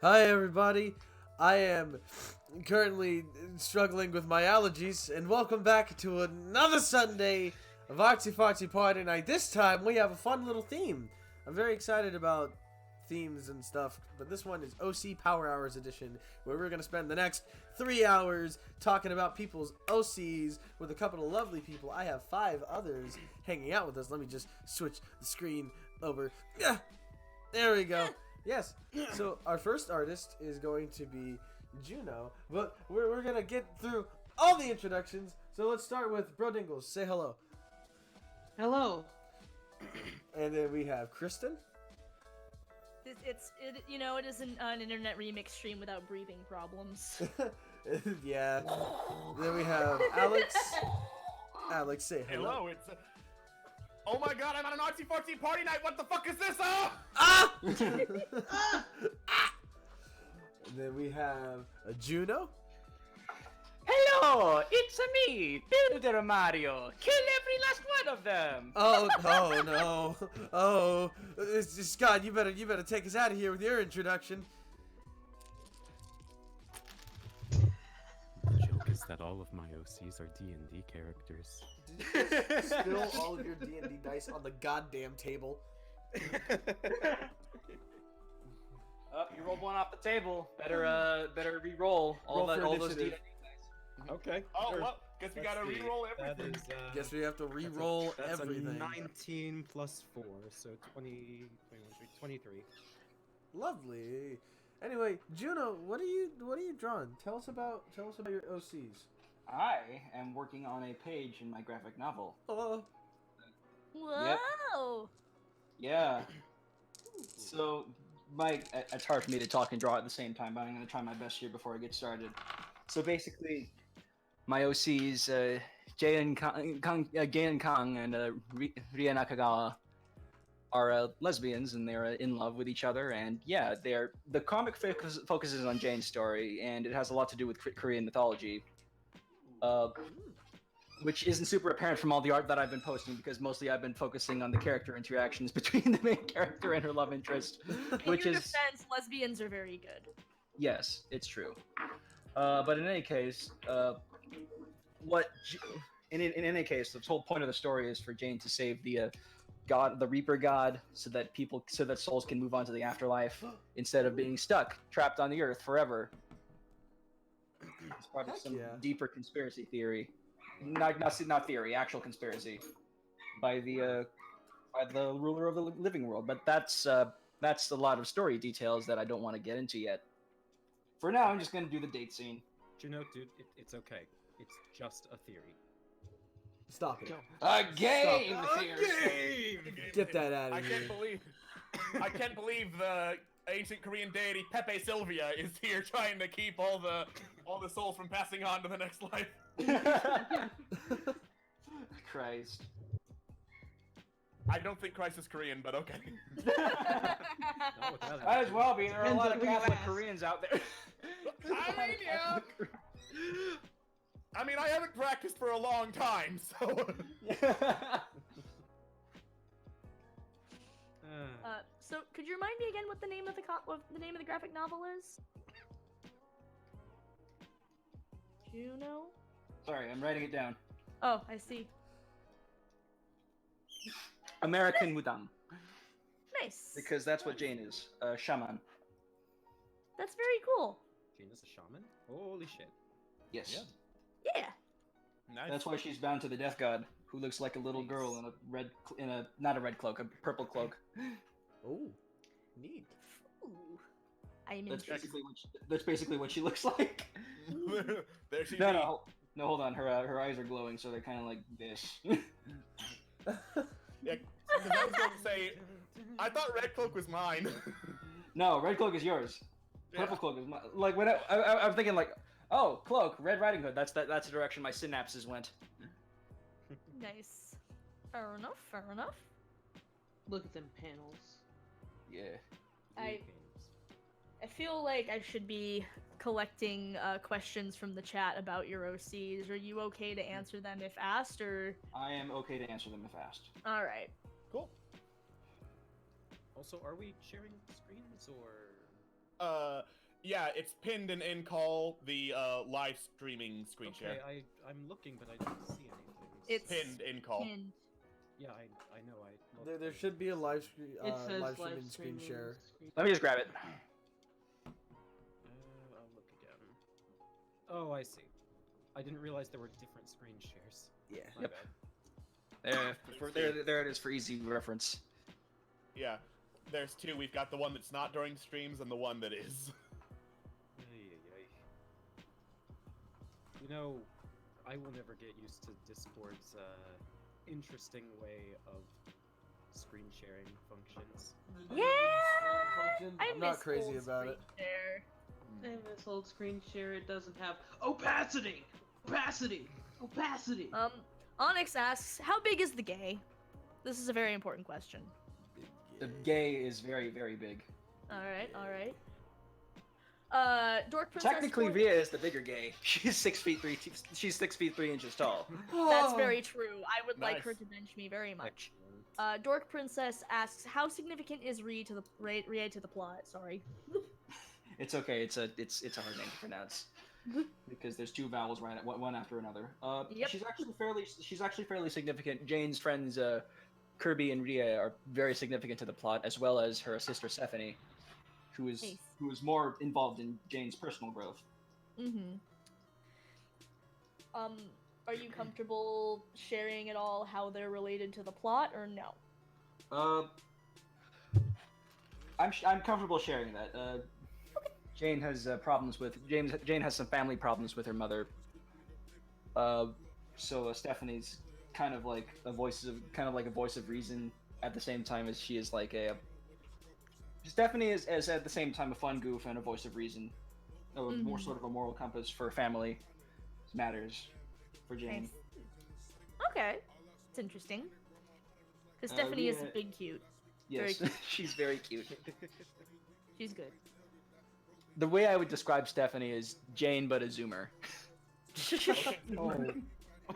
Hi everybody, I am currently struggling with my allergies, and welcome back to another Sunday of Artsy Fartsy Party Night. This time we have a fun little theme. I'm very excited about themes and stuff, but this one is OC Power Hours edition, where we're going to spend the next 3 hours talking about people's OCs with a couple of lovely people. I have 5 others hanging out with us. Let me just switch the screen over. Yeah, there we go. Yes, so our first artist is going to be Juno, but we're going to get through all the introductions. So let's start with Bro Dingles. Say hello. Hello. And then we have Kristen. It is an internet remix stream without breathing problems. Yeah. Then we have Alex. Alex, say hello. Hello, it's oh my god, I'm at an artsy fartsy party night. What the fuck is this? Ah! And then we have Juno. Hello, it's me, Builder Mario. Kill every last one of them. Oh no! Oh, it's just, Scott, you better take us out of here with your introduction. The joke is that all of my OCs are D&D characters. Spill all of your D&D dice on the goddamn table. Oh, you rolled one off the table. Better re-roll all Roll for those D&D initiative. dice. Okay. Oh sure. well, guess we gotta re-roll everything. That is, Guess we have to re-roll that's everything. A 19 plus 4, so 20, 23. Lovely. Anyway, Juno, what are you drawing? Tell us about your OCs. I am working on a page in my graphic novel. Oh. Whoa! Yeah. So, it's hard for me to talk and draw at the same time, but I'm going to try my best here before I get started. So basically, my OCs, Jay and Kang and Ria Nakagawa are lesbians, and they're in love with each other. And yeah, the comic focuses on Jane's story, and it has a lot to do with Korean mythology, which isn't super apparent from all the art that I've been posting, because mostly I've been focusing on the character interactions between the main character and her love interest, which In your is defense, lesbians are very good. yes, it's true. But in any case, in any case, the whole point of the story is for Jane to save the the Reaper God, so that souls can move on to the afterlife instead of being trapped on the earth forever. It's part of Heck some yeah. deeper conspiracy theory, not theory, actual conspiracy by the ruler of the living world. But that's a lot of story details that I don't want to get into yet. For now, I'm just gonna do the date scene. Juno, dude, it's okay. It's just a theory. Stop it. A game Stop. theory. Get that out I of here. can't believe the ancient Korean deity Pepe Sylvia is here trying to keep all the souls from passing on to the next life. Christ. I don't think Christ is Korean, but okay. Not with that Might as well be. There are a Depends lot on of who you Catholic ask. Koreans out there. I mean, I haven't practiced for a long time, so. So could you remind me again what the name of the graphic novel is? Juno? Sorry, I'm writing it down. Oh, I see. American Mudam, Nice. because that's what Jane is. Shaman. That's very cool. Jane is a shaman? Holy shit. Yes. Yeah. Yeah. Nice. That's why she's bound to the Death God, who looks like a little girl in a not a red cloak, a purple cloak. Oh, neat. Ooh. I'm That's interested. basically what she looks like. There she No, hold on. Her eyes are glowing, so they're kind of like this. Yeah, 'cause I was going to say, I thought Red Cloak was mine. No, red cloak is yours. Purple Yeah. cloak is mine. Like when I'm thinking like, oh, cloak, Red Riding Hood. That's the direction my synapses went. Nice. Fair enough. Fair enough. Look at them panels. Yeah. I feel like I should be collecting questions from the chat about your OCs. Are you okay to answer them if asked, or? I am okay to answer them if asked. All right. Cool. Also, are we sharing screens or? Yeah, it's pinned in call the live streaming screen share. Okay, I'm looking, but I don't see anything. It's Pinned in call. pinned. Yeah, I know. I looked There at should be a live It says live streaming screen share. Let me just grab it. I'll look again. Oh, I see. I didn't realize there were different screen shares. Yeah. My Yep. bad. There it is for easy reference. Yeah, there's two. We've got the one that's not during streams and the one that is. Ay, ay, ay. You know, I will never get used to Discord's interesting way of screen sharing functions. Yeah! I I'm not miss crazy old about it. screen share. I miss old screen share. It doesn't have opacity. Opacity. Opacity. Onyx asks, how big is the gay? This is a very important question. The gay is very, very big. Alright, alright. Dork Princess... Technically, Via is the bigger gay. She's 6'3". She's 6'3" tall. That's very true. I would like Nice. her to bench me very much. Excellent. Dork Princess asks, how significant is Rie to the plot? Sorry. It's okay. It's a hard name to pronounce because there's two vowels right one after another. Yep. She's actually fairly significant. Jane's friends Kirby and Ria are very significant to the plot, as well as her sister Stephanie, who is Nice. more involved in Jane's personal growth. Mm-hmm. Are you comfortable sharing at all how they're related to the plot, or no? I'm comfortable sharing that. Jane has problems with Jane has some family problems with her mother. So Stephanie's kind of like a voice of reason at the same time as she is like a. Stephanie is at the same time a fun goof and a voice of reason, more sort of a moral compass for family matters for Jane. Nice. Okay. It's interesting. Because Stephanie is Ria- big cute. Yes, Very she's very cute. She's good. The way I would describe Stephanie is Jane but a zoomer. Oh.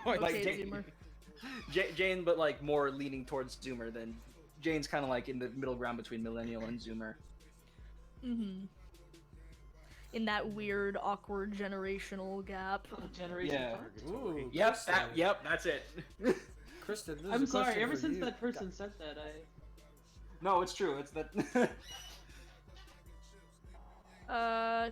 Like Okay, Jane, Zoomer. Jane, but like more leaning towards zoomer than Jane's kind of like in the middle ground between millennial and zoomer. Mm-hmm. In that weird, awkward generational gap. Generation. Yeah. Ooh, Yep, Kristen. that's it. Kristen, this is I'm a sorry. question Ever for since you. that person said that, No, it's true. It's that.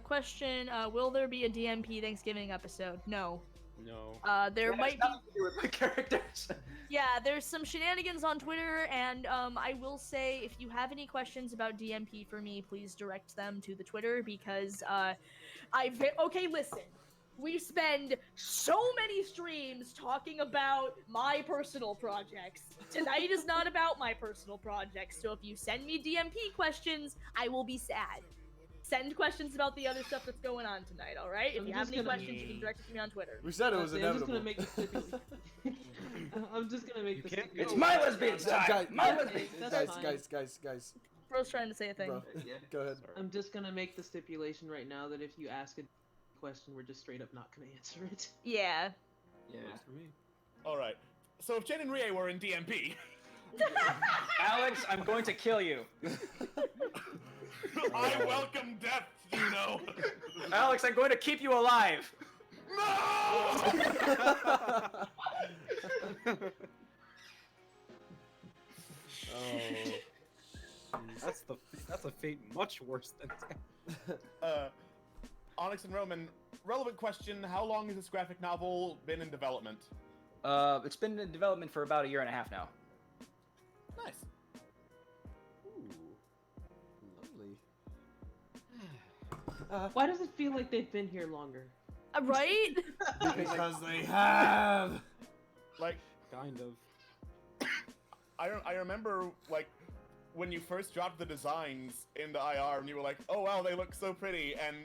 Question, will there be a DMP Thanksgiving episode? No. No. There might be... nothing to do with my characters. Yeah, there's some shenanigans on Twitter, and I will say, if you have any questions about DMP for me, please direct them to the Twitter, because, okay, listen. We spend so many streams talking about my personal projects. Tonight is not about my personal projects, so if you send me DMP questions, I will be sad. Send questions about the other stuff that's going on tonight, alright? If I'm you have just any gonna- questions, you can direct it to me on Twitter. We said it was I'm just inevitable. gonna make the stipulation. I'm just gonna make You the can't stipulation. It's my lesbian's time. Guys, My lesbian. That's fine. guys. Bro's trying to say a thing. Bro, Yeah. go ahead. Sorry. I'm just gonna make the stipulation right now that if you ask a question, we're just straight up not gonna answer it. Yeah. Yeah. Works for me. All right. So if Jen and Rie were in DMP, Alex, I'm going to kill you. I welcome death. You know. Alex, I'm going to keep you alive. No! That's a fate much worse than death. Onyx and Roman, relevant question: how long has this graphic novel been in development? It's been in development for about a year and a half now. Nice. Ooh, lovely. Why does it feel like they've been here longer? Right? Because they have. Like, Kind of. I remember like when you first dropped the designs in the IR, and you were like, "Oh wow, they look so pretty," and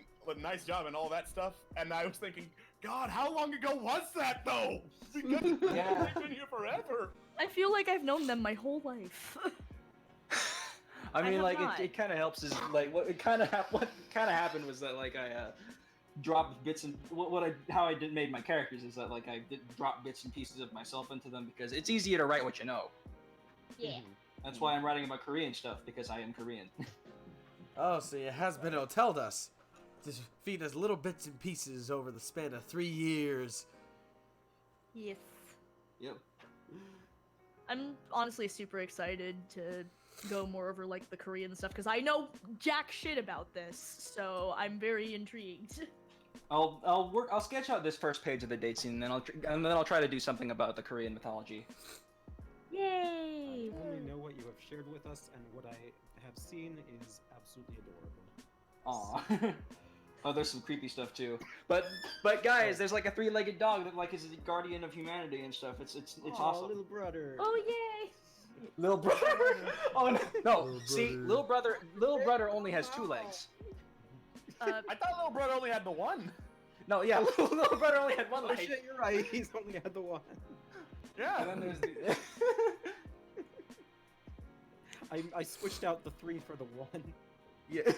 nice job and all that stuff. And I was thinking, God, how long ago was that though? Because Yeah. they've been here forever. I feel like I've known them my whole life. I mean, have like not. it kind of helps is like what kind of happened was that like I dropped bits and how I made my characters is that like I did drop bits and pieces of myself into them because it's easier to write what you know. Yeah. That's why I'm writing about Korean stuff because I am Korean. Oh, so your husband told us to feed us little bits and pieces over the span of 3 years. Yes. Yep. I'm honestly super excited to go more over like the Korean stuff because I know jack shit about this, so I'm very intrigued. I'll sketch out this first page of the date scene, and then I'll try to do something about the Korean mythology. Yay! I only know what you have shared with us, and what I have seen is absolutely adorable. Aw. Oh, there's some creepy stuff too. But guys, there's like a 3-legged dog that like is the guardian of humanity and stuff. It's Aw, awesome. little brother. Oh yay! Little brother. Oh no. No. Little See, brother. little brother only has 2 legs. I thought little brother only had the one. No, yeah, little brother only had 1 Oh leg. shit, you're right. He's only had the one. Yeah. And then there's the... I switched out the 3 for the 1. Yeah.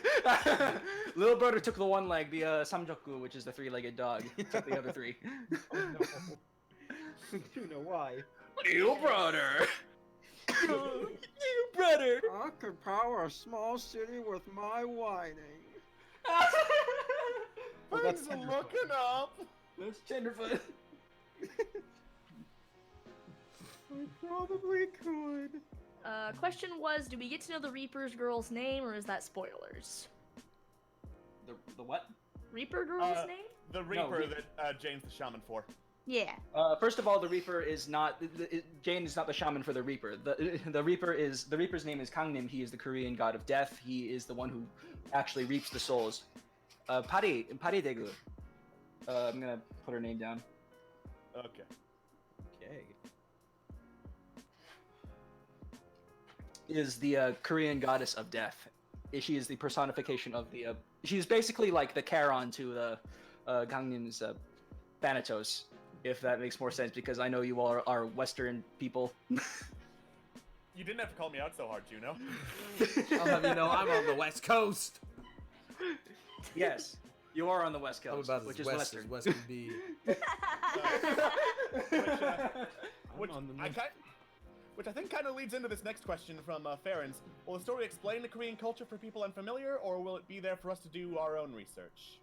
Little brother took the 1 leg, the samjoku, which is the 3-legged dog. Took the other 3. Oh no. You know why? Little brother. Little brother. I could power a small city with my whining. Oh, that's Thanks for Tenderfoot. looking up. That's Tenderfoot. I probably could. Question was, do we get to know the Reaper's girl's name, or is that spoilers? The what? Reaper girl's name? The Reaper Reaper. that Jane's the shaman for. Yeah. First of all, the Reaper is not Jane is not the shaman for the Reaper. The Reaper's name is Kangnim. He is the Korean god of death. He is the one who actually reaps the souls. Pari Degu. I'm gonna put her name down. Okay. Okay. Is the Korean goddess of death. She is the personification of the. She's basically like the Charon to the Gangnim's Thanatos, if that makes more sense, because I know you all are Western people. You didn't have to call me out so hard, Juno. I'll have you know I'm on the West Coast. Yes, you are on the West I'm Coast, about which as is west Western. as West can be. Which on the which I think kind of leads into this next question from Farens. Will the story explain the Korean culture for people unfamiliar, or will it be there for us to do our own research?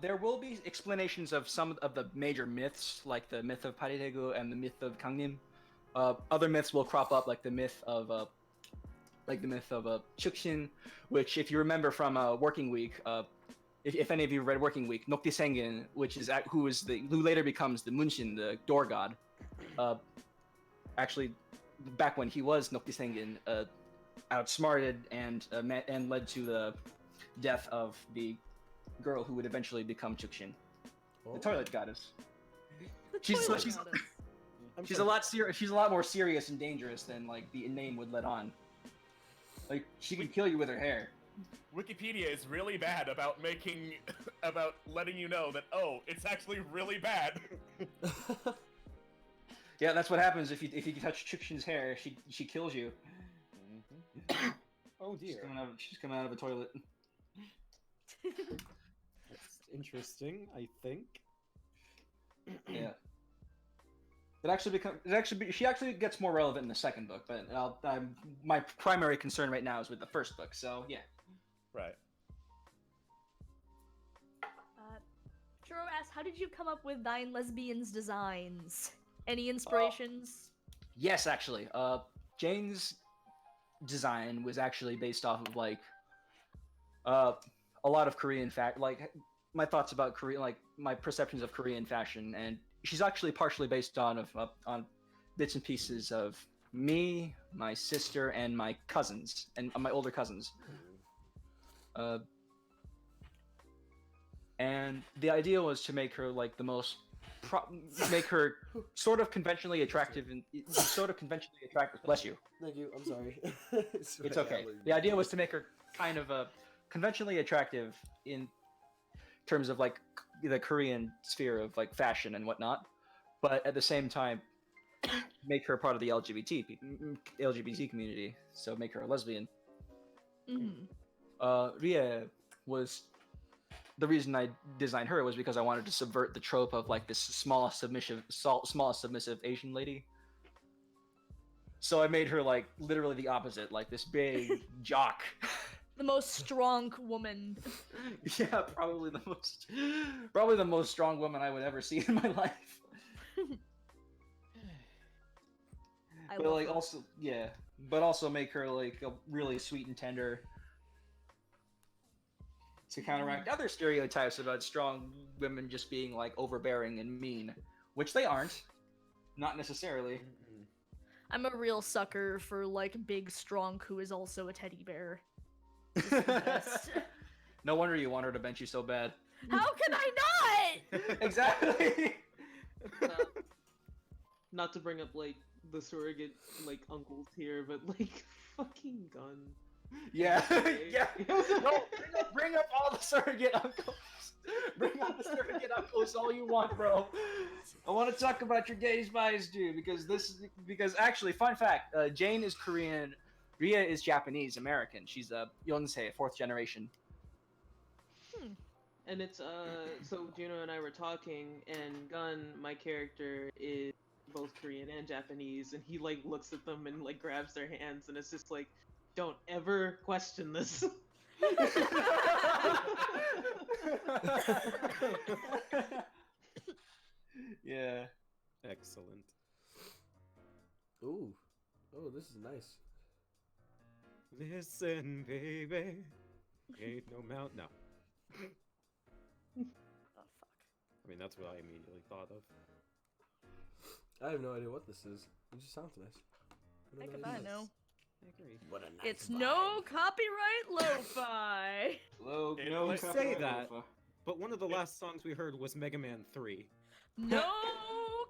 There will be explanations of some of the major myths, like the myth of Paritegu and the myth of Gangnim. Other myths will crop up, like the myth of Chukshin, which, if you remember from Working Week, if any of you read Working Week, Nokti Sengen, which is who later becomes the Munshin, the door god. Actually, back when he was Nokti Sengen, outsmarted and led to the death of the girl who would eventually become Chukshin, the toilet goddess. She's a lot more serious and dangerous than like the name would let on. Like, she can kill you with her hair. Wikipedia is really bad about about letting you know that, oh, it's actually really bad. Yeah, that's what happens if you touch Chukshin's hair. She kills you. Oh dear. She's coming out of a toilet. That's interesting, I think. Yeah. She actually gets more relevant in the second book, but my primary concern right now is with the first book. So yeah. Right. Churro asks, how did you come up with 9 lesbians designs? Any inspirations? Yes, actually. Jane's design was actually based off of like a lot of Korean my thoughts about Korea, like my perceptions of Korean fashion, and she's actually partially based on bits and pieces of me, my sister, and my cousins, and my older cousins. And the idea was to make her like the most make her sort of conventionally attractive bless you. Thank you. I'm sorry. It's okay. The idea was to make her kind of conventionally attractive in terms of like the Korean sphere of like fashion and whatnot, but at the same time make her part of the LGBT community, so make her a lesbian. Rie was the reason I designed her was because I wanted to subvert the trope of like this small submissive Asian lady. So I made her like literally the opposite, like this big jock The most strong woman. Yeah, probably the most strong woman I would ever see in my life. I But love like her. also, yeah, but also make her like a really sweet and tender to counteract other stereotypes about strong women just being like overbearing and mean, which they aren't, not necessarily. Mm-mm. I'm a real sucker for like big strong who is also a teddy bear. Just the best. No wonder you want her to bench you so bad. How can I not? Exactly. Not to bring up like the surrogate like uncles here, but like fucking Gun. Yeah, yeah. No, bring up all the surrogate uncles. Bring up the surrogate uncles all you want, bro. I want to talk about your gay spies too, because actually, fun fact: Jane is Korean, Ria is Japanese American. She's a Yonsei, fourth generation. And it's so Juno and I were talking, and Gun, my character, is both Korean and Japanese, and he like looks at them and like grabs their hands, and it's just like, don't ever question this. Yeah. Excellent. Ooh. Oh, this is nice. Listen, baby. Ain't no mount. No. Oh fuck. I mean, that's what I immediately thought of. I have no idea what this is. It just sounds nice. Heck don't if what it I is. know. I agree. What a nice It's vibe. no copyright lo-fi. Hello, It no, might say that. But one of the last songs we heard was Mega Man 3. No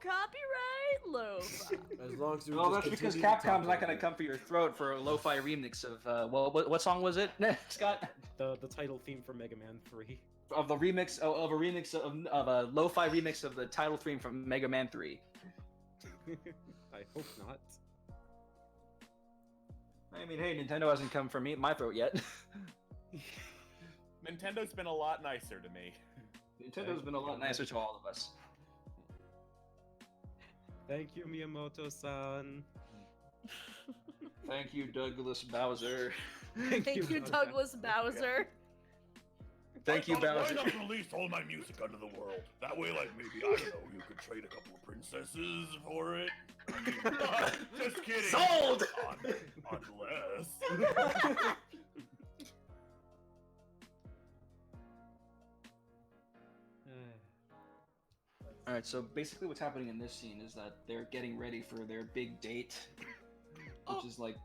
copyright lo-fi. As long as we Well, just that's because continue to talk Capcom's not like gonna it. come for your throat for a lo-fi remix of what song was it, Scott? The title theme for Mega Man 3. Of the remix of a lo-fi remix of the title theme from Mega Man 3. I hope not. I mean, hey, Nintendo hasn't come for my throat yet. Nintendo's been a lot nicer to me. Nintendo's been a lot nicer to all of us. Thank you, Miyamoto-san. Thank you, Douglas Bowser. Thank you, Douglas Bowser. Thank you, Why Bowser. not release all my music unto the world? That way, like, maybe, I don't know, you could trade a couple of princesses for it. I mean, just kidding. Sold! Unless. Alright, so basically what's happening in this scene is that they're getting ready for their big date, which is like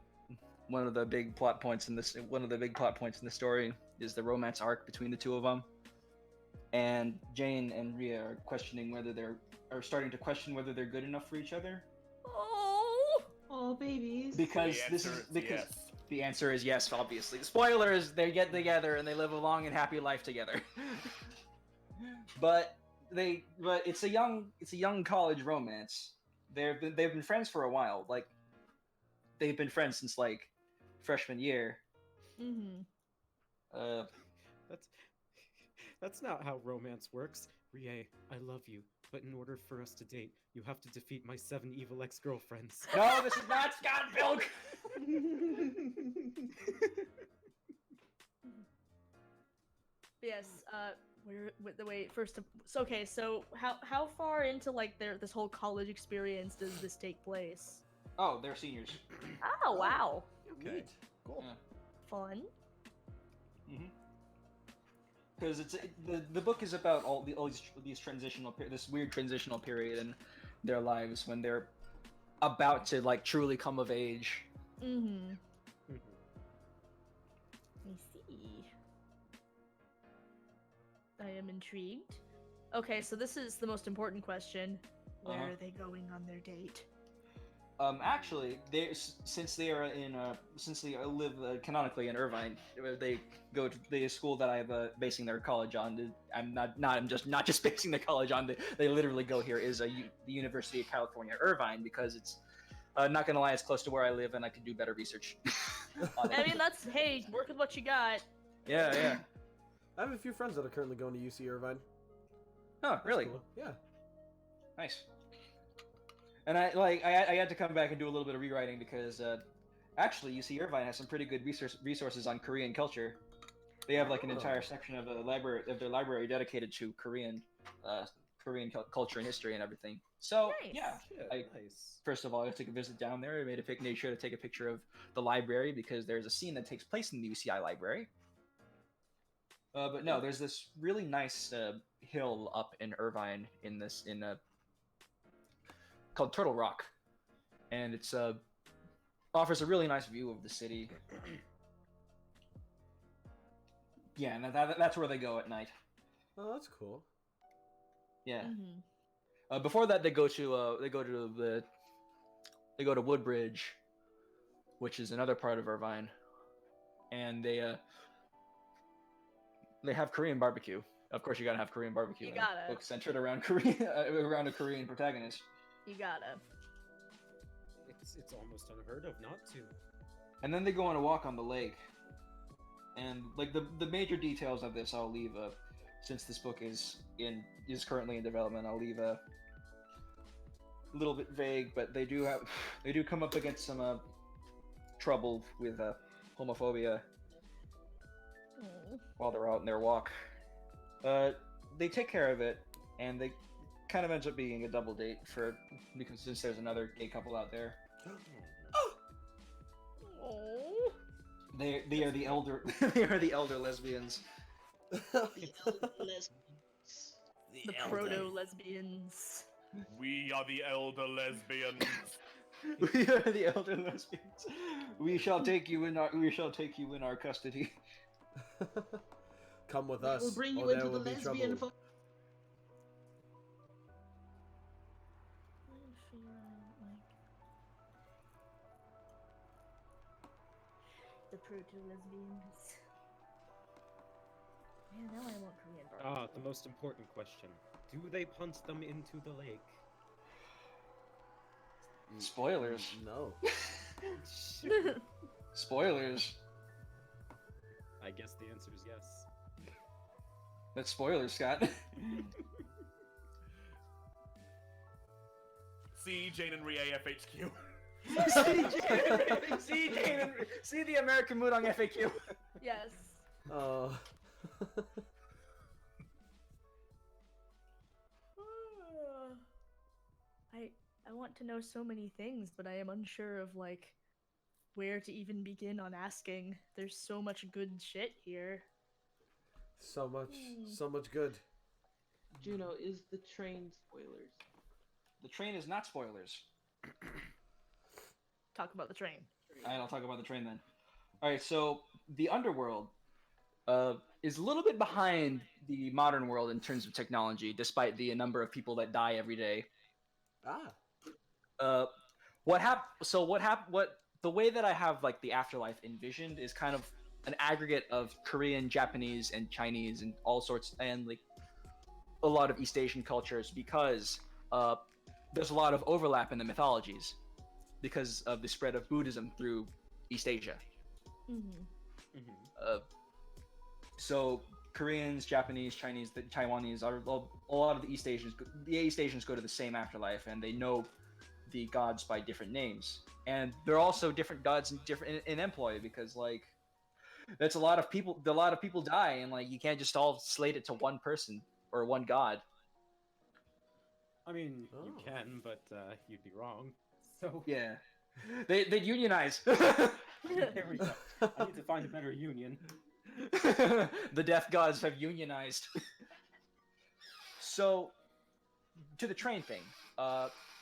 one of the big plot points in this. One of the big plot points in the story is the romance arc between the two of them. And Jane and Ria are starting to question whether they're good enough for each other. Oh. Oh, babies. Because The this answer is is because yes. the answer is yes, obviously. Spoiler is they get together and they live a long and happy life together. but it's a young college romance. They've been friends for a while. Like they've been friends since like freshman year. Mm-hmm. That's not how romance works. Rie, I love you, but in order for us to date, you have to defeat my 7 evil ex-girlfriends. No, this is not Scott Pilk. Yes. Wait. First, so okay. So how far into like this whole college experience does this take place? Oh, they're seniors. Oh wow. Okay. Neat. Cool. Yeah. Fun. Because the book is about all these this weird transitional period in their lives when they're about to like truly come of age. Mm-hmm. Mhm. I see. I am intrigued. Okay, so this is the most important question. Where Uh-huh. are they going on their date? Actually, since they live canonically in Irvine, they go to the school that I'm basing their college on. I'm not just basing the college on. They literally go here is the University of California, Irvine, because it's not gonna lie, it's close to where I live, and I can do better research. on it. I mean, hey, work with what you got. Yeah. I have a few friends that are currently going to UC Irvine. Oh, That's really? cool. Yeah. Nice. And I had to come back and do a little bit of rewriting because Actually, you see, Irvine has some pretty good resources on Korean culture. They have like an entire section of the library of their library dedicated to Korean culture and history and everything. So Nice. yeah, Shit, I nice. first of all I took a visit down there. I made sure to take a picture of the library because there's a scene that takes place in the UCI library. But no, there's this really nice hill up in Irvine called Turtle Rock, and it's offers a really nice view of the city. Yeah, and that's where they go at night. Oh, that's cool. Yeah. Mm-hmm. Before that, they go to Woodbridge, which is another part of Irvine, and they have Korean barbecue. Of course, you gotta have Korean barbecue. You gotta. Book centered around around a Korean protagonist. You gotta. It's almost unheard of not to. And then they go on a walk on the lake. And like the major details of this, I'll leave. Since this book is currently in development, I'll leave a little bit vague. But they do come up against some trouble with homophobia while they're out on their walk. They take care of it, and they kind of ends up being a double date because since there's another gay couple out there. Oh. They are the elder they are the elder lesbians. The proto lesbians. We are the elder lesbians. We are the elder lesbians. We shall take you in our custody. Come with us. We'll bring you or there into the will be lesbian. trouble. The proto lesbians. Man, now I want Korean barbecue. Ah, the most important question. Do they punch them into the lake? Spoilers. No. Spoilers. I guess the answer is yes. That's spoilers, Scott. See Jane and Rie FHQ. See the American mood on FAQ. Yes. Oh. I want to know so many things, but I am unsure of like where to even begin on asking. There's so much good shit here. So much good. Juno, is the train spoilers? The train is not spoilers. Talk about the train. Alright, I'll talk about the train then. Alright, so the underworld is a little bit behind the modern world in terms of technology, despite the number of people that die every day. Ah. The way that I have like the afterlife envisioned is kind of an aggregate of Korean, Japanese, and Chinese, and all sorts, and like a lot of East Asian cultures, because there's a lot of overlap in the mythologies because of the spread of Buddhism through East Asia. Mm-hmm. So Koreans, Japanese, Chinese, the Taiwanese are a lot of the East Asians. The East Asians go to the same afterlife, and they know the gods by different names, and they're also different gods in employ, because like that's a lot of people. A lot of people die, and like you can't just all slate it to one person or one god. I mean, you Oh. can, but you'd be wrong. So Yeah, they'd unionize. there we go. I need to find a better union. The death gods have unionized. So, to the train thing.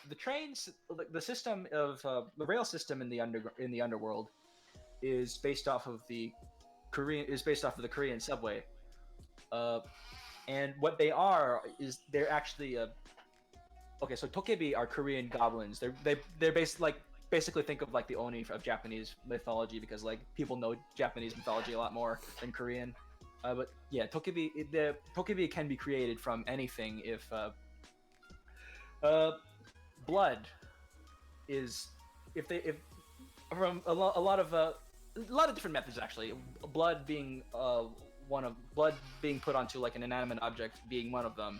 The trains, the system of the rail system in the underworld is based off of the Korean subway. And what they are is they're actually okay. So tokebi are Korean goblins. They're basically think of like the Oni of Japanese mythology, because like people know Japanese mythology a lot more than Korean. But yeah, tokebi can be created from anything if blood is from a lot of different methods, actually. Blood being blood being put onto like an inanimate object being one of them.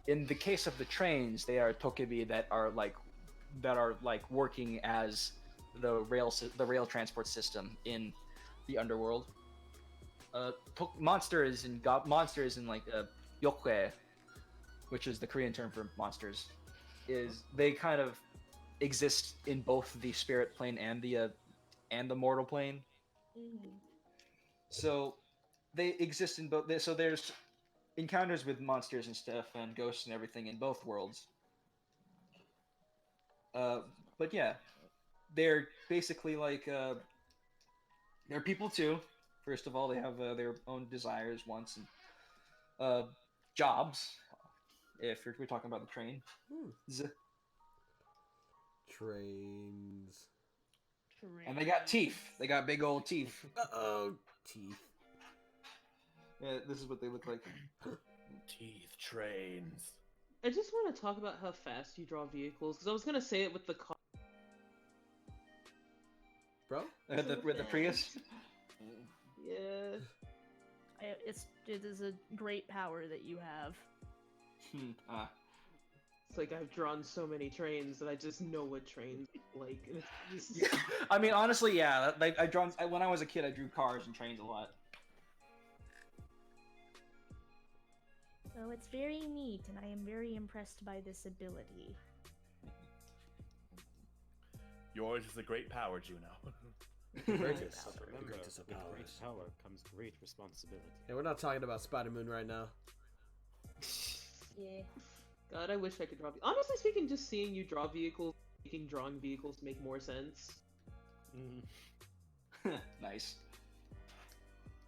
In the case of the trains, they are tokebi that are like working as the rail transport system in the underworld. Monsters in like Yokwe, which is the Korean term for monsters, is they kind of exist in both the spirit plane and the mortal plane. Mhm. So they exist in both. So there's encounters with monsters and stuff and ghosts and everything in both worlds. But yeah, they're basically like they're people too. First of all, they have their own desires, wants, and jobs. If we're talking about the train, Trains. and they got teeth. They got big old teeth. Uh-oh. Teeth. Yeah, this is what they look like. Teeth trains. I just want to talk about how fast you draw vehicles, because I was gonna say it with the car. Bro, with the Prius. Yeah. It is a great power that you have. It's like I've drawn so many trains that I just know what trains like. And it's just... I mean, honestly, yeah. When I was a kid, I drew cars and trains a lot. So it's very neat, and I am very impressed by this ability. Yours is a great power, Juno. Remember, Greatest of with great powers. power comes great responsibility. Yeah, we're not talking about Spider Moon right now. Yeah. God, I wish I could draw. Honestly speaking, just seeing you draw vehicles, making drawing vehicles make more sense. Nice.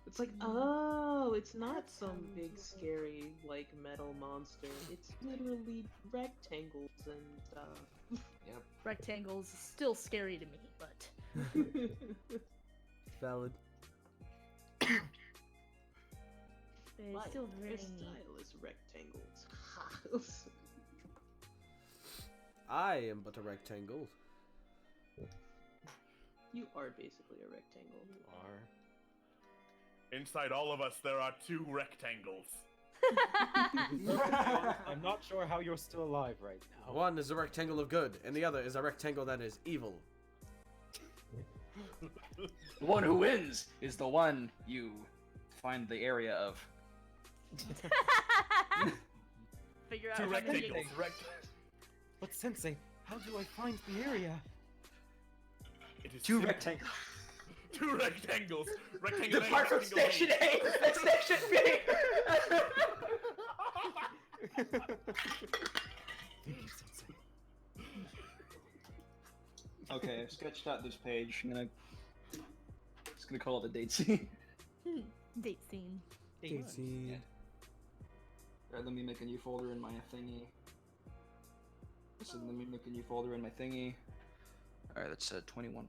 It's like, oh, it's not some big scary like metal monster. It's literally rectangles and stuff. Yep. Rectangles is still scary to me, but Valid. it's My still very style neat. is rectangles. I am but a rectangle. You are basically a rectangle. Inside all of us, there are 2 rectangles. I'm not sure how you're still alive right now. One is a rectangle of good, and the other is a rectangle that is evil. The one who wins is the one you find the area of. Figure out 2 how many rectangles. But Sensei, how do I find the area? It is 2 simple. rectangles. 2 rectangles. Rectangle A, Depart from rectangle Station B. A and Station B. Thank you, Sensei. Okay, I've sketched out this page. I'm just gonna call it a date scene. Date scene. Yeah. Alright, let me make a new folder in my thingy. So let me make a new folder in my thingy. Alright, that's 21.1.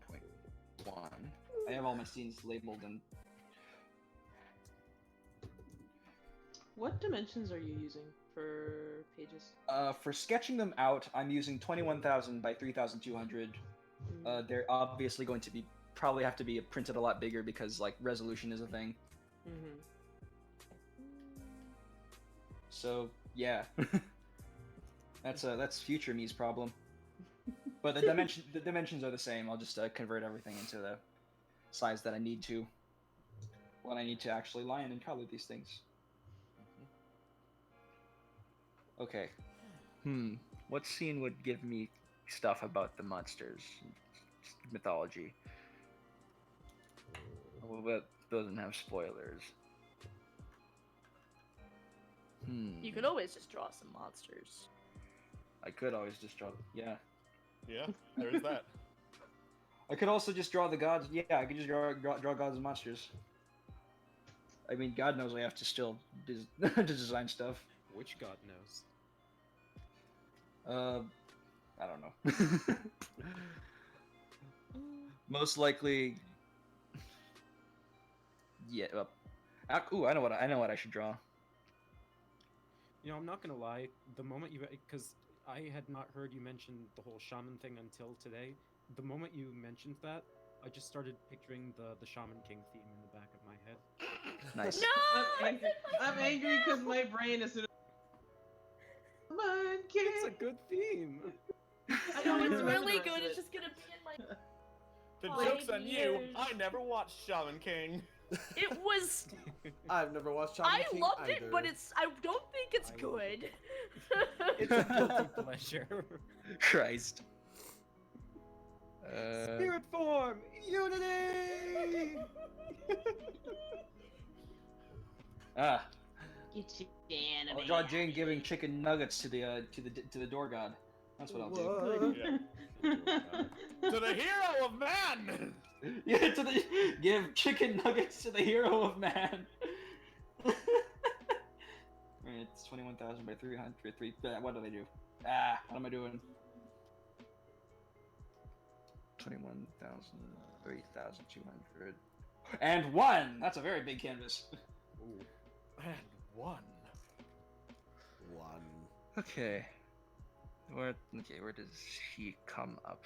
I have all my scenes labeled and What dimensions are you using for pages? for sketching them out, I'm using 21,000 by 3,200. They're obviously going to probably have to be printed a lot bigger because like resolution is a thing. Mm-hmm. So yeah, that's future me's problem. But the dimensions are the same. I'll just convert everything into the size that I need to when I need to actually line and color these things. Okay. What scene would give me stuff about the monsters mythology? Well, that doesn't have spoilers. You could always just draw some monsters. I could always just draw. Yeah. Yeah, there is that. I could also just draw the gods. Yeah, I could just draw gods and monsters. I mean, God knows I have to still design stuff. Which god knows? I don't know. Most likely. Yeah. Ooh, I know what I should draw. You know, I'm not gonna lie. The moment because I had not heard you mention the whole shaman thing until today. The moment you mentioned that, I just started picturing the Shaman King theme in the back of my head. Nice. No! I'm angry because my brain is. It's a good theme. I know it's really good. It's just gonna be in my. The 5 joke's on you. years. I never watched Shaman King. It was. I've never watched Shaman I King loved it, either. but I don't think it's I- good. It's a guilty pleasure. Christ. Spirit form, unity. Ah, Get your anime. I'll draw Jane giving chicken nuggets to the door god. That's what I'll do. What? Yeah. To the hero of man! Yeah, give chicken nuggets to the hero of man. Alright, it's 21,000 by 300. What do they do? What am I doing? 21,000, 3,200. And 1! That's a very big canvas. Ooh. And one. Okay. Where does he come up?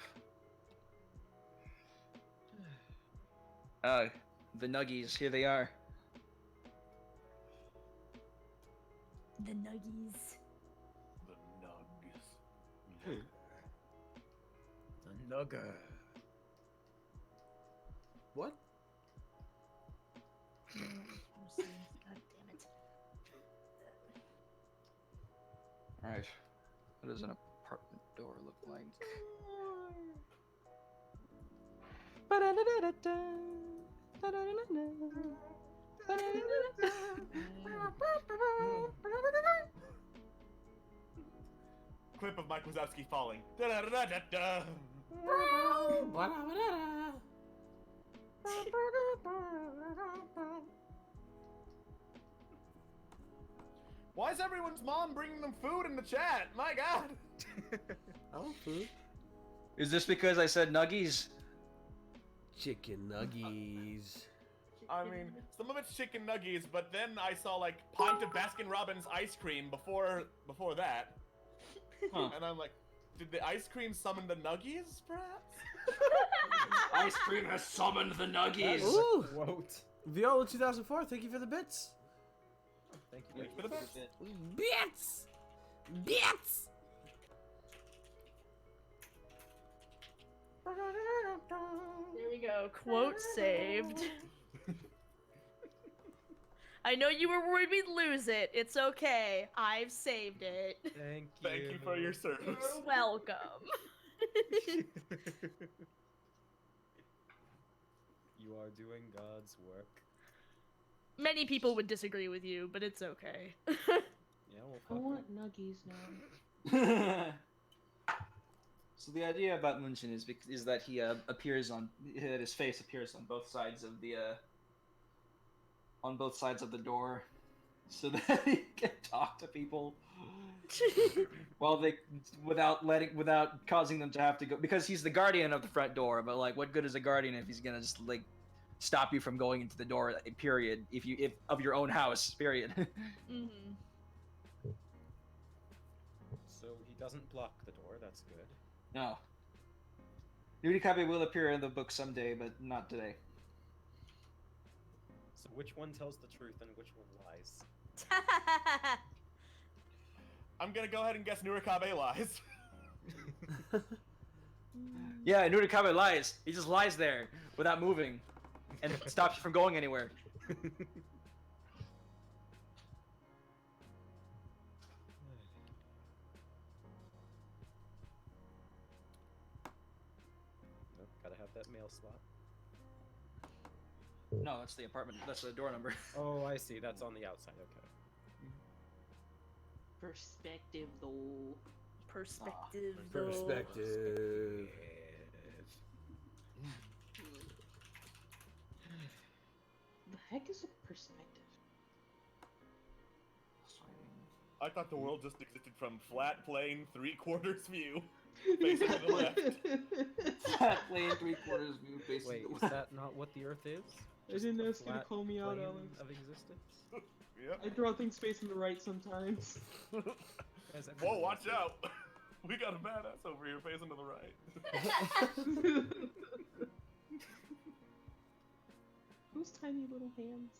The nuggies, here they are. The nuggies. The nugs. The nugger. What? God damn it. Alright. What does an apartment door look like? Clip of Mike Wazowski falling. Da-da-da-da-da-da. Why is everyone's mom bringing them food in the chat? My God! I want food. Is this because I said nuggies? Chicken nuggies. I mean, some of it's chicken nuggies, but then I saw like pint of Baskin Robbins ice cream before that, Huh. and I'm like, did the ice cream summon the nuggies, perhaps? Ice cream has summoned the nuggies! Ooh. Quote. Viola 2004, thank you for the bits. Thank you. Wait for the bits. Bits! Bits! There we go. Quote saved. I know you were worried we'd lose it. It's okay. I've saved it. Thank you for your service. You're welcome. You are doing God's work. Many people would disagree with you, but it's okay. Yeah, well, I fuck want them. nuggies now. So the idea about Munchin is that he appears on that his face appears on both sides of the door, so that he can talk to people without causing them to have to go, because he's the guardian of the front door. But like, what good is a guardian if he's gonna just like stop you from going into the door? Period. If of your own house. Period. Mhm. So he doesn't block the door. That's good. No. Nudikabe will appear in the book someday, but not today. So which one tells the truth and which one lies? I'm gonna go ahead and guess Nurikabe lies. Yeah, Nudikabe lies. He just lies there without moving, and it stops you from going anywhere. Nope, gotta have that mail slot. No, that's the apartment. That's the door number. Oh, I see. That's on the outside. Okay. Perspective, though. Perspective, though. Perspective. The heck is a perspective? I thought the world just existed from flat, plane, 3/4 view, facing to the left. Flat plane, 3/4 view, facing Wait, the is left. that not what the Earth is? I Just didn't the ask you to flat call me out, plane Alex. of existence? Yep. I draw things facing the right sometimes. Guys, Whoa, watch out! We got a badass over here facing to the right. Those tiny little hands.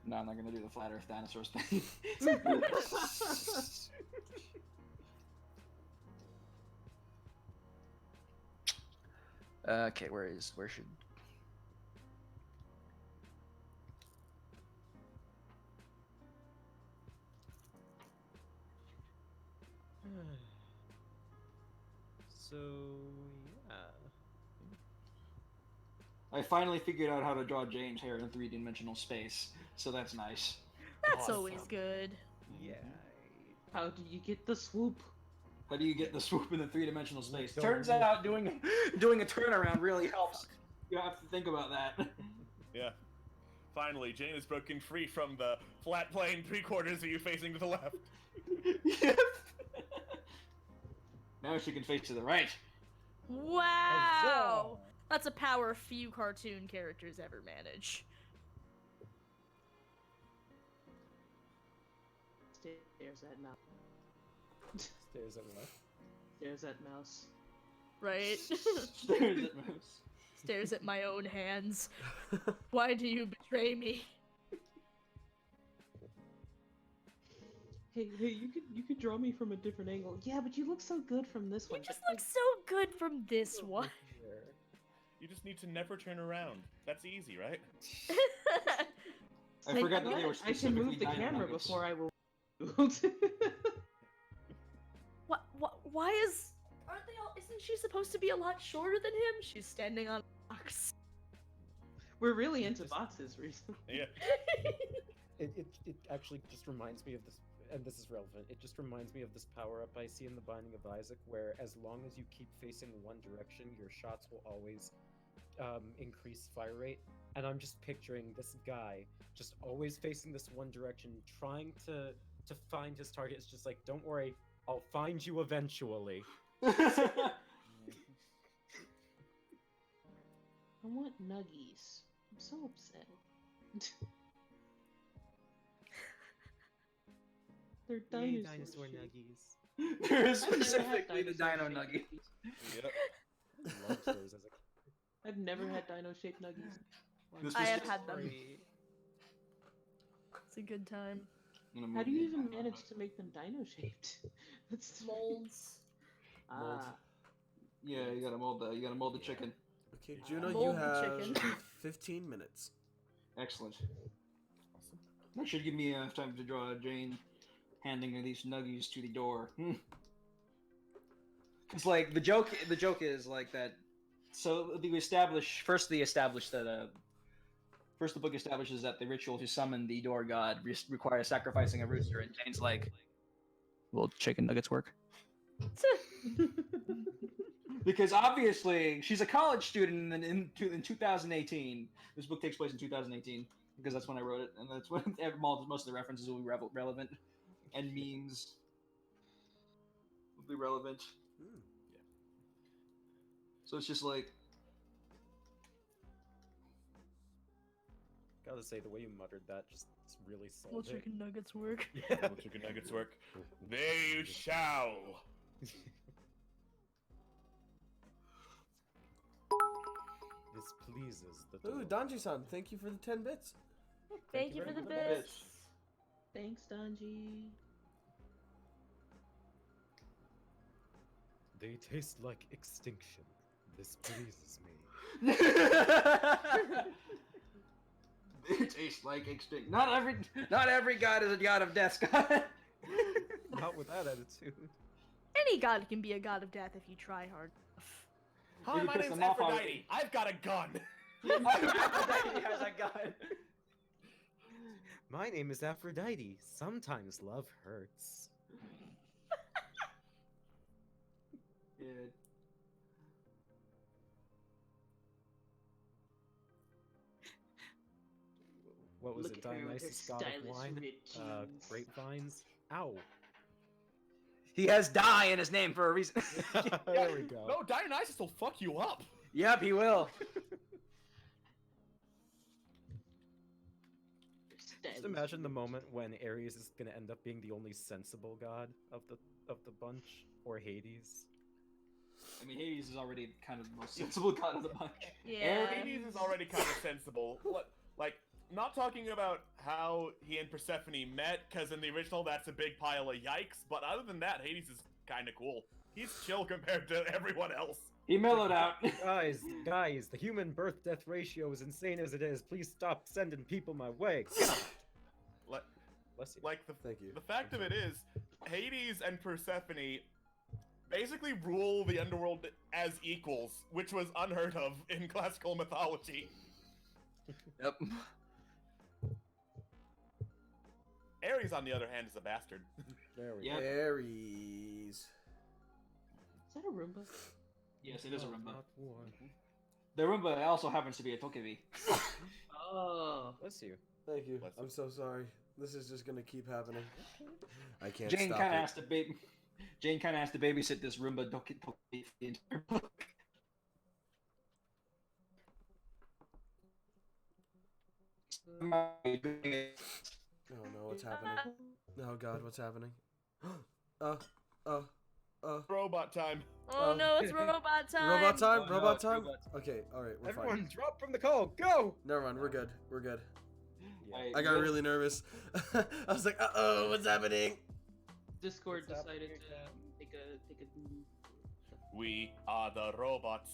No, I'm not gonna do the flat Earth dinosaurs thing. Okay, where should... So yeah. I finally figured out how to draw James' hair in a three-dimensional space, so that's nice. That's Awesome. always good. Yeah. How do you get the swoop? How do you get the swoop in a three-dimensional space? Don't Turns know. out doing a turnaround really helps. You have to think about that. Yeah. Finally, Jane is broken free from the flat plane 3/4 of you facing to the left. Yep. Now she can face to the right. Wow! That's a power few cartoon characters ever manage. Stares at mouse. Stares at what? Stares at mouse. Right? Stares at mouse. Stares at my own hands. Why do you betray me? Hey, you could draw me from a different angle. Yeah, but you look so good from this You one. just but, look so good from this one. You just need to never turn around. That's easy, right? I forgot that they were I can specifically move the dino camera nuggets. before I will. What? Why is? Aren't they all? Isn't she supposed to be a lot shorter than him? She's standing on a box. We're really into boxes recently. Yeah. It actually just reminds me of this, and this is relevant. It just reminds me of this power up I see in the Binding of Isaac, where as long as you keep facing one direction, your shots will always increase fire rate. And I'm just picturing this guy just always facing this one direction, trying to find his target. It's just like, don't worry, I'll find you eventually. I want nuggies. I'm so upset. They're Yay, dinosaur dinosaur shaped. nuggies. They're I've never had specifically the dinosaur dino shaped nugget. Yep. Loved those as a I've never had dino-shaped nuggies. This I was have just- had them. It's a good time. How do you even manage to make them dino-shaped? That's Molds. Ah, Yeah, you gotta mold the chicken. Okay, Juno, you Mold the have chicken. 15 minutes. Excellent. That should give me enough time to draw Jane handing these nuggies to the door. Cause like the joke is like that. So the book establishes that the ritual to summon the door god requires sacrificing a rooster, and Jane's like, "Will chicken nuggets work?" Because obviously she's a college student in 2018. This book takes place in 2018 because that's when I wrote it, and that's when most of the references will be relevant, and memes will be relevant. Hmm. So it's just like, Gotta say, the way you muttered that just really sold Will it. chicken nuggets work? Yeah. Will chicken nuggets work? They shall. This pleases the Ooh, dog. Danji-san, thank you for the 10 bits. Thank you very for the much. bits. thanks, Donji. They taste like extinction. This pleases me. it tastes like extinct. Not every god is a god of death, Scott. Not with that attitude. Any god can be a god of death if you try hard enough. Hi, You my piss name's them off Aphrodite. I've got a gun. He has a gun. My name is Aphrodite. Sometimes love hurts. Yeah. What was Look it? at her with her Dionysus, god of stylish wine? ripped jeans. Grapevines? Ow. He has die in his name for a reason. There we go. No, Dionysus will fuck you up. Yep, he will. Just imagine the moment when Ares is gonna end up being the only sensible god of the bunch, or Hades. I mean, Hades is already kind of the most sensible god of the bunch. Yeah. Hades is already kind of sensible. Like, not talking about how he and Persephone met, because in the original that's a big pile of yikes, but other than that, Hades is kind of cool. He's chill compared to everyone else. He mellowed out. Guys, the human birth-death ratio is insane as it is. Please stop sending people my way. Like, Bless you. Thank you. the fact of it is, Hades and Persephone basically rule the underworld as equals, which was unheard of in classical mythology. Yep. Ares, on the other hand, is a bastard. There we Yep. go. Aries. Is that a Roomba? Yes, it is a Roomba. Not one. The Roomba also happens to be a Tokebi. Oh. Bless you. Thank you. Bless you. I'm so sorry. This is just gonna keep happening. I can't Jane stop kind it. of has to Jane kind of has to babysit this Roomba Tokebi for the entire book. Oh no, what's happening? Oh god, what's happening? Robot time. Oh no, it's robot time. Robot time? Oh, no, Robot it's time? robot Okay, alright, we're Everyone, fine. drop from the call. Go. Never mind, we're good. We're good. Yeah. I got really nervous. I was like, uh-oh, what's happening? Discord What's decided happening to take a We are the robots.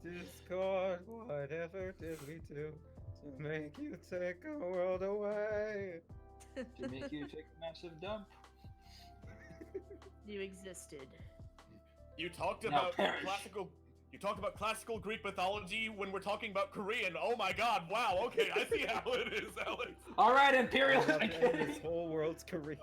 Discord, whatever did we do to make you take a world away? To make you take a massive dump. You existed. You talked Now about perish. classical. You talked about classical Greek mythology when we're talking about Korean. Oh my God! Wow. Okay, I see how it is, Alex. All right, I Imperial. have to end this whole world's career.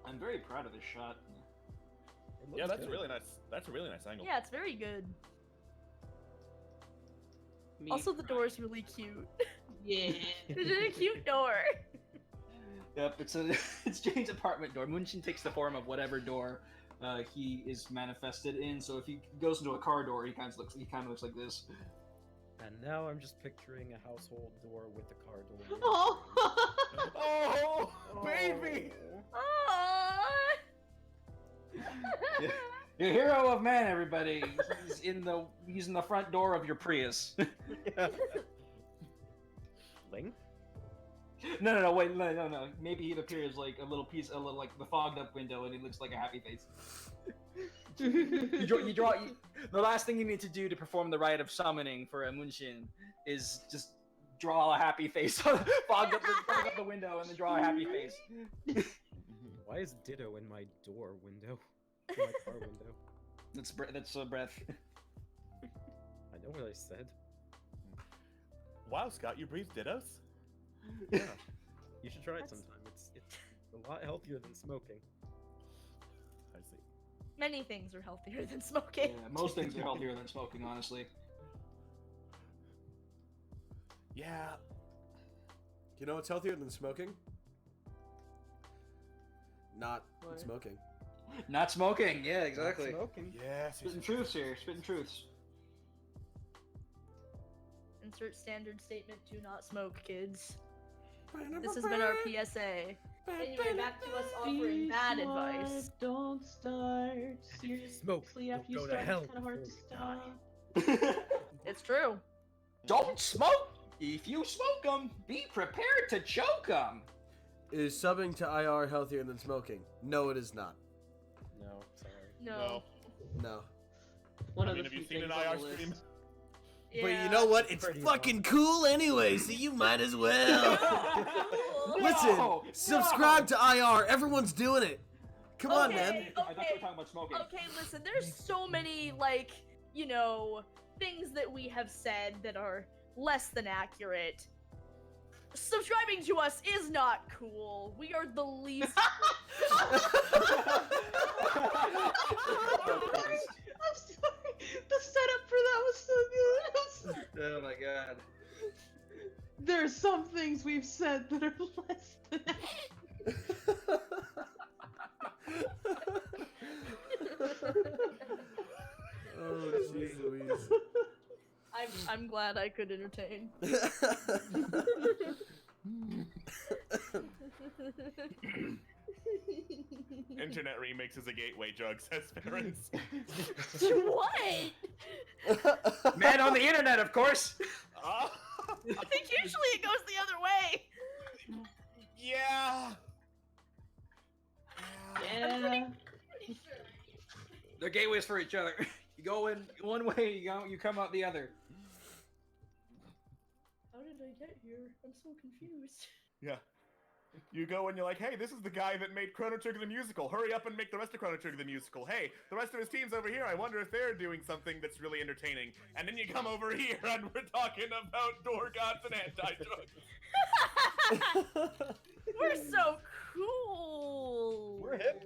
I'm very proud of this shot. It looks Yeah, that's good. really nice. That's a really nice angle. Yeah, it's very good. Me Also, the crying. door's really cute. Yeah. It's a cute door. Yep, it's Jane's apartment door. Munshin takes the form of whatever door he is manifested in. So if he goes into a car door, he kind of looks like this. And now I'm just picturing a household door with a car door. Oh. Oh, baby! Aww. Yeah. Your hero of man, everybody. He's in the front door of your Prius. Yeah. Link? No, wait, no. Maybe he appears like a little like the fogged up window, and he looks like a happy face. You draw. The last thing you need to do to perform the rite of summoning for a Munshin is just draw a happy face, fog up the window, and then draw a happy face. Why is Ditto in my door window? In my car window. That's a breath. I know what I said. Wow, Scott, you breathe dittos? Yeah. You should try it sometime. It's a lot healthier than smoking. I see. Many things are healthier than Yeah, smoking. most things are healthier than smoking, honestly. Yeah. You know what's healthier than smoking? Not What? smoking. Not smoking. Yeah, exactly. Not smoking. Yes. Spitting truths here. Spitting truths. Insert standard statement: do not smoke, kids. This has been our PSA. Anyway, back to us offering bad advice. Don't start. If you smoke, Seriously, you'll after you go to start, hell it's kind of hard to before you stop. It's true. Don't smoke. If you smoke them, be prepared to choke them. Is subbing to IR healthier than smoking? No, it is not. No, sorry. No. No. One I of mean, the have you few seen an things on IR the list. stream? Yeah. But you know what? It's Pretty fucking cool anyway, so you might as well. Listen, No, subscribe to IR. Everyone's doing it. Come on, Okay. man. I thought you were talking about smoking. Okay, listen, there's so many, like, you know, things that we have said that are less than accurate. Subscribing to us is not cool. We are the least. I'm sorry. The setup for that was so good. I'm sorry. Oh my god. There are some things we've said that are less than Oh, jeez Louise. I'm glad I could entertain. Internet remix is a gateway drug, says parents. What? Man on the internet, of course. Ah. I think usually it goes the other way. Yeah. Yeah. They're gateways for each other. You go in one way, you come out the other. How did I get here? I'm so confused. Yeah. You go and you're like, hey, this is the guy that made Chrono Trigger the musical. Hurry up and make the rest of Chrono Trigger the musical. Hey, the rest of his team's over here. I wonder if they're doing something that's really entertaining. And then you come over here and we're talking about door gods and anti-drugs. We're so cool. We're hip.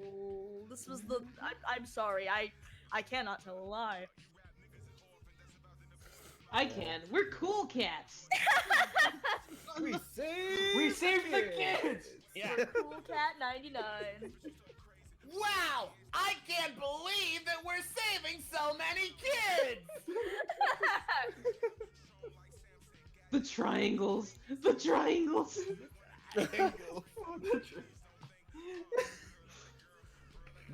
This was the. I'm sorry. I cannot tell a lie. I can. We're cool cats. We saved the kids. Yeah. Cool Cat 99. Wow! I can't believe that we're saving so many kids! The triangles. The triangles.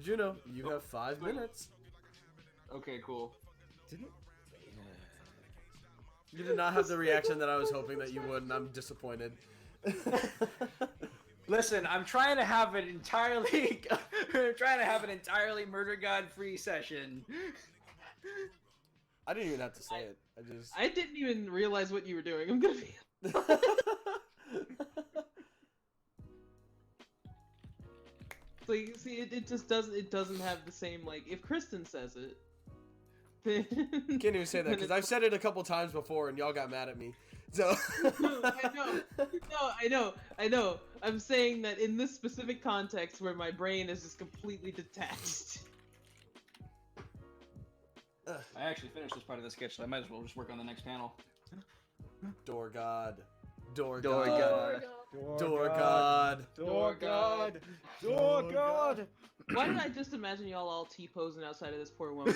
Juno, you have 5 minutes. Okay, cool. You did not have the reaction that I was hoping that you would, and I'm disappointed. Listen, I'm trying to have an entirely, Murder God free session. I didn't even have to say it. I didn't even realize what you were doing. I'm gonna be. Like, see, it just doesn't. It doesn't have the same, like, if Kristen says it. Then, Can't even say that because I've said it a couple times before and y'all got mad at me. So I know. I'm saying that in this specific context where my brain is just completely detached. I actually finished this part of the sketch, so I might as well just work on the next panel. Door God. Door Door God. God. Door God. Door God. Door God. Why did I just imagine y'all all T-posing outside of this poor woman?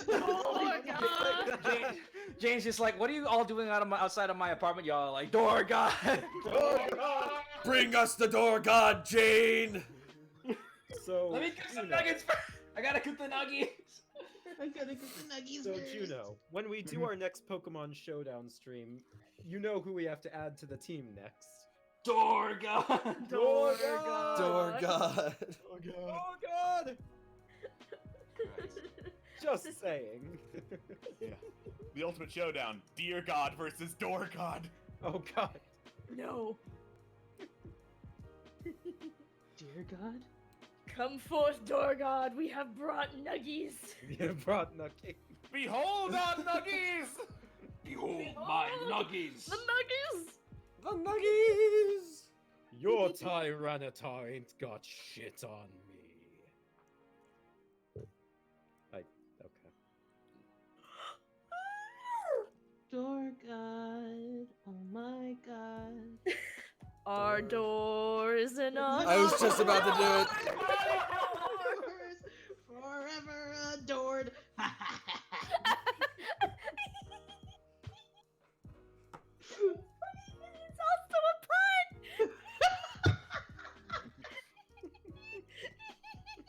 Oh God. Jane's just like, what are you all doing outside of my apartment? Y'all are like, Door God. Door God. Bring us the Door God, Jane. So Let me cook some nuggets first. I gotta cook the nuggets. I gotta get the nuggies So first. Juno, when we do our next Pokemon Showdown stream, you know who we have to add to the team next. Door God. Door God. Door God. Oh God. Just saying. Yeah. The ultimate showdown. Dear God versus Door God. Oh God. No. Dear God? Come forth, Door God. We have brought nuggies. We have brought Nucky. Behold our nuggies! Behold my nuggies. The nuggies. The Nuggies. Your Tyranitar ain't got shit on me. Okay. Door God. Oh my God. Our doors and our. I was just about to do it. Doors forever adored. It's also a pun.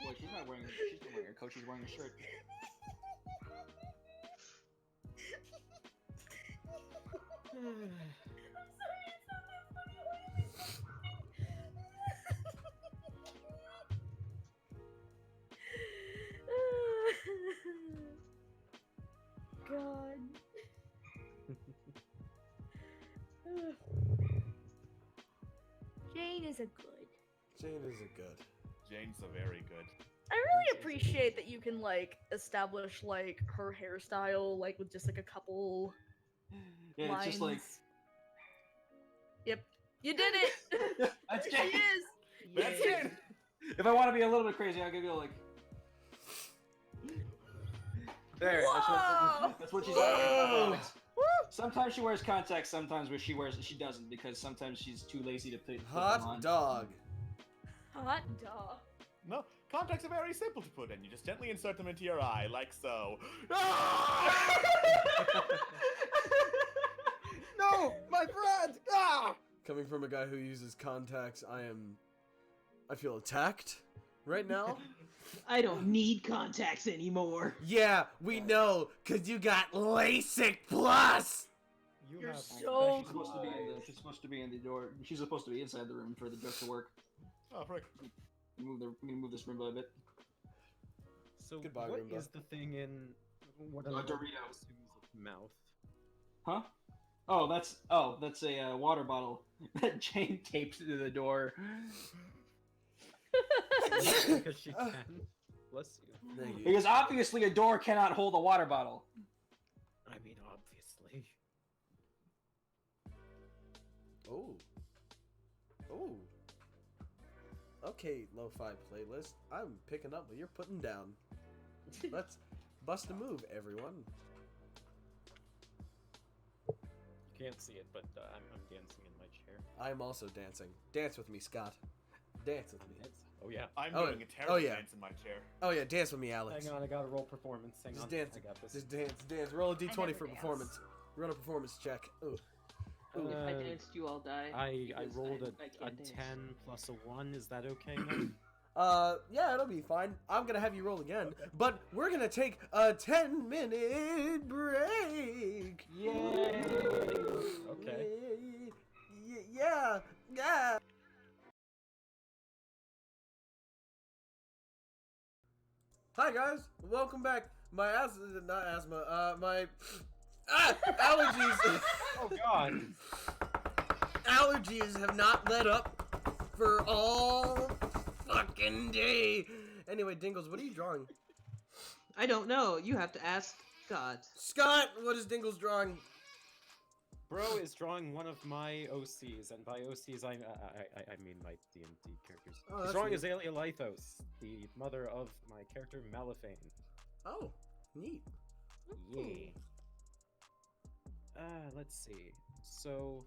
Boy, she's not wearing her coat, she's wearing a shirt. I'm sorry, it's not that funny. Why is it God. Jane is a good. Jane is a good. Jane's a very good. I really appreciate that you can like establish like her hairstyle like with just like a couple Yeah, lines. it's just like. Yep, you did it. That's She Jane. is. That's Yes. it! If I want to be a little bit crazy, I could go like. There. Whoa! That's what she's Whoa! wearing. Woo! Sometimes she wears contacts. Sometimes she doesn't because sometimes she's too lazy to put them Hot on. dog. Hot dog. No, contacts are very simple to put in. You just gently insert them into your eye, like so. No, my friend! Ah! Coming from a guy who uses contacts, I feel attacked right now. I don't need contacts anymore. Yeah, we know, cause you got LASIK Plus. You You're have so She's supposed to be in the. She's supposed to be in the door. She's supposed to be inside the room for the joke to work. Oh, frick. I'm gonna move this room a bit. So Goodbye, what Roomba. is the thing in what A I Dorito. assume is a mouth? Huh? That's a water bottle that Jane taped to the door. Because she can. Bless you. Thank you. Because obviously a door cannot hold a water bottle. I mean, obviously. Oh. Oh. Okay, lo-fi playlist. I'm picking up what you're putting down. Let's bust a move, everyone. You can't see it, but I'm dancing in my chair. I'm also dancing. Dance with me, Scott. Dance with me. Oh yeah. I'm Oh, doing a terrible yeah. dance in my chair. Oh yeah, dance with me, Alex. Hang on, I gotta roll performance. Hang Just on. dance. I got this. Just dance. Roll a d20 never for dance. performance. Run a performance check. Ooh. If I Uh, danced, you all die. I because rolled I a can't dance. 10 plus a 1. Is that okay then? Yeah, it'll be fine. I'm gonna have you roll again, but we're gonna take a 10-minute break. Yay! Okay. Yeah. Hi guys, welcome back. My allergies. Oh god. Allergies have not let up for all fucking day. Anyway, Dingles, what are you drawing? I don't know. You have to ask God. Scott, what is Dingles drawing? Bro is drawing one of my OCs, and by OCs I mean my D&D characters. Oh, He's that's drawing neat. Azalea Lithos, the mother of my character Malifane. Oh, neat. Yay. Let's see. So,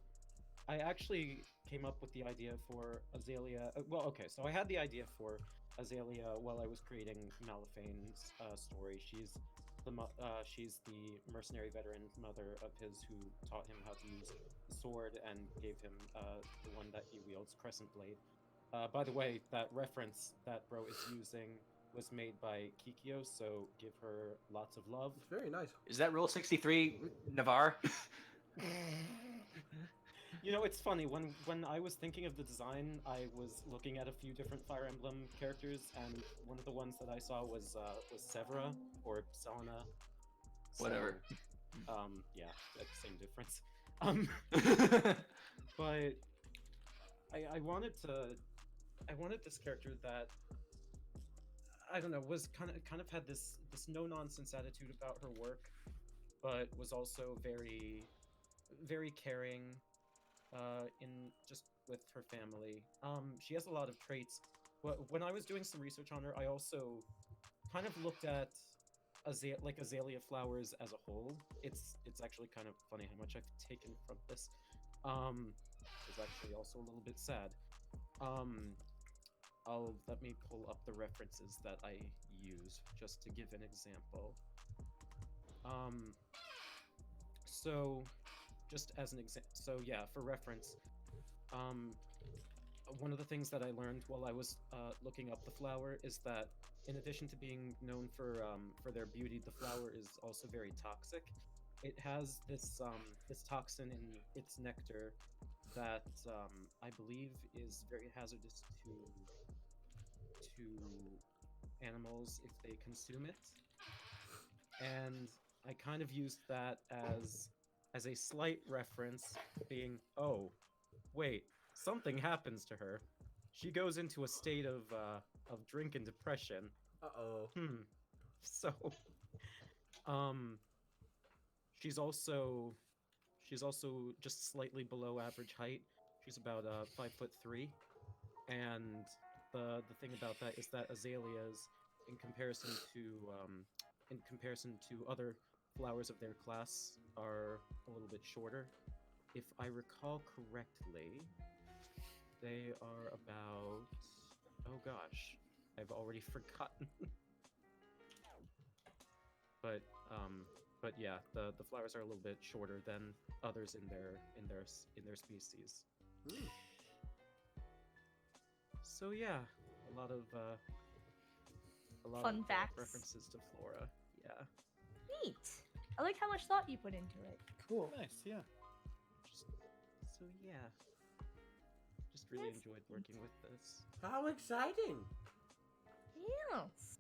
I actually came up with the idea for Azalea. Well, okay, so I had the idea for Azalea while I was creating Malifane's story. She's the mercenary veteran mother of his who taught him how to use the sword and gave him the one that he wields, Crescent Blade. By the way, that reference that bro is using was made by Kikyo, so give her lots of love. Very nice. Is that Rule 63 Navarre? You know, it's funny, when I was thinking of the design, I was looking at a few different Fire Emblem characters, and one of the ones that I saw was Severa, or Selena. Whatever. So, yeah, that's the same difference. But I wanted this character that, I don't know, was kind of had this no-nonsense attitude about her work, but was also very, very caring, in just with her family. She has a lot of traits. When I was doing some research on her, I also kind of looked at azalea flowers as a whole. It's actually kind of funny how much I've taken from this. It's actually also a little bit sad. Let me pull up the references that I use just to give an example. So just as an example, so yeah, for reference, one of the things that I learned while I was looking up the flower is that in addition to being known for their beauty, the flower is also very toxic. It has this toxin in its nectar that I believe is very hazardous to animals if they consume it. And I kind of used that as a slight reference, being, oh, wait, something happens to her. She goes into a state of drink and depression. Uh-oh. So, she's also just slightly below average height. She's about 5'3", and the thing about that is that azaleas, in comparison to other flowers of their class, are a little bit shorter. If I recall correctly, they are about, oh gosh, I've already forgotten. But yeah, the flowers are a little bit shorter than others in their species. So yeah, a lot of Fun facts. references to flora. Yeah. Neat. I like how much thought you put into it. Cool. Nice, yeah. So yeah, just really enjoyed working with this. How exciting! Yes.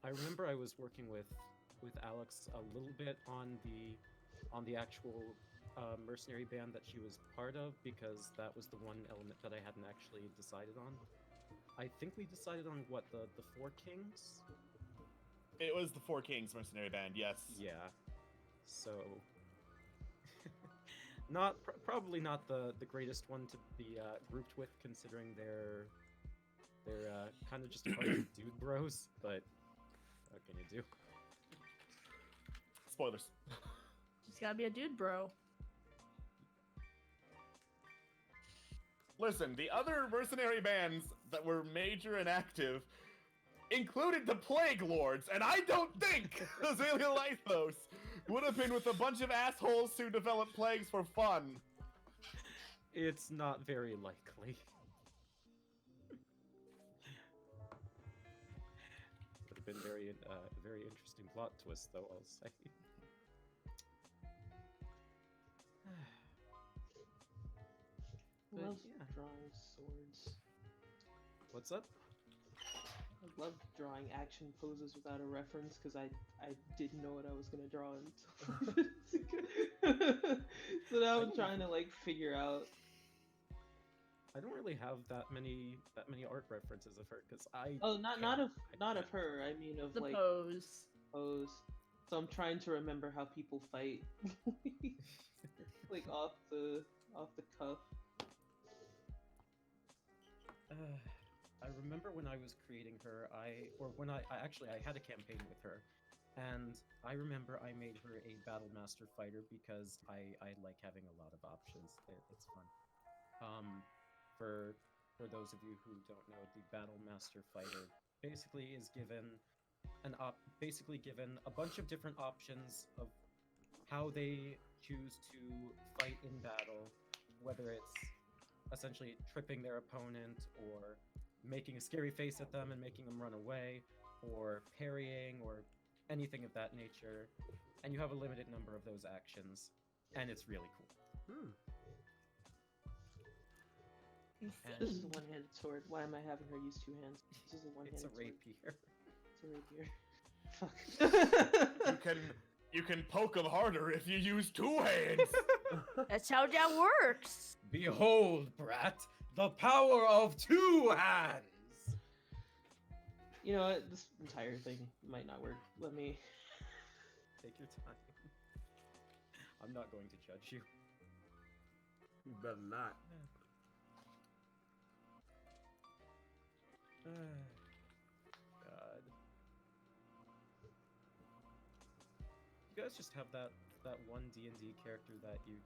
I remember I was working with Alex a little bit on the actual mercenary band that she was part of, because that was the one element that I hadn't actually decided on. I think we decided on what, the Four Kings? It was the Four Kings mercenary band, yes. Yeah. So probably not the greatest one to be grouped with, considering they're kind of just a bunch of dude bros, but what can you do? Spoilers. Just gotta be a dude, bro. Listen, the other mercenary bands that were major and active included the Plague Lords, and I don't think Azalea Lythos would have been with a bunch of assholes who develop plagues for fun. It's not very likely. Would have been very interesting plot twist, though, I'll say. I But love yeah. drawing swords. What's up? I love drawing action poses without a reference because I didn't know what I was gonna draw until so now I'm trying to like figure out. I don't really have that many art references of her, because I Not of can't. her. I mean of The like pose. pose. So I'm trying to remember how people fight, like off the cuff. I remember when I was creating her, I had a campaign with her, and I remember I made her a Battle Master fighter because I like having a lot of options. It's fun. For those of you who don't know, the Battle Master fighter basically is given a bunch of different options of how they choose to fight in battle, whether it's essentially tripping their opponent, or making a scary face at them and making them run away, or parrying, or anything of that nature. And you have a limited number of those actions, and it's really cool. This is a one-handed sword. Why am I having her use two hands? This is a one-handed It's a sword. rapier. It's a rapier. Fuck. You can poke them harder if you use two hands. That's how that works. Behold, brat, the power of two hands! You know what? This entire thing might not work. Let me. Take your time. I'm not going to judge you. You better not. God. You guys just have that one D&D character that you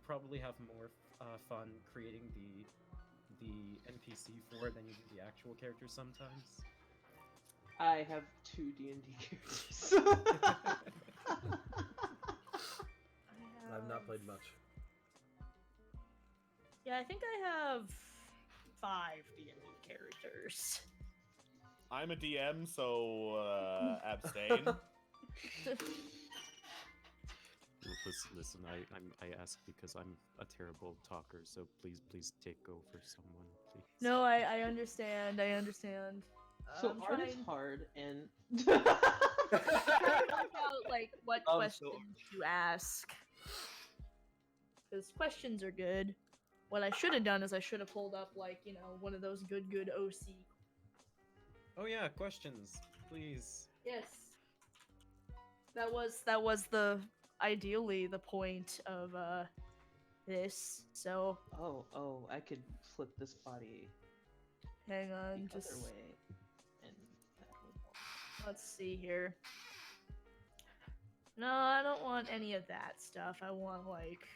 probably have more fun creating the NPC for than you do the actual character sometimes. I have two D&D characters. I've not played much. Yeah, I think I have 5 D&D characters. I'm a DM, so abstain. Listen, I ask because I'm a terrible talker, so please take over someone, please. No, I understand. I understand. So I'm art is trying- hard, and I'm trying to think about like what Oh, questions to ask. Because questions are good. What I should have done is I should have pulled up like, you know, one of those good OC. Oh yeah, questions, please. Yes. That was ideally the point of this. So oh, I could flip this body hang on, the just other way, and that would... let's see here. No, I don't want any of that stuff. I want like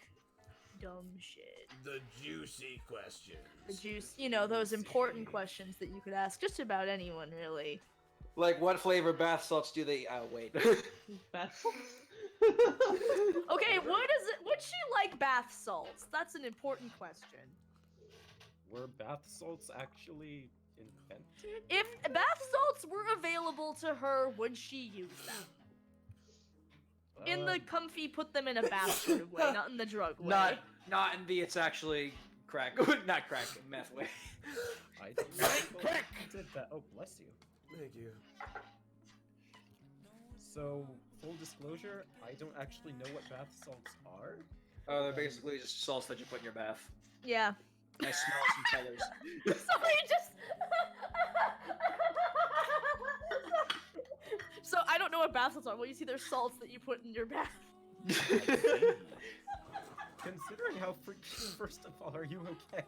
dumb shit. The juicy questions. The juice, you know, those important questions that you could ask just about anyone, really. Like, what flavor bath salts do they? Oh, wait. Bath Okay, would she like bath salts? That's an important question. Were bath salts actually invented? If bath salts were available to her, would she use them? In the comfy, put them in a bath sort of way, not in the drug way. Not in the it's actually crack, not crack, meth way. I did Crack! did that. Oh, bless you. Thank you. So, full disclosure, I don't actually know what bath salts are. Oh, they're basically just salts that you put in your bath. Yeah. Nice smells and colors. Sorry, just. So I don't know what bath salts are. Well, you see, there's salts that you put in your bath. Considering how freaking, first of all, are you okay?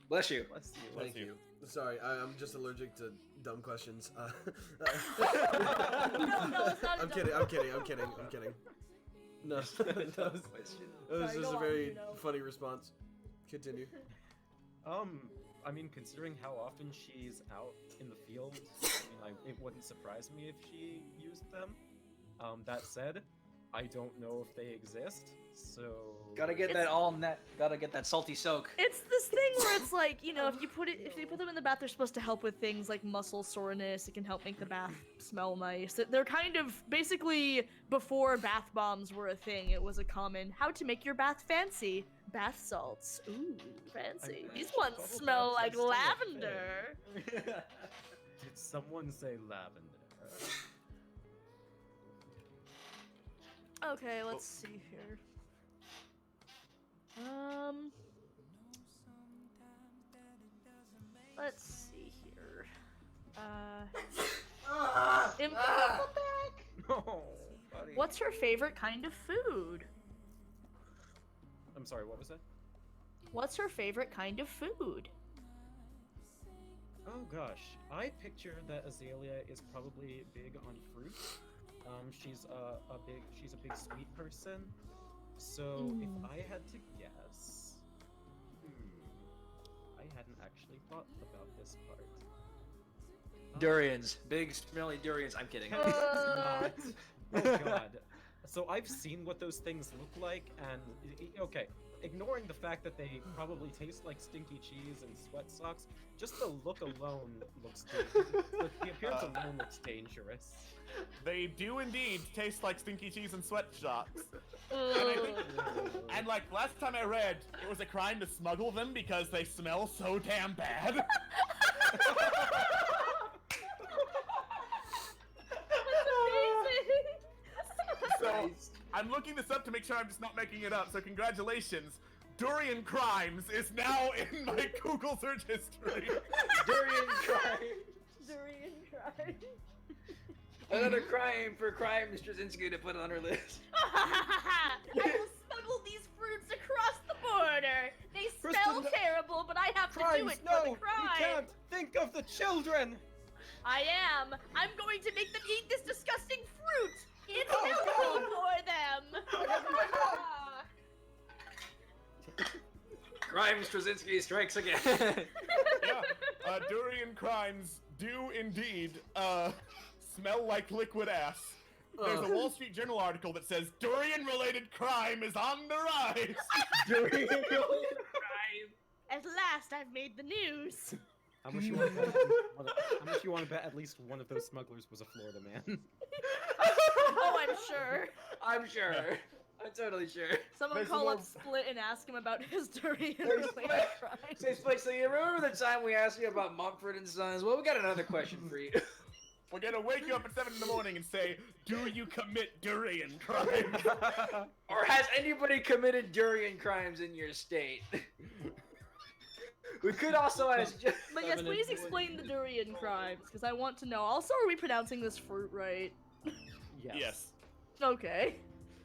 Bless you. Bless you. Thank you. Sorry, I'm just allergic to dumb questions. No, it's not. I'm kidding. No, that was Sorry, just go a on, very you know. funny response. Continue. I mean, considering how often she's out in the field, I mean, it wouldn't surprise me if she used them. That said, I don't know if they exist, so... Gotta get that all net. Gotta get that salty soak. It's this thing where it's like, you know, if you put them in the bath, they're supposed to help with things like muscle soreness. It can help make the bath smell nice. They're kind of basically before bath bombs were a thing. It was a common how to make your bath fancy. Bath salts. Ooh, fancy. These ones bubble smell baths like are still a lavender. Did someone say lavender? Okay, let's see here. Let's see here. Oh, buddy. What's her favorite kind of food? I'm sorry, what was that? What's her favorite kind of food? Oh gosh, I picture that Azalea is probably big on fruit. She's a big sweet person. So if I had to guess, I hadn't actually thought about this part. Durians, big smelly durians. I'm kidding. It's not. Oh god. So I've seen what those things look like, and okay, ignoring the fact that they probably taste like stinky cheese and sweat socks, just the look alone looks the appearance alone looks dangerous. They do indeed taste like stinky cheese and sweatshops. And like last time I read, it was a crime to smuggle them because they smell so damn bad. So I'm looking this up to make sure I'm just not making it up. So congratulations. Durian Crimes is now in my Google search history. Durian crime. Durian crime. Another crime for Crime Straczynski to put on her list. I will smuggle these fruits across the border. They smell Kristen, terrible, but I have to do Crimes, it no! for the crime. You can't! Think of the children! I am. I'm going to make them eat this disgusting fruit. It's healthy for them. Crime Straczynski strikes again. Yeah, Durian Crimes do indeed smell like liquid ass. There's a Wall Street Journal article that says durian-related crime is on the rise. Durian-related crime. At last, I've made the news. How much you want to bet at least one of those smugglers was a Florida man? Oh, I'm sure. I'm sure. I'm totally sure. Someone There's call more- up Split and ask him about his durian-related crime. Say, Spike, so you remember the time we asked you about Mumford and Sons? Well, we got another question for you. We're gonna wake you up at 7 in the morning and say, do you commit durian crimes? Or has anybody committed durian crimes in your state? We could also ask. But yes, please explain the durian crimes, because I want to know. Also, are we pronouncing this fruit right? Yes. Okay.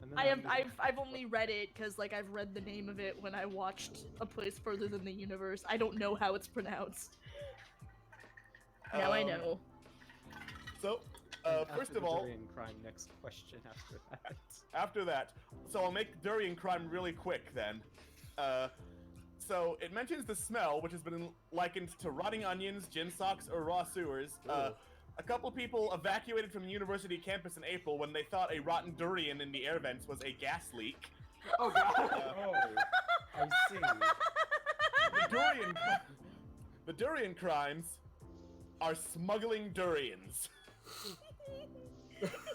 And then I've only read it because like I've read the name of it when I watched A Place Further Than the Universe. I don't know how it's pronounced. Now I know. So, after first the of all, durian crime, next question after that. after that, so I'll make durian crime really quick then. So it mentions the smell, which has been likened to rotting onions, gym socks, or raw sewers. A couple people evacuated from the university campus in April when they thought a rotten durian in the air vents was a gas leak. Oh god. Oh, I see. The durian crimes are smuggling durians.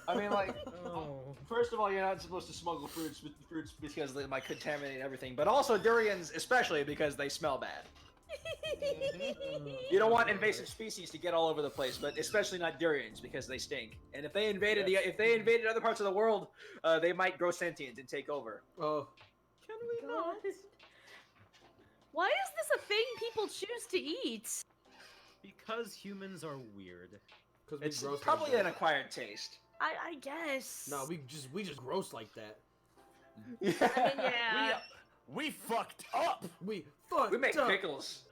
I mean, like, Oh. first of all, you're not supposed to smuggle fruits because they might contaminate everything, but also durians, especially because they smell bad. You don't want invasive species to get all over the place, but especially not durians because they stink. And if they invaded other parts of the world, they might grow sentient and take over. Oh, Can we not? Why is this a thing people choose to eat? Because humans are weird. because we It's gross. probably like an that. acquired taste. I guess. No, we just gross like that. I mean, yeah. We fucked up. We fucked We make up. pickles.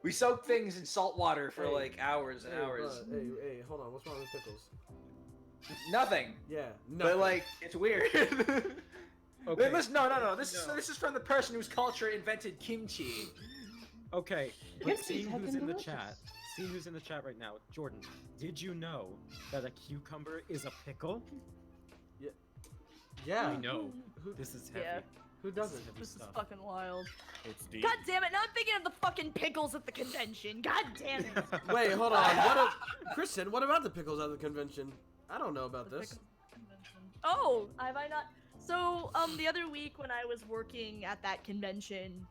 We soak things in salt water for Hey, like hours and Hey, hours. hey, hold on. What's wrong with pickles? Nothing. Yeah, no. But like, it's weird. Okay. Listen, no. This is from the person whose culture invented kimchi. Okay, but Kimchi's seeing who's fucking in the delicious. chat, seeing who's in the chat right now, Jordan, did you know that a cucumber is a pickle? yeah. I know. Who, This is heavy. Yeah. who This is doesn't? heavy This is stuff. fucking wild. It's deep. God damn it! Now I'm thinking of the fucking pickles at the convention. God damn it! Wait, hold on. Kristen, what about the pickles at the convention? I don't know about The this. pickles at the convention. Oh, have I not? So, the other week when I was working at that convention,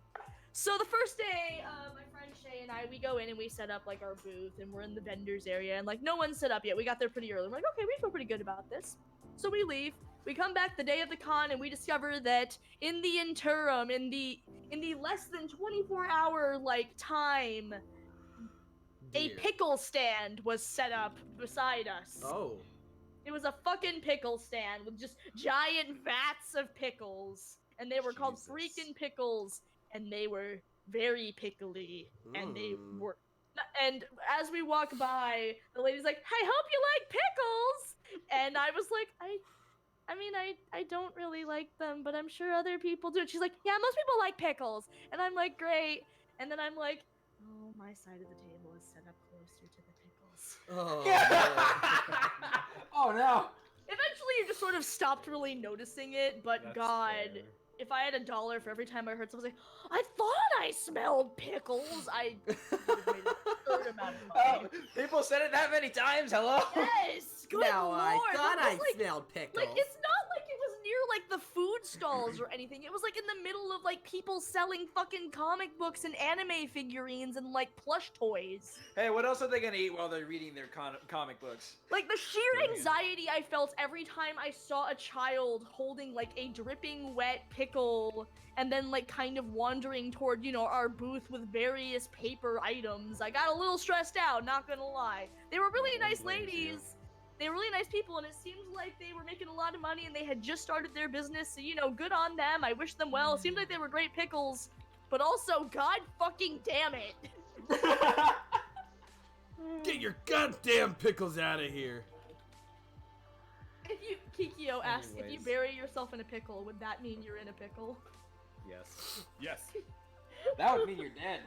so the first day, my friend Shay and I, we go in and we set up like our booth, and we're in the vendors area, and like no one's set up yet. We got there pretty early. We're like, okay, we feel pretty good about this. So we leave. We come back the day of the con, and we discover that in the interim, in the less than 24-hour like time, a Dear. pickle stand was set up beside us. Oh. It was a fucking pickle stand with just giant vats of pickles, and they were called Jesus. freaking pickles, and they were very pickly, and they Mm. were. And as we walk by, the lady's like, "I hope you like pickles," and I was like, I mean, I don't really like them, but I'm sure other people do. And she's like, "Yeah, most people like pickles," and I'm like, "Great," and then I'm like, "Oh, my side of the table is set up closer to the pickles." Oh. Oh no. Eventually, you just sort of stopped really noticing it, but That's God, fair. if I had $1 for every time I heard someone say, "I thought I smelled pickles," I would've made a third amount of Oh, money. people said it that many times. Hello. Yes, good now lord. I thought that I was, like, smelled pickles. Like, it's not like it was near like the food stalls or anything. It was like in the middle of like people selling fucking comic books and anime figurines and like plush toys. Hey, what else are they gonna eat while they're reading their comic books? Like the sheer Brilliant. anxiety I felt every time I saw a child holding like a dripping wet pickle and then like kind of wandering toward, you know, our booth with various paper items. I got a little stressed out, not gonna lie. They were really No one nice blames you. ladies. They were really nice people, and it seemed like they were making a lot of money and they had just started their business, so you know, good on them. I wish them well. It seemed like they were great pickles, but also, god fucking damn it. Get your goddamn pickles out of here. If you, Kikyo asks, if you Anyways. bury yourself in a pickle, would that mean you're in a pickle? Yes. Yes. That would mean you're dead.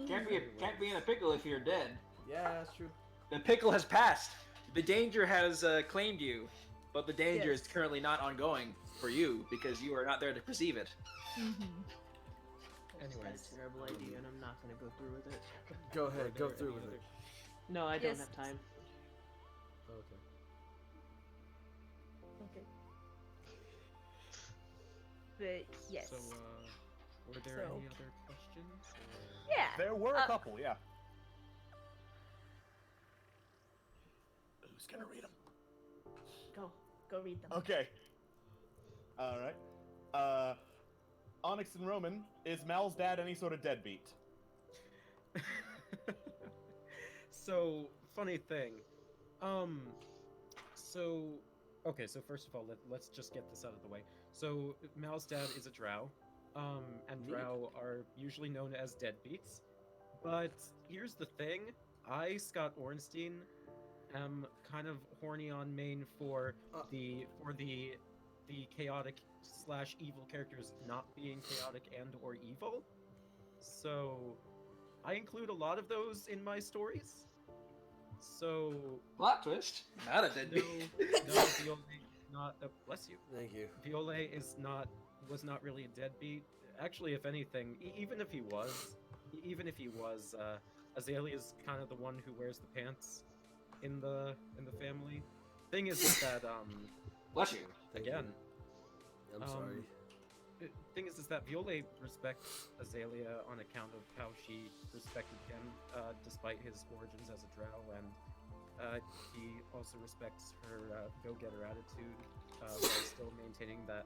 Can't be in a pickle if you're dead. Yeah, that's true. The pickle has passed. The danger has claimed you, but the danger is Yes. currently not ongoing for you because you are not there to perceive it. Mm-hmm. That's Anyways. a terrible idea, and I'm not gonna go through with it. Go Are ahead, go there through any with other- it. No, I don't Yes. have time. Okay. Okay. But yes. So, were there So- any other questions? Or... Yeah. There were a couple, yeah. Who's gonna read them? Go read them. Okay. Alright. Onyx and Roman, is Mal's dad any sort of deadbeat? So, funny thing. Okay, so first of all, let's just get this out of the way. So, Mal's dad is a drow, and Neat. drow are usually known as deadbeats. But here's the thing, I, Scott Ornstein, am kind of horny on main for the chaotic / evil characters not being chaotic and or evil. So, I include a lot of those in my stories. So, Plot twist. Not a no, deadbeat. Viole is not. Bless you. Thank you. Viole was not really a deadbeat. Actually, if anything, even if he was, Azalea's kind of the one who wears the pants in the family. Thing is that Bless you. Thank again, you. I'm sorry. thing is that Violet respects Azalea on account of how she respected him, despite his origins as a drow, and he also respects her go-getter attitude, while still maintaining that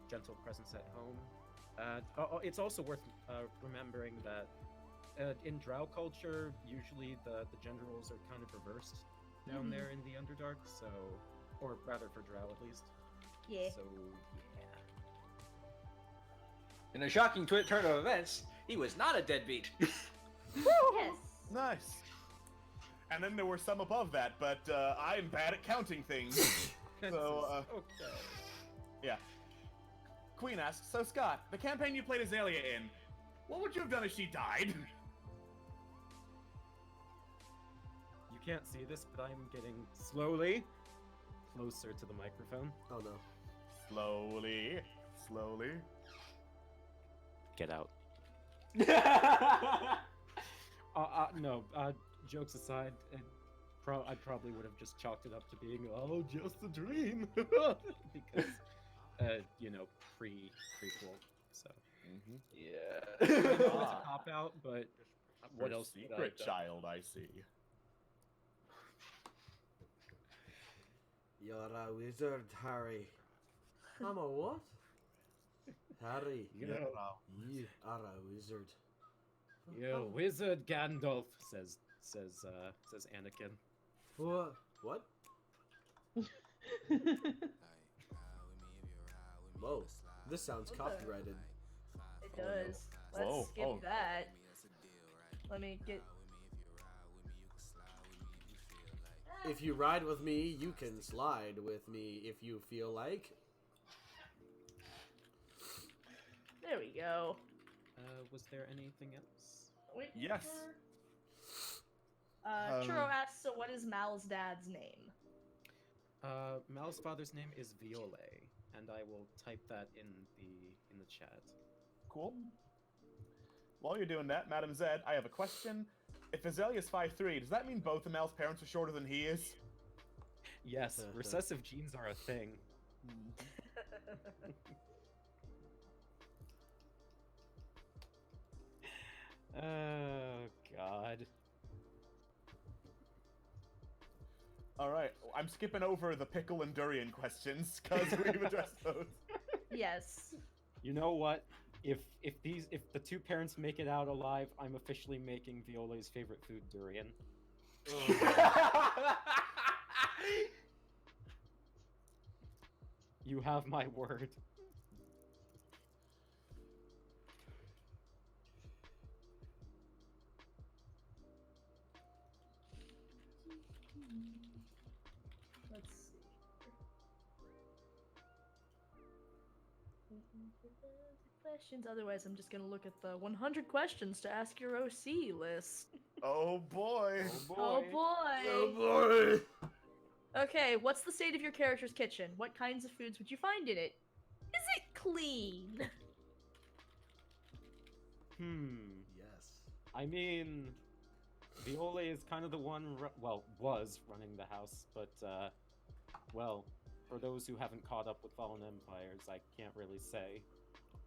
gentle presence at home. It's also worth remembering that in drow culture, usually the gender roles are kind of reversed down there in the Underdark, so, or rather for drow at least. Yeah. So, yeah. In a shocking turn of events, he was not a deadbeat. Yes. Nice. And then there were some above that, but I'm bad at counting things. So, okay. yeah. Queen asks, so Scott, the campaign you played Azalea in, what would you have done if she died? You can't see this, but I'm getting slowly closer to the microphone. Oh no. Slowly. Slowly. Get out. No, jokes aside, I probably would have just chalked it up to being, oh, just a dream. Because, you know, prequel, so. Yeah. I know it's a cop-out, but what Her else would I secret have done? child, I see. You're a wizard, Harry. I'm a what? Harry. You You are a wizard. You wizard Gandalf, says Anakin. What? What? Whoa. This sounds copyrighted. It does. Let's Whoa, skip oh. that. Let me get. If you ride with me, you can slide with me if you feel like. There we go. Was there anything else? Wait, Yes. Churro asks, so what is Mal's dad's name? Mal's father's name is Violet, and I will type that in the chat. Cool. While you're doing that, Madam Zed, I have a question. If Azalea's 5'3", does that mean both of Mal's parents are shorter than he is? Yes, recessive genes are a thing. Oh, God. Alright, I'm skipping over the pickle and durian questions, because we've addressed those. Yes. You know what? If the two parents make it out alive, I'm officially making Violet's favorite food durian. You have my word. Let's see. Questions. Otherwise, I'm just gonna look at the 100 questions to ask your OC list. Oh boy. Oh boy. Oh boy! Okay, what's the state of your character's kitchen? What kinds of foods would you find in it? Is it clean? Yes. I mean, Violet is kind of the one, was running the house, but, well, for those who haven't caught up with Fallen Empires, I can't really say.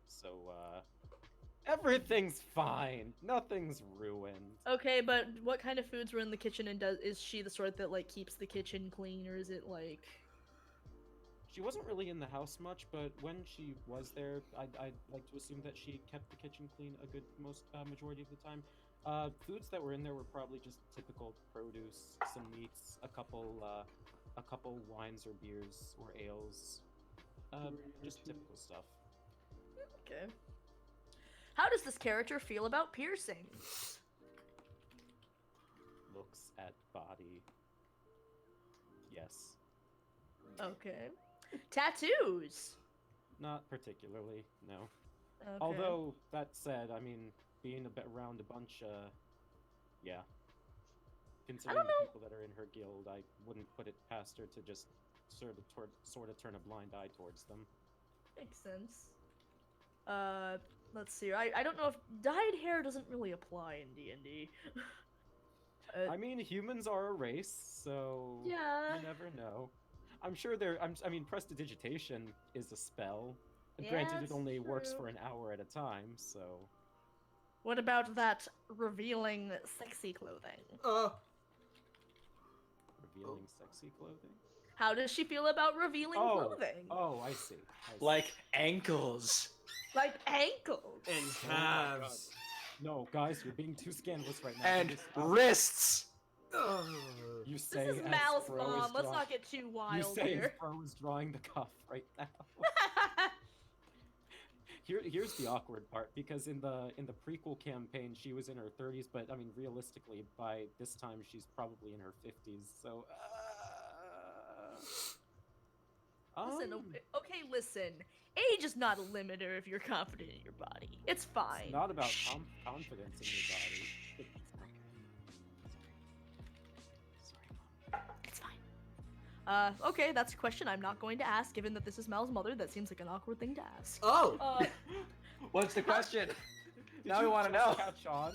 So, everything's fine. Nothing's ruined. Okay, but what kind of foods were in the kitchen, and is she the sort that, like, keeps the kitchen clean, or is it, like... She wasn't really in the house much, but when she was there, I'd like to assume that she kept the kitchen clean a good majority of the time. Foods that were in there were probably just typical produce, some meats, a couple wines or beers or ales, just typical stuff. Okay. How does this character feel about piercings? Looks at body. Yes. Okay. Tattoos! Not particularly, no. Okay. Although, that said, I mean, being around a bunch, yeah. Considering the people that are in her guild, I wouldn't put it past her to just sort of turn a blind eye towards them. Makes sense. Let's see. I don't know if dyed hair doesn't really apply in D&D. I mean, humans are a race, so Yeah. you never know. I'm sure there. I mean, prestidigitation is a spell. Yeah, Granted, it it's only works true. for an hour at a time, so. What about that revealing sexy clothing? Revealing sexy clothing? How does she feel about revealing clothing? Oh, I see. I see. Like ankles. Like ankles. And Oh my God. calves. No, guys, you're being too scandalous right now. And Just stop. wrists. Ugh. You This say is as Mal's Bro mom. is Let's draw- not get too You wild say as here. Bro is drawing the cuff right now. Here's the awkward part, because in the prequel campaign she was in her 30s, but I mean realistically by this time she's probably in her 50s. So Listen, okay, listen. Age is not a limiter if you're confident in your body. It's fine. it's not about confidence in your body. It's fine. Okay, that's a question I'm not going to ask, given that this is Mal's mother. That seems like an awkward thing to ask. Oh! What's the question? Did Now we you want to just know. Catch on?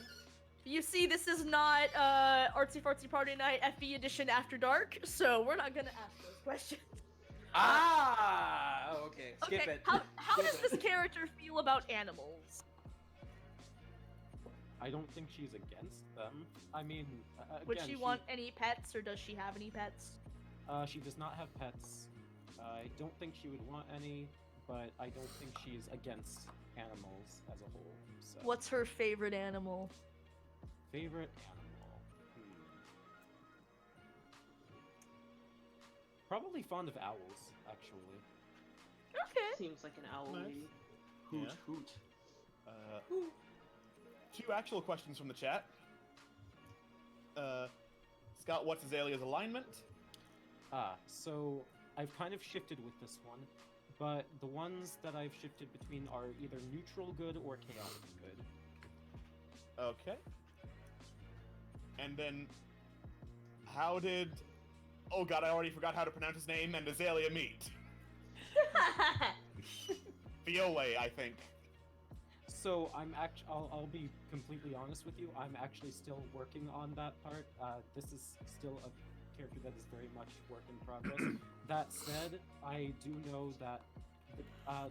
You see, this is not Artsy Fartsy Party Night FE Edition After Dark, so we're not gonna ask those questions. Ah, okay. Skip Okay, it. how Skip does it. this character feel about animals? I don't think she's against them. I mean, Would again, she want any pets, or does she have any pets? She does not have pets. I don't think she would want any, but I don't think she's against animals as a whole. So. What's her favorite animal? Favorite animal? Probably fond of owls, actually. Okay. Seems like an owl Nice. lady. Hoot, Yeah. hoot. Two actual questions from the chat. Scott, what's Azalea's alignment? So I've kind of shifted with this one, but the ones that I've shifted between are either neutral good or chaotic good. Okay. And then, how did... Oh god, I already forgot how to pronounce his name, and Azalea meet. Viole, I think. So I'll be completely honest with you. I'm actually still working on that part. This is still a character that is very much work in progress. That said, I do know that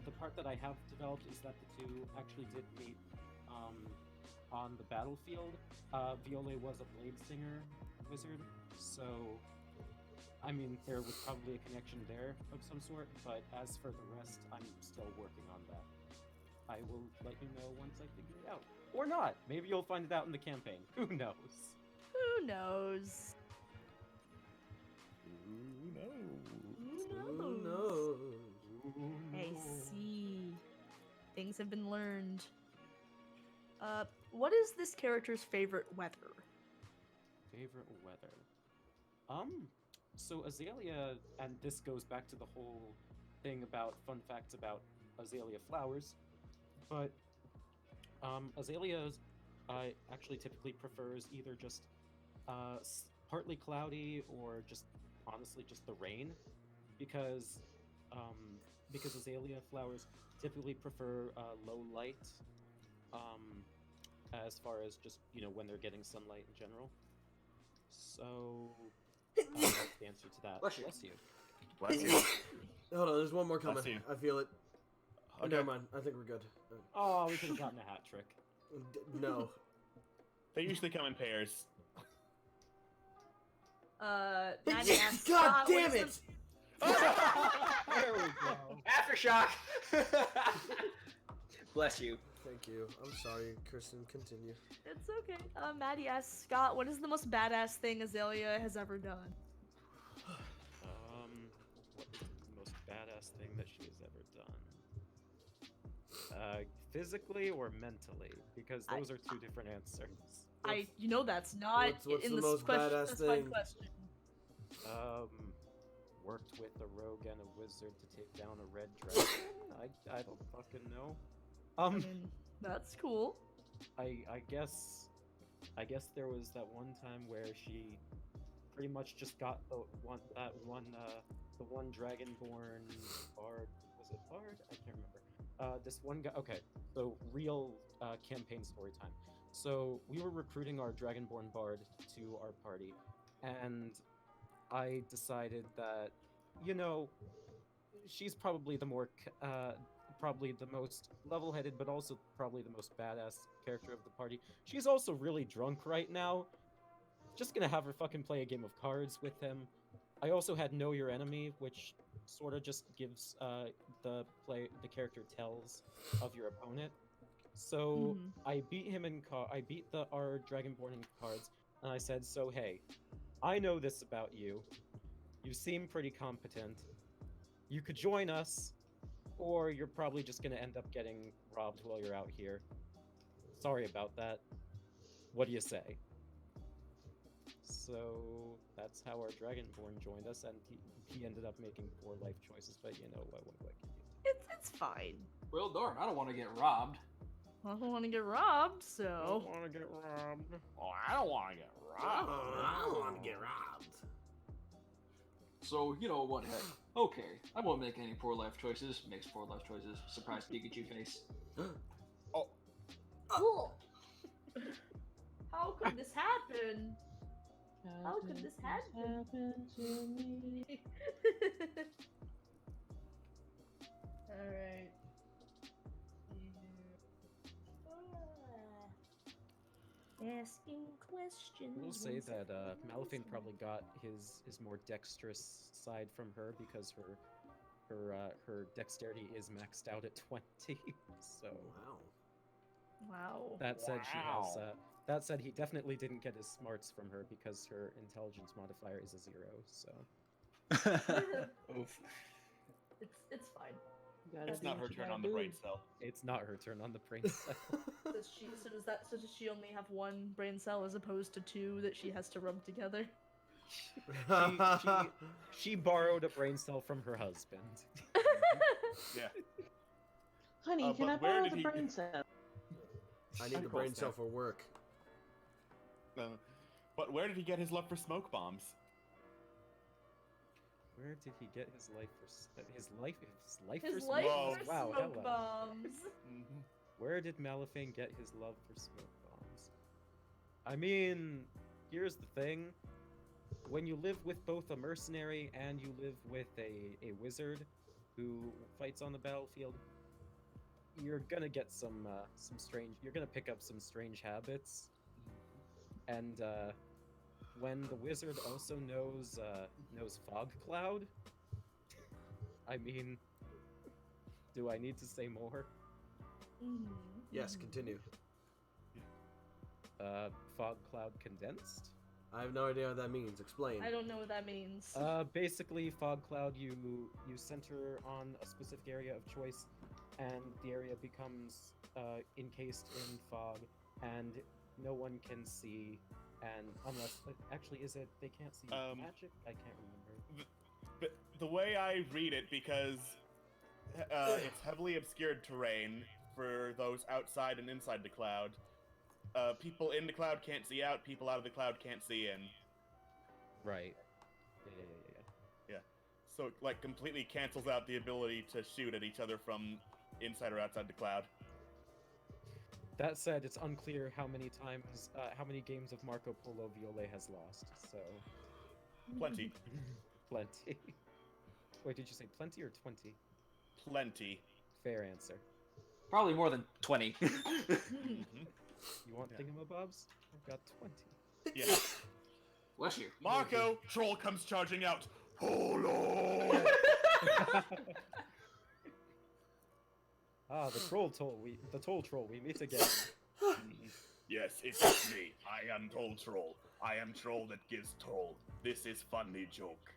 the part that I have developed is that the two actually did meet on the battlefield. Viole was a blade singer wizard, so I mean there was probably a connection there of some sort. But as for the rest, I'm still working on that. I will let you know once I figure it out. Or not. Maybe you'll find it out in the campaign. Who knows? Who knows? Who knows? Who knows? I see. Things have been learned. What is this character's favorite weather? Favorite weather. So Azalea, and this goes back to the whole thing about fun facts about azalea flowers, but Azalea actually typically prefers either just partly cloudy or just honestly just the rain, because azalea flowers typically prefer low light as far as just when they're getting sunlight in general. So that's the answer to that. Bless you. Bless you. Bless you. Hold on, there's one more coming. Bless you. I feel it. Oh, Okay. never mind. I think we're good. Oh, we could have gotten a hat trick. No. They usually come in pairs. Manny asks, God what damn is it! There we go. Aftershock. Bless you. Thank you. I'm sorry, Kirsten. Continue. It's okay. Maddie asks, Scott, what is the most badass thing Azalea has ever done? What is the most badass thing that she has ever done? Physically or mentally? Because those are two different answers. That's not what's in the the most badass specified thing? question. Worked with a rogue and a wizard to take down a red dragon. I don't fucking know. I mean, that's cool. I guess there was that one time where she pretty much just got the one dragonborn bard. Was it bard? I can't remember. This one guy. Okay, so real campaign story time. So we were recruiting our dragonborn bard to our party, and I decided that you know, she's probably the more, probably the most level-headed, but also probably the most badass character of the party. She's also really drunk right now. Just gonna have her fucking play a game of cards with him. I also had Know Your Enemy, which sort of just gives the character tells of your opponent. So I beat him in I beat our Dragonborn in cards, and I said, so hey, I know this about you. You seem pretty competent. You could join us, or you're probably just gonna end up getting robbed while you're out here. Sorry about that. What do you say? So that's how our Dragonborn joined us, and he ended up making poor life choices. But you know what can you do? It's fine. Well, darn, I don't want to get robbed. I don't want to get robbed, I so. want to get robbed. Oh, I don't want to get robbed. I don't want to get robbed. So, you know what, heck. Okay, I won't make any poor life choices. Makes poor life choices. Surprise Pikachu face. Cool. How could this happen? How could this happen? to me? Alright. Asking questions. I will say that Malphine probably got his more dexterous side from her because her dexterity is maxed out at 20. So Wow. that said, she has. Wow. That said, he definitely didn't get his smarts from her because her intelligence modifier is a 0. So Oof. It's fine. Gotta It's do not what her you turn gotta on the do. brain cell. it's not her turn on the brain cell. Does she only have one brain cell as opposed to 2 that she has to rub together? she borrowed a brain cell from her husband. Yeah. Honey, can I but where borrow did the he- brain cell? I need the Of brain course, cell yeah. for work. But where did he get his love for smoke bombs? Where did he get his life for his life His for life Whoa. for Wow, smoke hello. bombs. Where did Malifane get his love for smoke bombs? I mean, here's the thing. When you live with both a mercenary and you live with a wizard who fights on the battlefield, you're gonna get some strange. You're gonna pick up some strange habits, and when the wizard also knows fog cloud, I mean, do I need to say more? Yes, continue. Fog cloud condensed. I have no idea what that means. Explain. I don't know what that means. Basically, fog cloud, you center on a specific area of choice, and the area becomes encased in fog, and no one can see. And unless, actually, is it they can't see magic? I can't remember. The way I read it, because it's heavily obscured terrain for those outside and inside the cloud. People in the cloud can't see out, people out of the cloud can't see in. Right. Yeah. So it, like, completely cancels out the ability to shoot at each other from inside or outside the cloud. That said, it's unclear how many times, how many games of Marco Polo Violet has lost. So Plenty. plenty. Wait, did you say plenty or 20? Plenty. Fair answer. Probably more than 20. You want thingamabobs? I've got 20. Yeah. Bless you. Marco! Troll comes charging out. Polo! Ah, the troll troll, we meet again. Yes, it's me. I am Troll Troll. I am troll that gives troll. This is funny joke.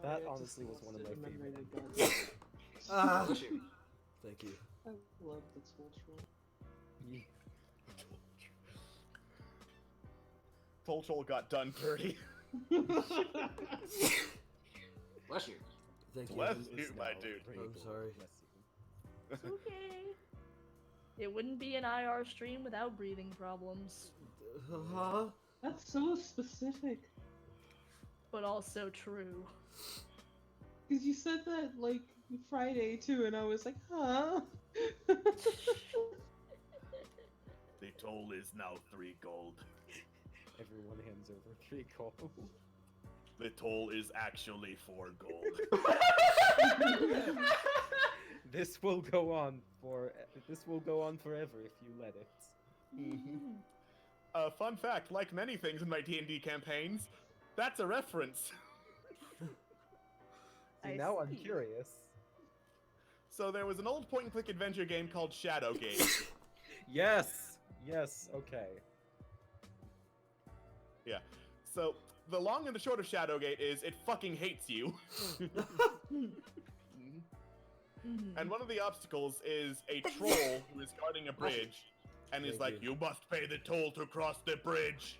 That honestly was one of my favorite. Ah, Bless you. thank you. I love the Troll Troll. Troll Troll got done dirty. Bless you. Thank you. Bless Is you, my now dude. able. I'm sorry. Bless you. It's okay. It wouldn't be an IR stream without breathing problems, Huh? That's so specific. but also true. Because you said that, like, Friday, too, and I was like, huh? The toll is now 3 gold. Everyone hands over 3 gold. The toll is actually 4 gold. This will go on forever if you let it. Fun fact, like many things in my D&D campaigns, that's a reference. I Now I'm see. curious. So there was an old point-and-click adventure game called Shadowgate. Yes. Yes. Okay. Yeah. So the long and the short of Shadowgate is it fucking hates you. And one of the obstacles is a troll who is guarding a bridge, and he's like, "You must pay the toll to cross the bridge."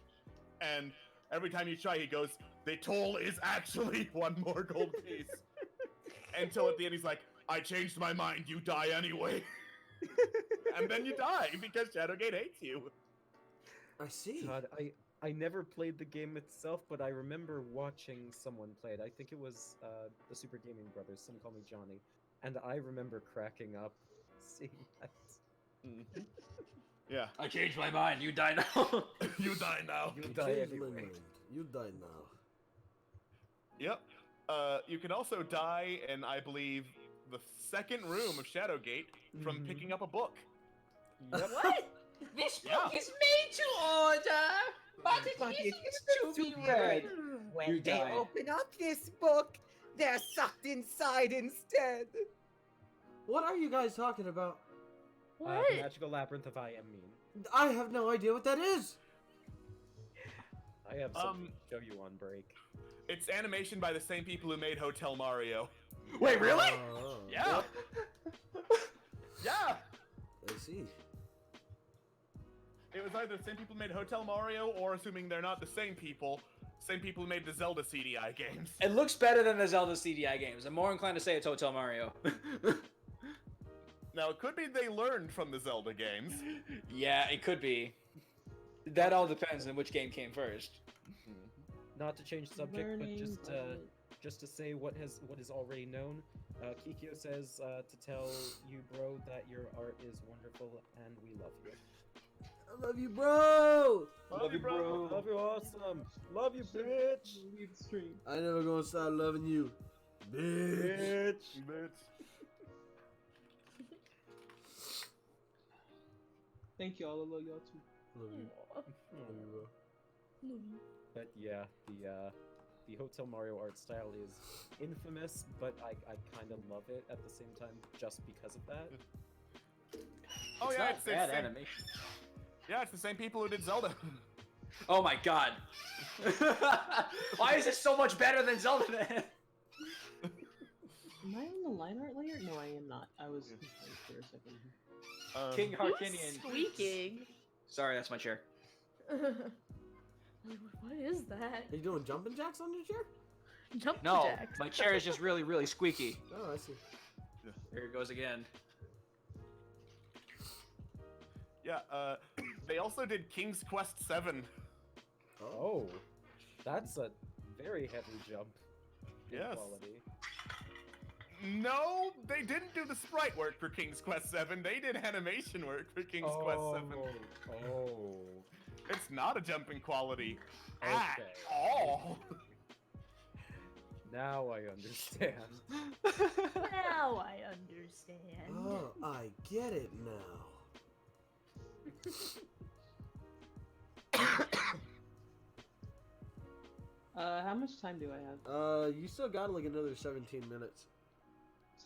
And every time you try, he goes, "The toll is actually 1 more gold piece." Until at the end, he's like, "I changed my mind. You die anyway." And then you die because Shadowgate hates you. I see. God, I never played the game itself, but I remember watching someone play it. I think it was the Super Gaming Brothers. Some call me Johnny, and I remember cracking up seeing that. Yeah. I changed my mind. You die now. You die now. You I die changed my anyway. mind. You die now. Yep. You can also die in, I believe, the second room of Shadowgate from Mhm. picking up a book. Yep. What? This book Yeah. is made to order, but it is to be read. When You they die. open up this book, they're sucked inside instead. What are you guys talking about? What? The Magical Labyrinth of I Am Mean. I have no idea what that is. I have something to show you on break. It's animation by the same people who made Hotel Mario. Wait, really? Oh, Yeah. Yeah. I see. It was either the same people who made Hotel Mario, or assuming they're not the same people who made the Zelda CDI games. It looks better than the Zelda CDI games. I'm more inclined to say it's Hotel Mario. Now, it could be they learned from the Zelda games. Yeah, it could be. That all depends on which game came first. Not to change subject, Learning but just to say what is already known. Kikyo says to tell you, bro, that your art is wonderful and we love you. I love you, bro. Love you, bro. Love you, awesome. Love you, bitch. I never gonna stop loving you, bitch. Thank y'all. I love y'all too. Love you. Love you, bro. But yeah, the Hotel Mario art style is infamous, but I kind of love it at the same time just because of that. Oh, It's yeah, not it's bad the same. animation. Yeah, it's the same people who did Zelda. Oh my god. Why is it so much better than Zelda then? Am I on the line art layer? No, I am not. I was confused for a second. King Who's Harkinian. squeaking? Sorry, that's my chair. What is that? Are you doing jumping jacks on your chair? Jump No, jacks. my chair is just really, really squeaky. Oh, I see. Here it goes again. Yeah, they also did King's Quest 7. Oh, that's a very heavy jump in Yes. quality. No, they didn't do the sprite work for King's Quest 7. They did animation work for King's Quest 7. Oh. It's not a jump in quality at Okay. all. Now I understand. Now I understand. Oh, I get it now. How much time do I have? You still got like another 17 minutes.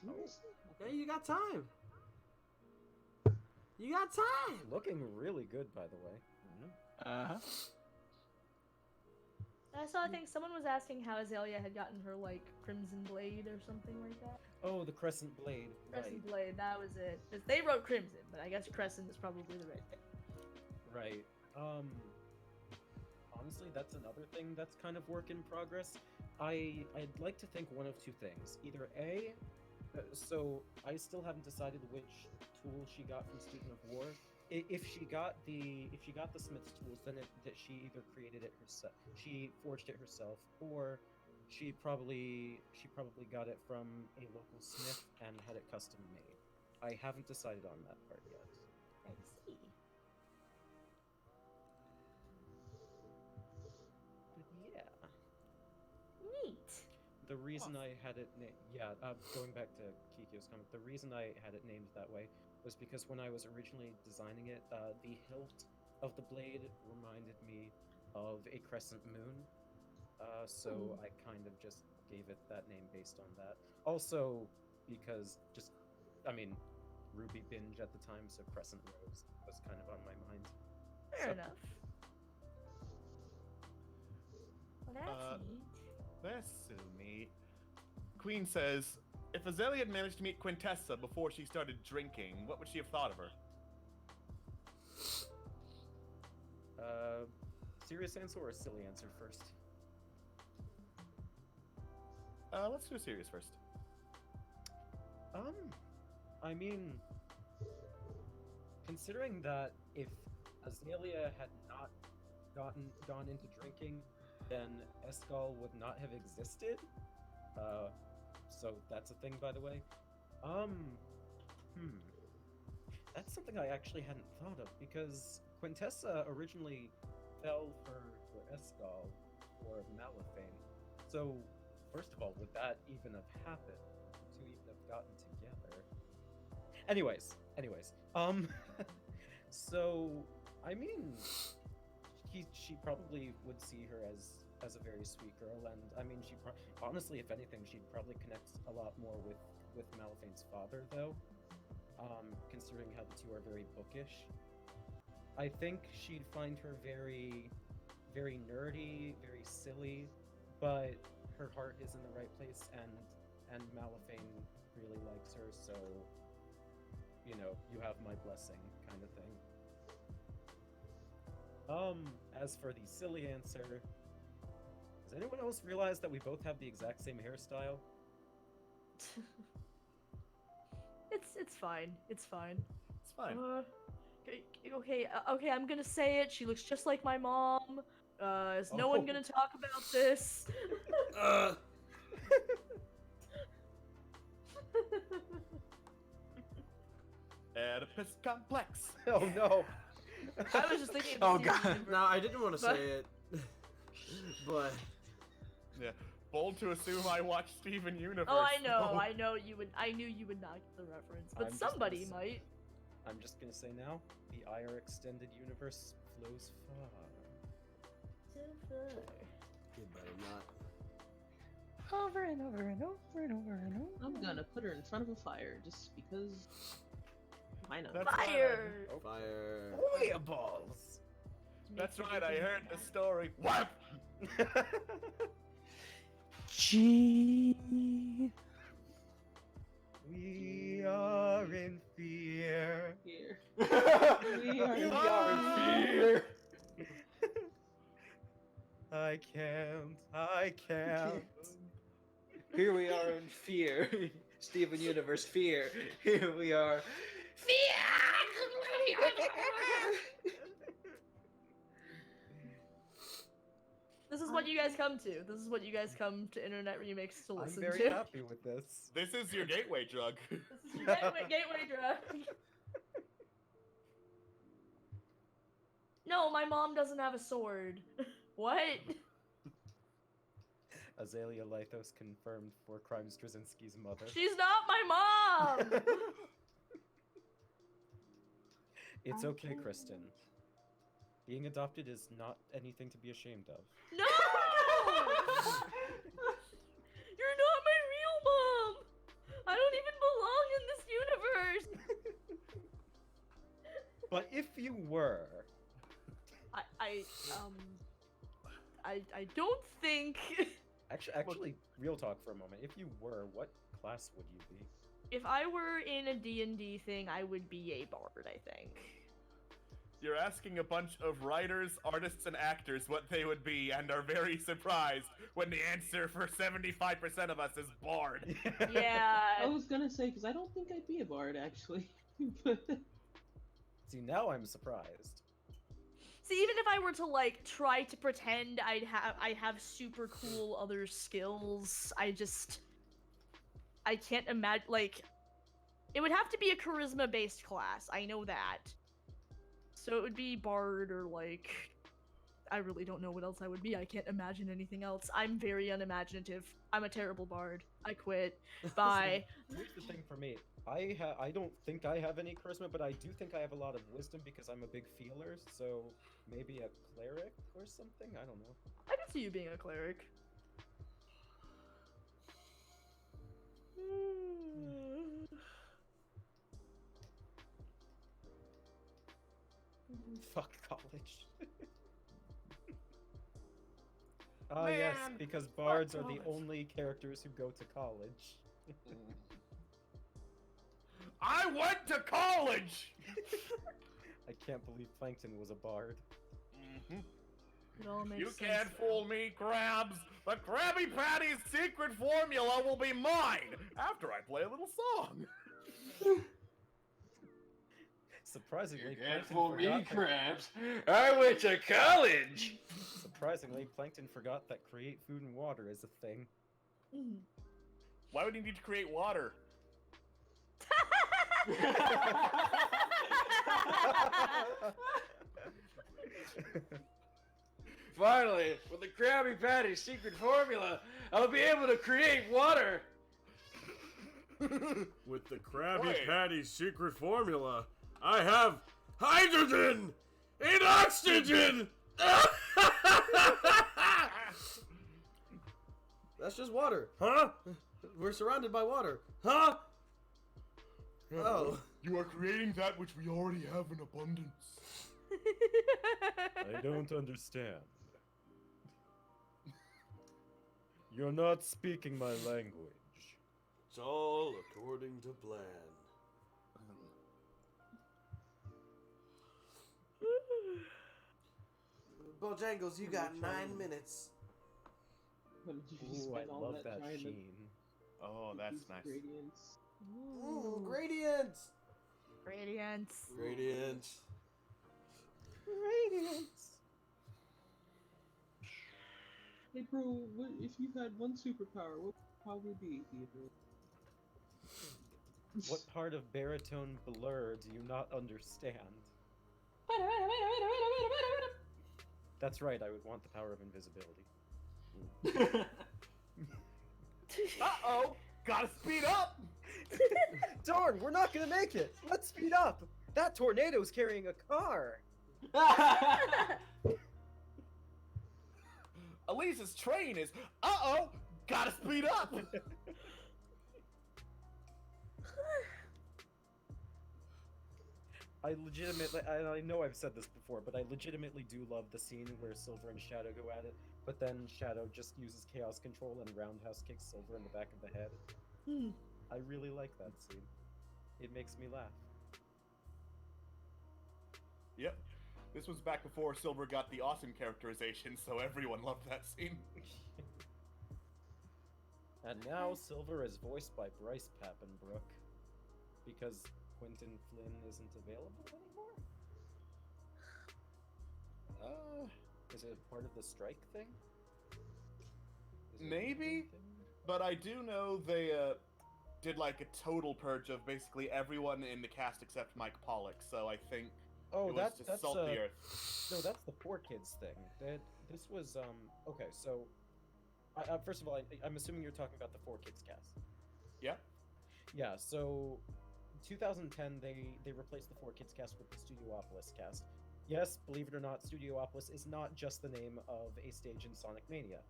Seriously? Yeah, you got time. You got time. Looking really good, by the way. Uh-huh. I saw, I think someone was asking how Azalea had gotten her, like, Crimson Blade or something like that. Oh, the Crescent Blade. Crescent Blade, that was it. 'Cause they wrote Crimson, but I guess Crescent is probably the right thing. Right. Honestly, that's another thing that's kind of work in progress. I'd like to think one of two things. Either A, so I still haven't decided which tool she got from Student of War. If she got the Smith's tools, then that she either created it herself, she forged it herself, or she probably got it from a local smith and had it custom made. I haven't decided on that part yet. I see. But yeah. the reason I had it going back to Kikyo's comment, the reason I had it named that way was because when I was originally designing it, the hilt of the blade reminded me of a crescent moon. So I kind of just gave it that name based on that. Also, because Ruby binge at the time, so Crescent Rose was kind of on my mind. Fair enough. Well, that's neat. That's so neat. Queen says, if Azalea had managed to meet Quintessa before she started drinking, what would she have thought of her? Serious answer or a silly answer first? Let's do a serious first. Considering that if Azalea had not gone into drinking, then Escal would not have existed. So that's a thing, by the way. That's something I actually hadn't thought of, because Quintessa originally fell for Escal or Malifane. So, first of all, would that even have happened? Would the two even have gotten together? Anyways. So, she probably would see her as a very sweet girl, and honestly, if anything, she'd probably connect a lot more with Malifane's father, though. Considering how the two are very bookish. I think she'd find her very, very nerdy, very silly, but her heart is in the right place, and Malifane really likes her, so, you have my blessing, kind of thing. As for the silly answer, does anyone else realize that we both have the exact same hairstyle? It's fine. It's fine. It's fine. Okay, I'm gonna say it. She looks just like my mom. Is no one gonna talk about this? Oedipus complex. Oh no. I was just thinking. Oh, Steven God. Universe. No, I didn't want to say it, but Yeah. Bold to assume I watched Steven Universe. Oh, I know you would. I knew you would not get the reference, but I'm just somebody gonna might. I'm just gonna say now, the IR extended universe flows far. you better not. Over and over and over and over and over. I'm gonna put her in front of a fire just because. Why not? That's right. Fire! Fire. Fireballs. That's right, I heard the story. Whap! G. We are in fear. Here. We are in fear. I can't. Here we are in fear. Steven Universe fear. Here we are. This is what you guys come to. This is what you guys come to Internet Remix to I'm listen very to. happy with this. This is your gateway drug. This is your gateway drug. No, my mom doesn't have a sword. What? Azalea Lythos confirmed for Crime Straczynski's mother. She's not my mom! It's okay, Kristen. Being adopted is not anything to be ashamed of. No! You're not my real mom! I don't even belong in this universe! But if you were... I don't think... Actually, real talk for a moment. If you were, what class would you be? If I were in a D&D thing, I would be a bard, I think. You're asking a bunch of writers, artists, and actors what they would be, and are very surprised when the answer for 75% of us is bard. Yeah. I was gonna say, because I don't think I'd be a bard, actually. See, now I'm surprised. See, even if I were to, like, try to pretend I have super cool other skills, I can't imagine, like, it would have to be a charisma-based class, I know that. So it would be bard or, like, I really don't know what else I would be. I can't imagine anything else. I'm very unimaginative. I'm a terrible bard. I quit. Bye. Here's the thing for me. I don't think I have any charisma, but I do think I have a lot of wisdom because I'm a big feeler. So maybe a cleric or something. I don't know. I can see you being a cleric. Fuck college. Ah yes, Man, because bards are college. the only characters who go to college. I went to college! I can't believe Plankton was a bard. It all makes You sense. can't fool me, Krabs! The Krabby Patty's secret formula will be mine after I play a little song! Surprisingly, You can't Plankton fool me, forgot that- Crabs. I went to college! Surprisingly, Plankton forgot that create food and water is a thing. Mm. Why would he need to create water? Finally, with the Krabby Patty's secret formula, I'll be able to create water! With the Krabby Wait. Patty's secret formula, I have hydrogen and oxygen! That's just water. Huh? We're surrounded by water. Huh? Oh. You are creating that which we already have in abundance. I don't understand. You're not speaking my language. It's all according to plan. Bojangles, you got 9 minutes. When did you Ooh, I spend all love that that trying to sheen. Oh, get that's these nice. gradients? Gradients! Radiance. Gradients. Radiance. Hey, bro, what if you had one superpower? What would it probably be? Either. What part of baritone blur do you not understand? That's right, I would want the power of invisibility. Uh-oh! Gotta speed up! Darn, we're not gonna make it! Let's speed up! That tornado's carrying a car! Elise's train is, uh-oh! Gotta speed up! I know I've said this before, but I legitimately do love the scene where Silver and Shadow go at it, but then Shadow just uses Chaos Control and roundhouse kicks Silver in the back of the head. I really like that scene. It makes me laugh. Yep. This was back before Silver got the awesome characterization, so everyone loved that scene. And now Silver is voiced by Bryce Pappenbrook, because Quentin Flynn isn't available anymore? Is it part of the strike thing? Is it a Maybe? thing? But I do know they did like a total purge of basically everyone in the cast except Mike Pollock, so I think Oh, it was that's to salt the earth. No, that's the 4Kids thing. This was okay. So, first of all, I'm assuming you're talking about the 4Kids cast. Yeah? Yeah. So, 2010 they replaced the 4Kids cast with the Studiopolis cast. Yes, believe it or not, Studiopolis is not just the name of a stage in Sonic Mania.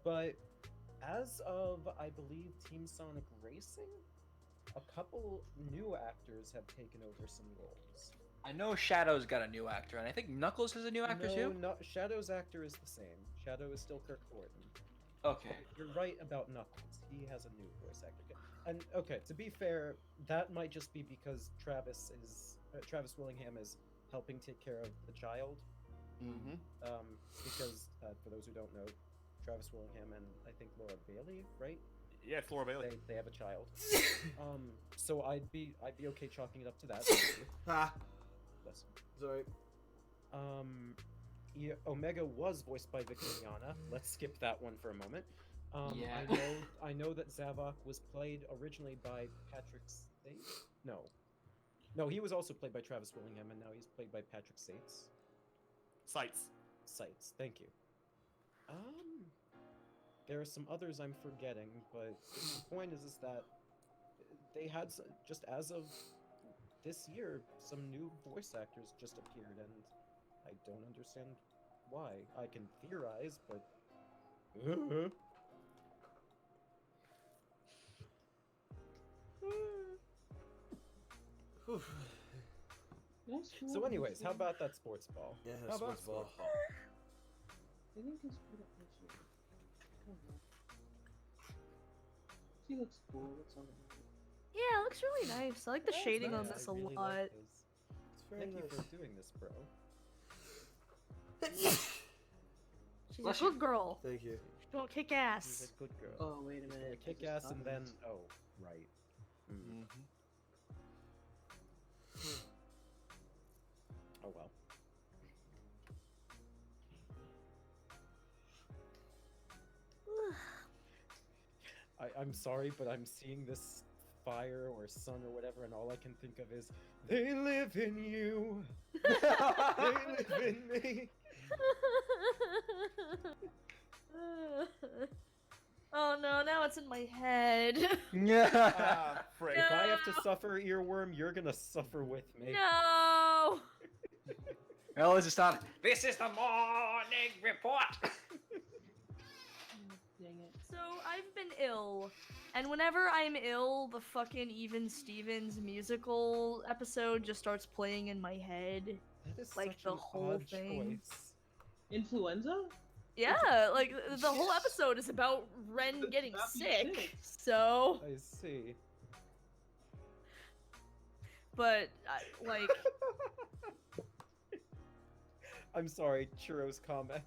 But as of, I believe, Team Sonic Racing, a couple new actors have taken over some roles. I know Shadow's got a new actor, and I think Knuckles is a new actor too. No, Shadow's actor is the same. Shadow is still Kirk Thornton. Okay. You're right about Knuckles. He has a new voice actor. And okay, to be fair, that might just be because Travis Willingham is helping take care of the child. Mm-hmm. Because for those who don't know, Travis Willingham and I think Laura Bailey, right? Yeah, it's Laura Bailey. They have a child. So I'd be okay chalking it up to that. Ha! Listen. Sorry. Omega was voiced by Victoriana. Let's skip that one for a moment. Yeah. I know that Zavok was played originally by Patrick Sates. No, he was also played by Travis Willingham, and now he's played by Patrick Sates. Sites. Sites. Thank you. There are some others I'm forgetting, but the point is that they had just as of this year, some new voice actors just appeared, and I don't understand why. I can theorize, but so anyways, how about that sports ball? Yeah, How about sports ball. I think it's pretty much. She looks cool. What's on it? Yeah, it looks really nice. I like the shading on Yeah, this I a really lot. like this. It's very Thank you nice. for doing this, bro. She's Bless a you. good girl. Thank you. She don't kick She's ass. a good girl. Oh wait a Gonna minute. kick I just ass and thought of then this. oh right. Oh well. I'm sorry, but I'm seeing this fire or sun or whatever, and all I can think of is they live in you. They live in me. Oh no, now it's in my head. Ah, frick. If I have to suffer earworm, you're gonna suffer with me. No. Well, let's just start. This is the morning report. Dang it. So I've been ill, and whenever I'm ill, the fucking Even Stevens musical episode just starts playing in my head. That is Like such the an whole odd thing. choice. Influenza? Yeah, like the whole episode is about Ren getting about being sick. sick. So, I see. but like, I'm sorry, Churro's comment.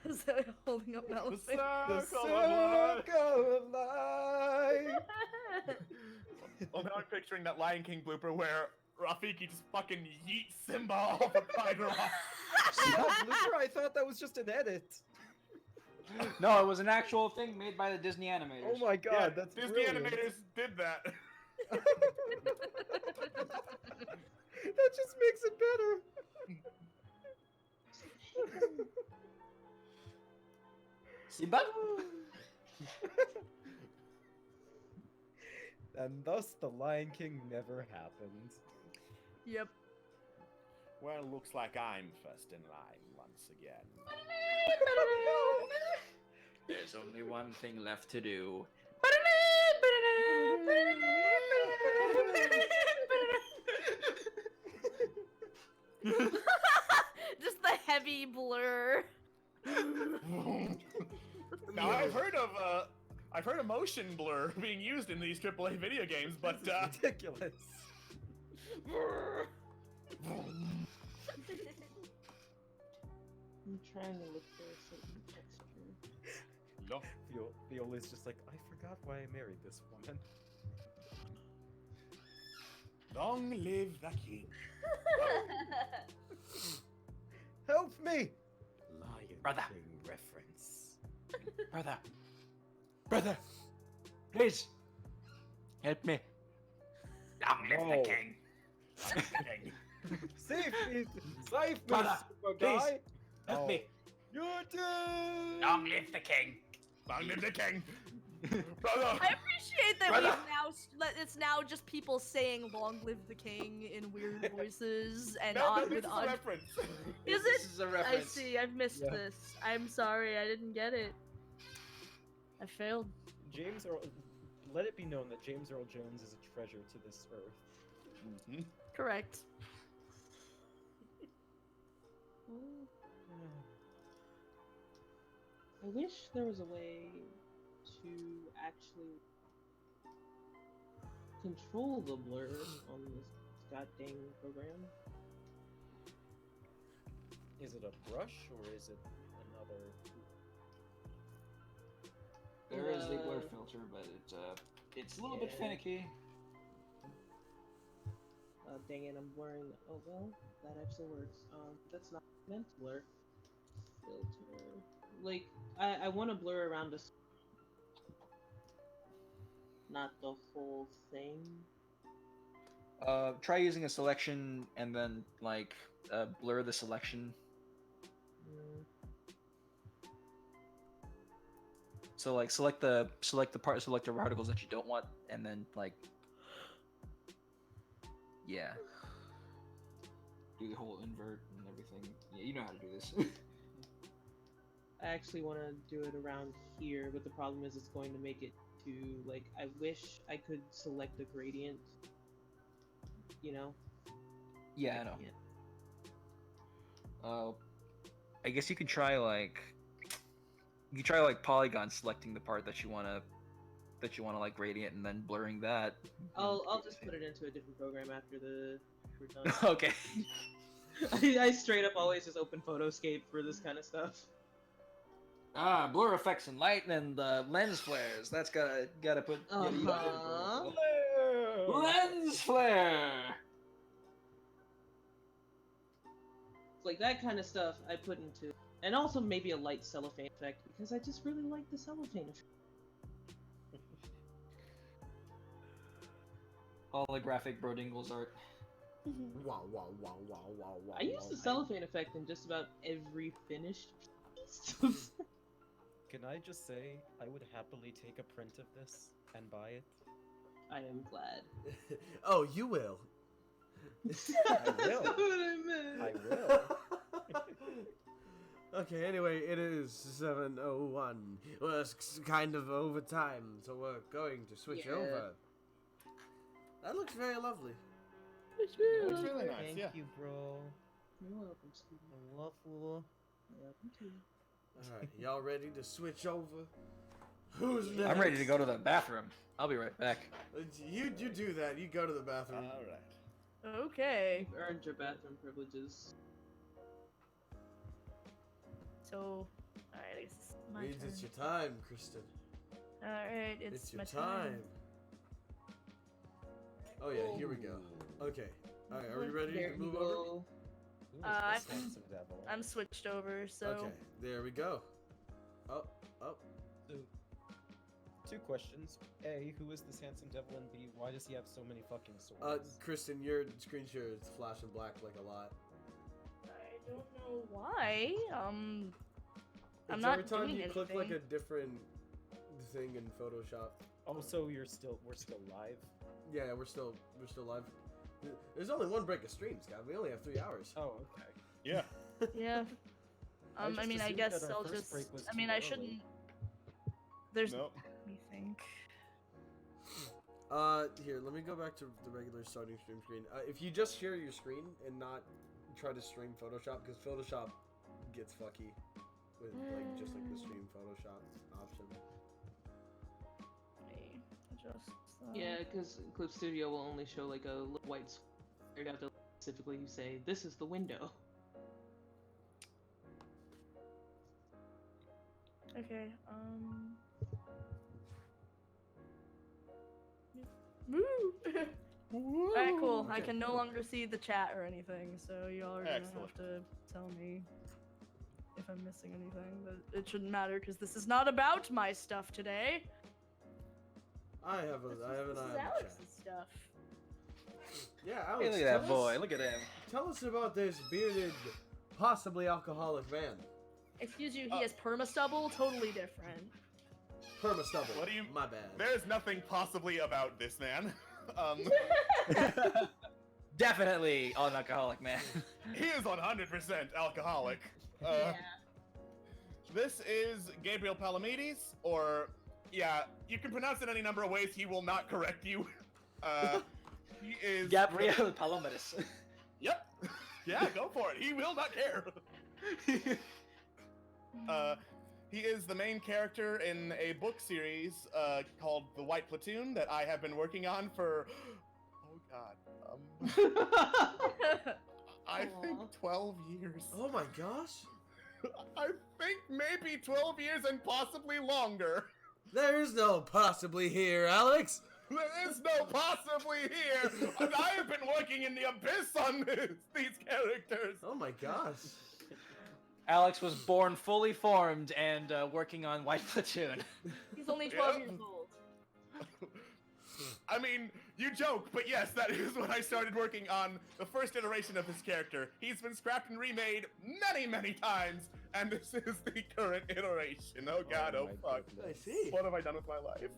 is that holding up The Malice? The circle of life. circle of life. Well, now I'm picturing that Lion King blooper where Rafiki just fucking yeets Simba off a tiger rock. Blooper, I thought that was just an edit. No, it was an actual thing made by the Disney animators. Oh my god, Yeah, that's Disney brilliant. animators did that. That just makes it better. Simba? And thus, the Lion King never happened. Yep. Well, looks like I'm first in line once again. There's only one thing left to do. Just the heavy blur. Now I've heard of motion blur being used in these AAA video games, but This is ridiculous. I'm trying to look for a certain texture. no. Viola's just like, I forgot why I married this woman. Long live the king. Help me! Lion Brother. King reference. Brother. Brother. Please. Help me. Long live No. the king. Long live the king. Save me! Save me, Brother, super please. guy! Help Oh. me. You're dead! Long live the king. Long live the king. Brother. I appreciate that Brother. it's now just people saying "Long live the king" in weird voices and No, odd this with is a odd. reference. Is This it? is a I reference. see. I've missed Yeah. this. I'm sorry. I didn't get it. I failed. James Earl. Let it be known that James Earl Jones is a treasure to this earth. Mhm. Correct. I wish there was a way to actually control the blur on this goddamn program. Is it a brush or is it another? There is a blur Uh, filter, but it's a little bit yeah. finicky. Dang it, I'm blurring. Oh well, that actually works. That's not meant to blur. Filter. Like, I want to blur around this. Not the whole thing. Try using a selection and then like blur the selection So like select the particles that you don't want, and then like yeah, do the whole invert and everything. Yeah, you know how to do this. I actually want to do it around here, but the problem is it's going to make it to, like, I wish I could select a gradient, you know? Yeah, I know. can't. I guess you could try like polygon selecting the part that you wanna like gradient and then blurring that. I'll just put it into a different program after we're done. Okay. I straight up always just open Photoscape for this kind of stuff. Blur effects and light and lens flares. That's gotta put. Uh-huh. Lens flare. Like that kind of stuff I put into, and also maybe a light cellophane effect because I just really like the cellophane effect. Holographic Brodingles art. Wow, wow, wow, wow, wow, wow. I use the cellophane effect in just about every finished piece. Can I just say, I would happily take a print of this and buy it. I am glad. Oh, you will. I will. That's not what I meant. I will. Okay, anyway, it is 7:01. Well, it's kind of overtime, so we're going to switch Yeah. over. That looks very lovely. It's really nice, Thank yeah. you, bro. You're welcome, Steve. I love you. Welcome too. Alright, y'all ready to switch over? Who's next? I'm ready to go to the bathroom. I'll be right back. You do that. You go to the bathroom. Alright. Okay. You've earned your bathroom privileges. So, alright, I guess it's my Means turn. it's your time, Kristen. Alright, It's it's your my time. Oh yeah, here we go. Okay. Alright, are we ready There to you move over? go. Who is I'm- this handsome devil? I'm switched over, so. Okay, there we go. Oh. So, two questions. A, who is this handsome devil? And B, why does he have so many fucking swords? Kristen, your screen share is flashing black like a lot. I don't know why. I'm It's not every time doing you click like anything. a different thing in Photoshop. Oh, so we're still live? Yeah, we're still live. There's only one break of stream, Scott. We only have 3 hours. Oh, okay. Yeah. Yeah. I I just mean, I assumed guess that our I'll first just. break was I mean, too I early. shouldn't. There's. Nope. Let me think. Here, let me go back to the regular starting stream screen. If you just share your screen and not try to stream Photoshop, because Photoshop gets fucky with like just like the stream Photoshop option. Let me adjust. Yeah, because Clip Studio will only show like a little white square. You'd have to specifically say, this is the window. Okay. Woo! Alright, cool. I Okay, can no cool. longer see the chat or anything, so y'all are gonna Excellent. have to tell me if I'm missing anything. But it shouldn't matter because this is not about my stuff today. I have an This eye is on the chat. Alex's stuff. Yeah, Hey, Alex, look at that tell boy. us- Look at him. Tell us about this bearded, possibly alcoholic man. Excuse you, he has perma stubble. Totally different. Perma stubble. What do you- My bad. There's nothing possibly about this man. Definitely an alcoholic man. He is 100% alcoholic. This is Gabriel Palamedes, or yeah, you can pronounce it any number of ways. He will not correct you. He is Gabriel Palomedes. Yep. Yeah, go for it. He will not care. He is the main character in a book series called The White Platoon that I have been working on for. Oh God. I think 12 years. Oh my gosh. I think maybe 12 years and possibly longer. There's no possibly here, Alex. There is no possibly here. I have been working in the abyss on these characters. Oh my gosh. Alex was born fully formed and working on White Platoon. He's only 12 Yep. years old. I mean, You joke, but yes, that is when I started working on the first iteration of his character. He's been scrapped and remade many, many times, and this is the current iteration. Oh god, oh my fuck. goodness. I see. What have I done with my life?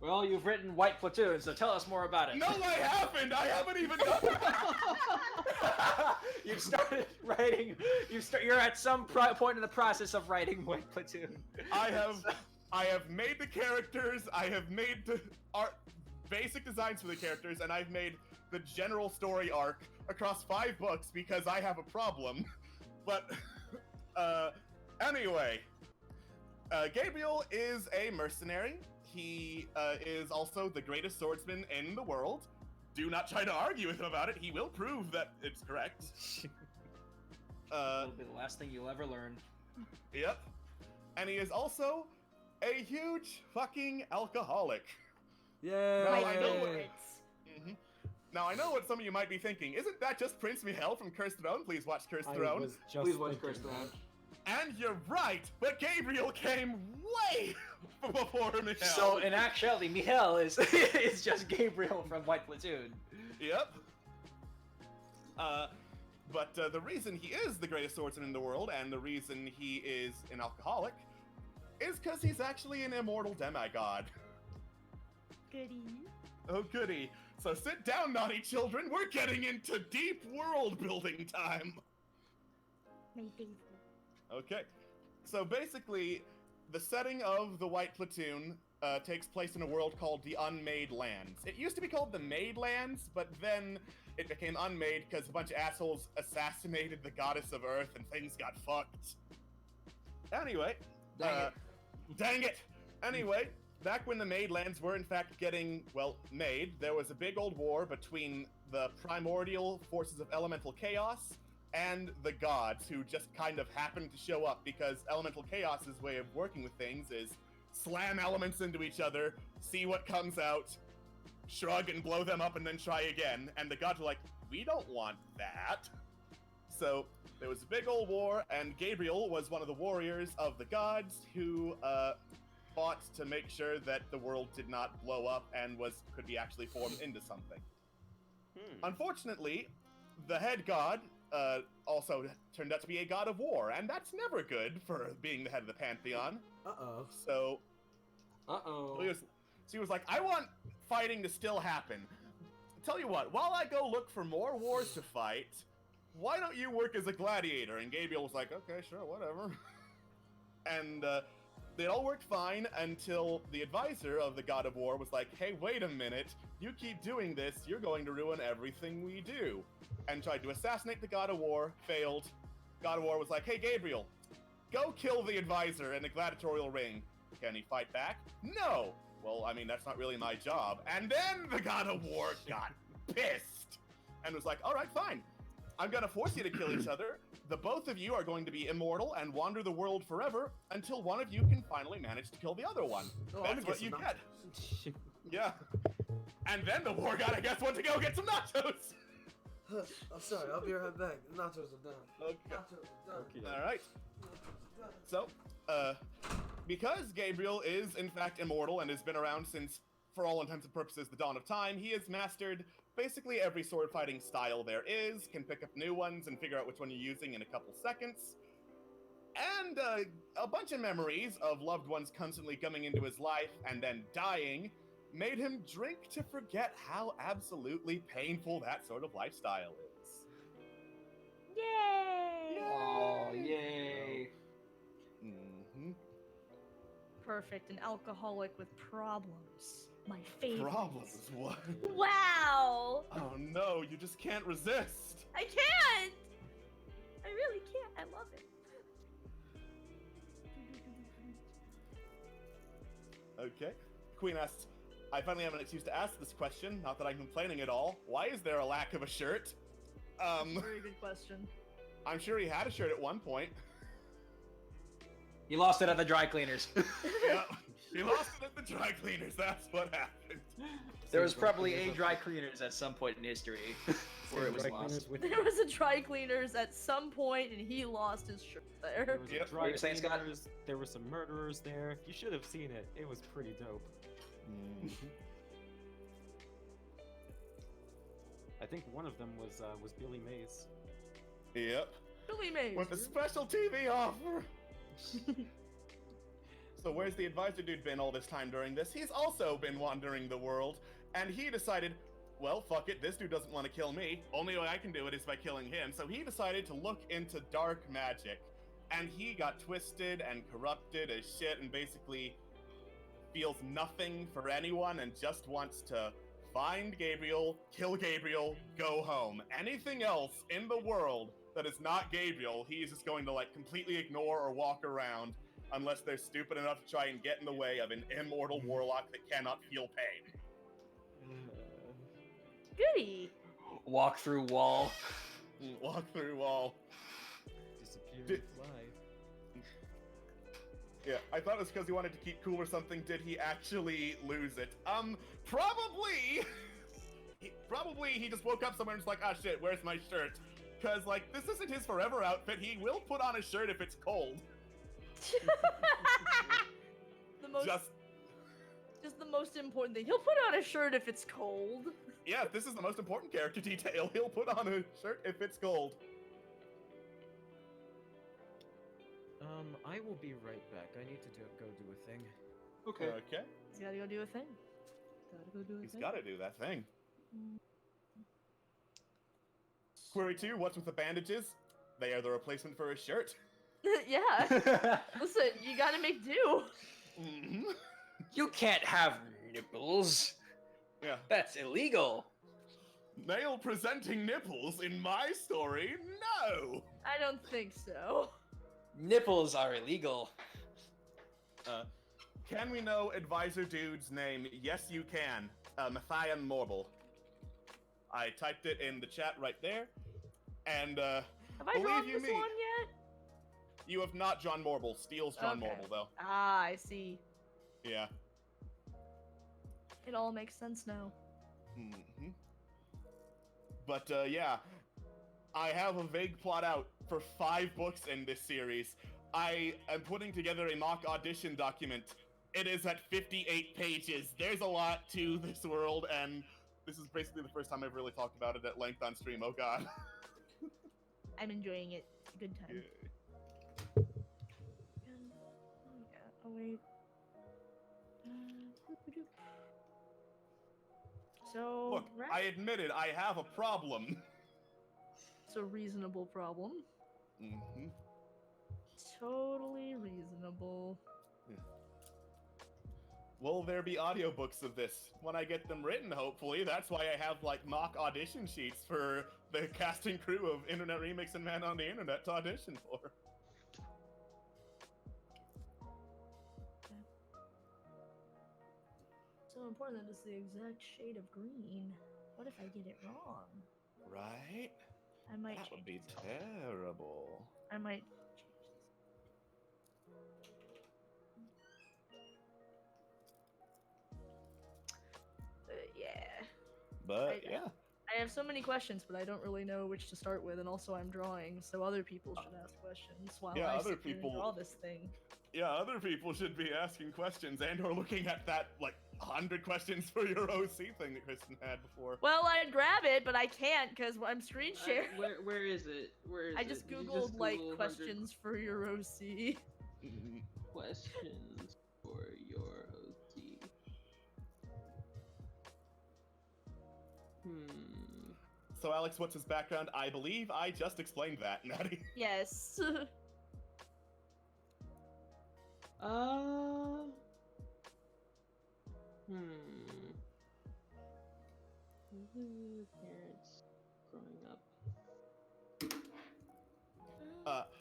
Well, you've written White Platoon, so tell us more about it. No, I haven't! I haven't even done that! You've started writing. You're at some point in the process of writing White Platoon. I have made the characters, I have made the basic designs for the characters, and I've made the general story arc across 5 books because I have a problem. But, anyway. Gabriel is a mercenary. He is also the greatest swordsman in the world. Do not try to argue with him about it. He will prove that it's correct. It'll be the last thing you'll ever learn. Yep. And he is also a huge fucking alcoholic. Yay! No, My I know favorites. Now, I know what some of you might be thinking. Isn't that just Prince Mihail from Cursed Throne? Please watch Cursed I Throne. was just Please watch thinking Cursed Throne. And you're right, but Gabriel came way before Mihail. So, in actuality, Mihail is is just Gabriel from White Platoon. Yep. But the reason he is the greatest swordsman in the world, and the reason he is an alcoholic, is because he's actually an immortal demigod. Goody. Oh, goody. So sit down, naughty children. We're getting into deep world building time. My favorite. Okay. So basically, the setting of the White Platoon takes place in a world called the Unmade Lands. It used to be called the Made Lands, but then it became unmade because a bunch of assholes assassinated the goddess of Earth and things got fucked. Anyway. Dang it! Anyway, back when the Made Lands were in fact getting, well, made, there was a big old war between the primordial forces of elemental chaos and the gods, who just kind of happened to show up because elemental chaos's way of working with things is slam elements into each other, see what comes out, shrug and blow them up and then try again, and the gods were like, we don't want that. So there was a big old war, and Gabriel was one of the warriors of the gods who fought to make sure that the world did not blow up and could be actually formed into something. Unfortunately, the head god also turned out to be a god of war, and that's never good for being the head of the pantheon. Uh-oh. So Uh-oh. he was like, I want fighting to still happen. Tell you what, while I go look for more wars to fight, why don't you work as a gladiator? And Gabriel was like, okay, sure, whatever. And they all worked fine until the advisor of the god of war was like, hey, wait a minute, you keep doing this, you're going to ruin everything we do. And tried to assassinate the god of war, failed. God of war was like, hey, Gabriel, go kill the advisor in a gladiatorial ring. Can he fight back? No! Well, I mean, that's not really my job. And then the god of war got pissed and was like, all right, fine. I'm gonna force you to kill each other. The both of you are going to be immortal and wander the world forever until one of you can finally manage to kill the other one. Oh, That's what you get. Yeah. And then the war god, I guess, went to go get some nachos. I'm sorry, I'll be right back. Nachos are done. Okay. Nachos are done. All right. Nachos are done. So, because Gabriel is in fact immortal and has been around since, for all intents and purposes, the dawn of time, he has mastered basically every sword fighting style there is, can pick up new ones and figure out which one you're using in a couple seconds. And a bunch of memories of loved ones constantly coming into his life and then dying made him drink to forget how absolutely painful that sort of lifestyle is. Yay! Oh, yay. Mm-hmm. Perfect. An alcoholic with problems. My favorite. Problems? What? Wow! Oh no, you just can't resist. I can't! I really can't. I love it. Okay. Queen asks, I finally have an excuse to ask this question, not that I'm complaining at all. Why is there a lack of a shirt? Very good question. I'm sure he had a shirt at one point. You lost it at the dry cleaners. Yeah, he lost it at the dry cleaners, that's what happened. There was probably a dry cleaners at some point in history where it was Dry lost. cleaners with- There was a dry cleaners at some point, and he lost his shirt there. There was Yep. a dry What were you saying, Scott? cleaners, there were some murderers there. You should have seen it. It was pretty dope. think one of them was Billy Mays. Yep. Billy Mays. With a special TV offer. So where's the advisor dude been all this time during this? He's also been wandering the world, and he decided, well, fuck it, this dude doesn't want to kill me. Only way I can do it is by killing him. So he decided to look into dark magic, and he got twisted and corrupted as shit, and basically feels nothing for anyone and just wants to find Gabriel, kill Gabriel, go home. Anything else in the world that is not Gabriel, he's just going to like completely ignore or walk around unless they're stupid enough to try and get in the way of an immortal warlock that cannot feel pain. Goody. Walk through wall. Walk through wall. Disappearing fly. Yeah, I thought it was because he wanted to keep cool or something. Did he actually lose it? Probably. Probably he just woke up somewhere and was like, ah shit, where's my shirt? Because, like, this isn't his forever outfit. He will put on a shirt if it's cold. Just the most important thing. He'll put on a shirt if it's cold. Yeah, this is the most important character detail. He'll put on a shirt if it's cold. I will be right back. I need to go do a thing. Okay. He's gotta go do a thing. He's gotta do that thing. Query 2, what's with the bandages? They are the replacement for a shirt. Yeah. Listen, you gotta make do. Mm-hmm. You can't have nipples. Yeah. That's illegal. Male presenting nipples in my story? No! I don't think so. Nipples are illegal. Can we know Advisor Dude's name? Yes, you can. Matthias Morble. I typed it in the chat right there. And, Have I drawn this one yet? You have not John Morble. Steele's John Morble, though. Ah, I see. Yeah. It all makes sense now. Mm-hmm. But, yeah. I have a vague plot out for 5 books in this series. I am putting together a mock audition document. It is at 58 pages. There's a lot to this world, and this is basically the first time I've really talked about it at length on stream. Oh god. I'm enjoying it. It's a good time. Yeah. Oh wait. So Look, I admitted I have a problem. It's a reasonable problem. Mm-hmm. Totally reasonable. Yeah. Will there be audiobooks of this when I get them written, hopefully? That's why I have, like, mock audition sheets for the casting crew of Internet Remix and Man on the Internet to audition for. So important that it's the exact shade of green. What if I get it wrong? Right? I might That would be change this. terrible. I might change this. Yeah. But, yeah. I have so many questions, but I don't really know which to start with, and also I'm drawing, so other people should ask questions while Yeah, I other sit here and people- draw this thing. Yeah, other people should be asking questions and or looking at that, like, 100 questions for your OC thing that Kristen had before. Well, I'd grab it, but I can't because I'm screen sharing. Where is it? Where is it? I just Did you googled like 100 questions for your OC. questions for your OC. So, Alex, what's his background? I believe I just explained that, Natty. Yes. Parents growing up.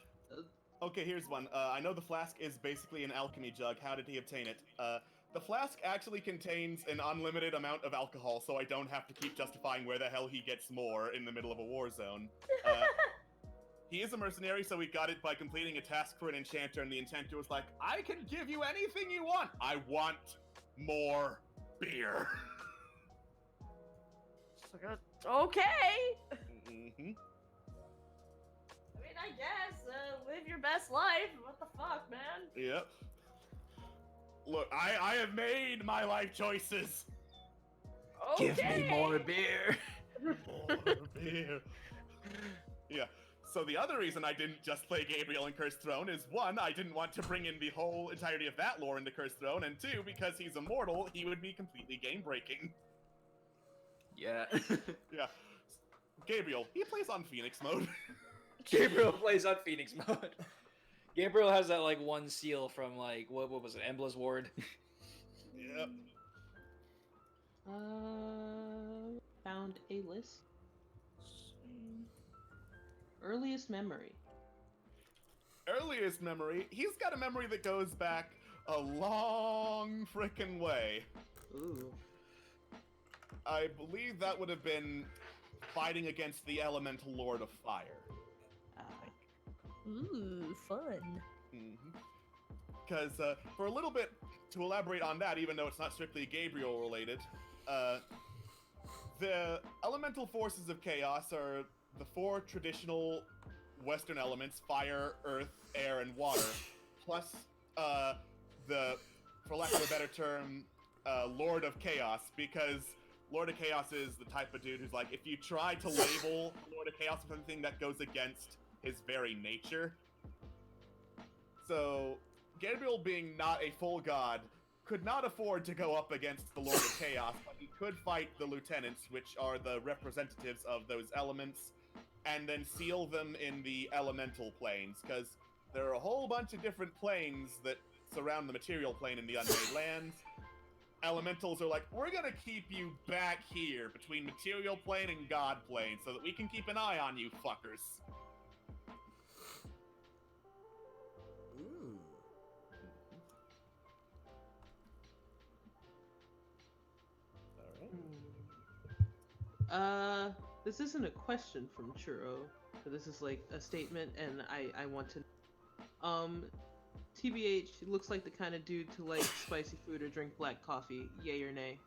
Okay, here's one. I know the flask is basically an alchemy jug. How did he obtain it? The flask actually contains an unlimited amount of alcohol, so I don't have to keep justifying where the hell he gets more in the middle of a war zone. He is a mercenary, so he got it by completing a task for an enchanter, and the enchanter was like, I can give you anything you want. I want more beer. Okay. Mm-hmm. I mean, I guess live your best life. What the fuck, man? Yep. Look, I have made my life choices. Okay. Give me more beer. More So the other reason I didn't just play Gabriel in Cursed Throne is, one, I didn't want to bring in the whole entirety of that lore into Cursed Throne, and two, because he's immortal, he would be completely game-breaking. Yeah. Yeah. Gabriel, he plays on Phoenix mode. Gabriel plays on Phoenix mode. Gabriel has that like one seal from like what was it, Embla's Ward? Yep. Found a list. Earliest memory. Earliest memory, he's got a memory that goes back a long frickin' way. Ooh. I believe that would have been fighting against the Elemental Lord of Fire. Ooh, fun. Because for a little bit, to elaborate on that, even though it's not strictly Gabriel related, the elemental forces of chaos are the 4 traditional Western elements: fire, earth, air, and water, plus the, for lack of a better term, Lord of Chaos, because Lord of Chaos is the type of dude who's like, if you try to label Lord of Chaos with anything that goes against his very nature. So, Gabriel, being not a full god, could not afford to go up against the Lord of Chaos, but he could fight the lieutenants, which are the representatives of those elements, and then seal them in the elemental planes, because there are a whole bunch of different planes that surround the material plane in the Unmade Lands. Elementals are like, we're gonna keep you back here between material plane and god plane so that we can keep an eye on you fuckers. Ooh. This isn't a question from Churro, but this is like a statement, and I want to. TBH looks like the kind of dude to like spicy food or drink black coffee. Yay or nay?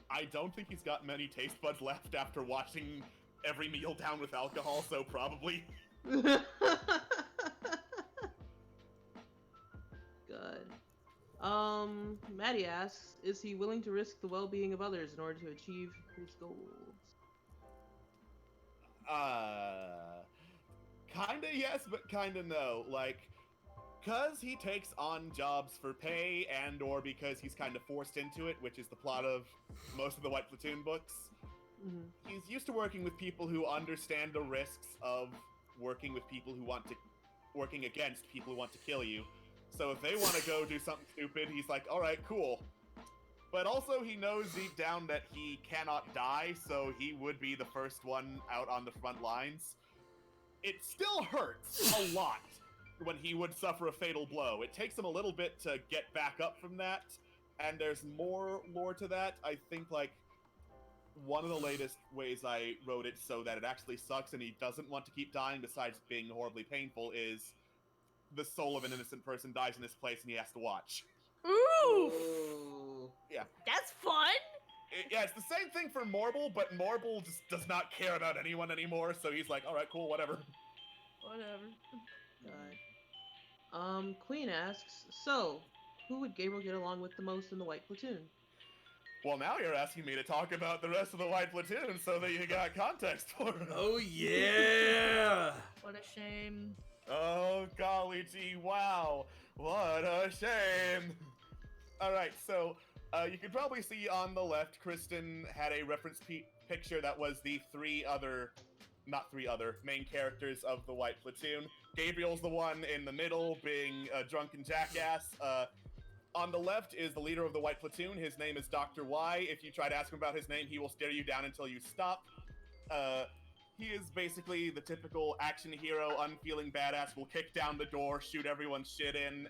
I don't think he's got many taste buds left after watching every meal down with alcohol, so probably. God. Maddie asks, is he willing to risk the well-being of others in order to achieve his goals? Kinda yes, but kinda no. Like, cause he takes on jobs for pay and or because he's kind of forced into it, which is the plot of most of the White Platoon books. Mm-hmm. He's used to working with people who understand the risks of working with people who working against people who want to kill you. So if they want to go do something stupid, he's like, alright, cool. But also he knows deep down that he cannot die, so he would be the first one out on the front lines. It still hurts a lot when he would suffer a fatal blow. It takes him a little bit to get back up from that, and there's more lore to that. I think, like, one of the latest ways I wrote it so that it actually sucks and he doesn't want to keep dying besides being horribly painful is the soul of an innocent person dies in this place and he has to watch. Ooh! Yeah. That's fun! Yeah, it's the same thing for Morble, but Morble just does not care about anyone anymore, so he's like, alright, cool, whatever. Whatever. God. Queen asks, so, who would Gabriel get along with the most in the White Platoon? Well, now you're asking me to talk about the rest of the White Platoon so that you got context for it. Oh, yeah! What a shame. Oh, golly gee, wow. What a shame. Alright, so, you can probably see on the left, Kristen had a reference picture that was the main characters of the White Platoon. Gabriel's the one in the middle, being a drunken jackass. On the left is the leader of the White Platoon. His name is Dr. Y. If you try to ask him about his name, he will stare you down until you stop. He is basically the typical action hero, unfeeling badass, will kick down the door, shoot everyone's shit in,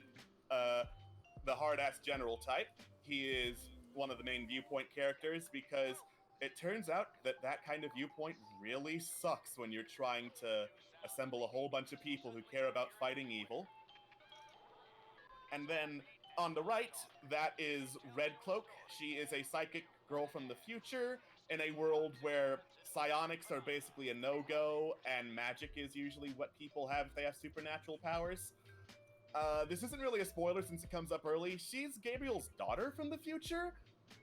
the hard-ass general type. He is one of the main viewpoint characters because it turns out that that kind of viewpoint really sucks when you're trying to assemble a whole bunch of people who care about fighting evil. And then on the right, that is Red Cloak. She is a psychic girl from the future in a world where psionics are basically a no-go and magic is usually what people have if they have supernatural powers. This isn't really a spoiler since it comes up early. She's Gabriel's daughter from the future,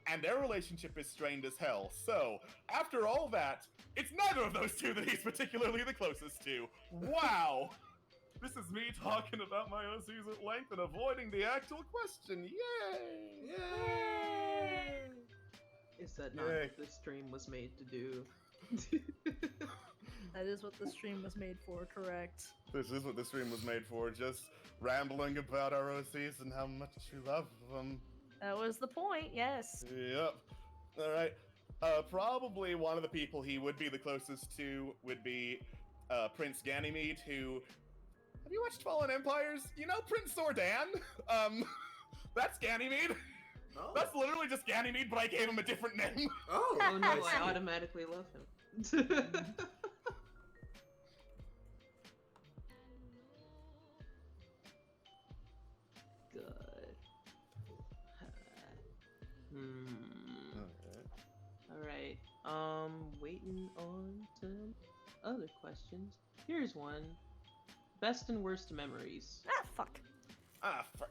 and their relationship is strained as hell. So, after all that, it's neither of those two that he's particularly the closest to. Wow! This is me talking about my OCs at length and avoiding the actual question. Yay! Yay! Is that not Yay. what this stream was made to do? That is what the stream was made for, correct? This is what the stream was made for, just rambling about our OCs and how much we love them. That was the point, yes. Yep. Alright. Probably one of the people he would be the closest to would be Prince Ganymede, who... Have you watched Fallen Empires? You know Prince Zordan? That's Ganymede. Oh. That's literally just Ganymede, but I gave him a different name. Oh. Oh no, I see. I automatically love him. Good. Alright. Waiting on some other questions. Here's one. Best and worst memories. Ah, fuck. Ah, fuck.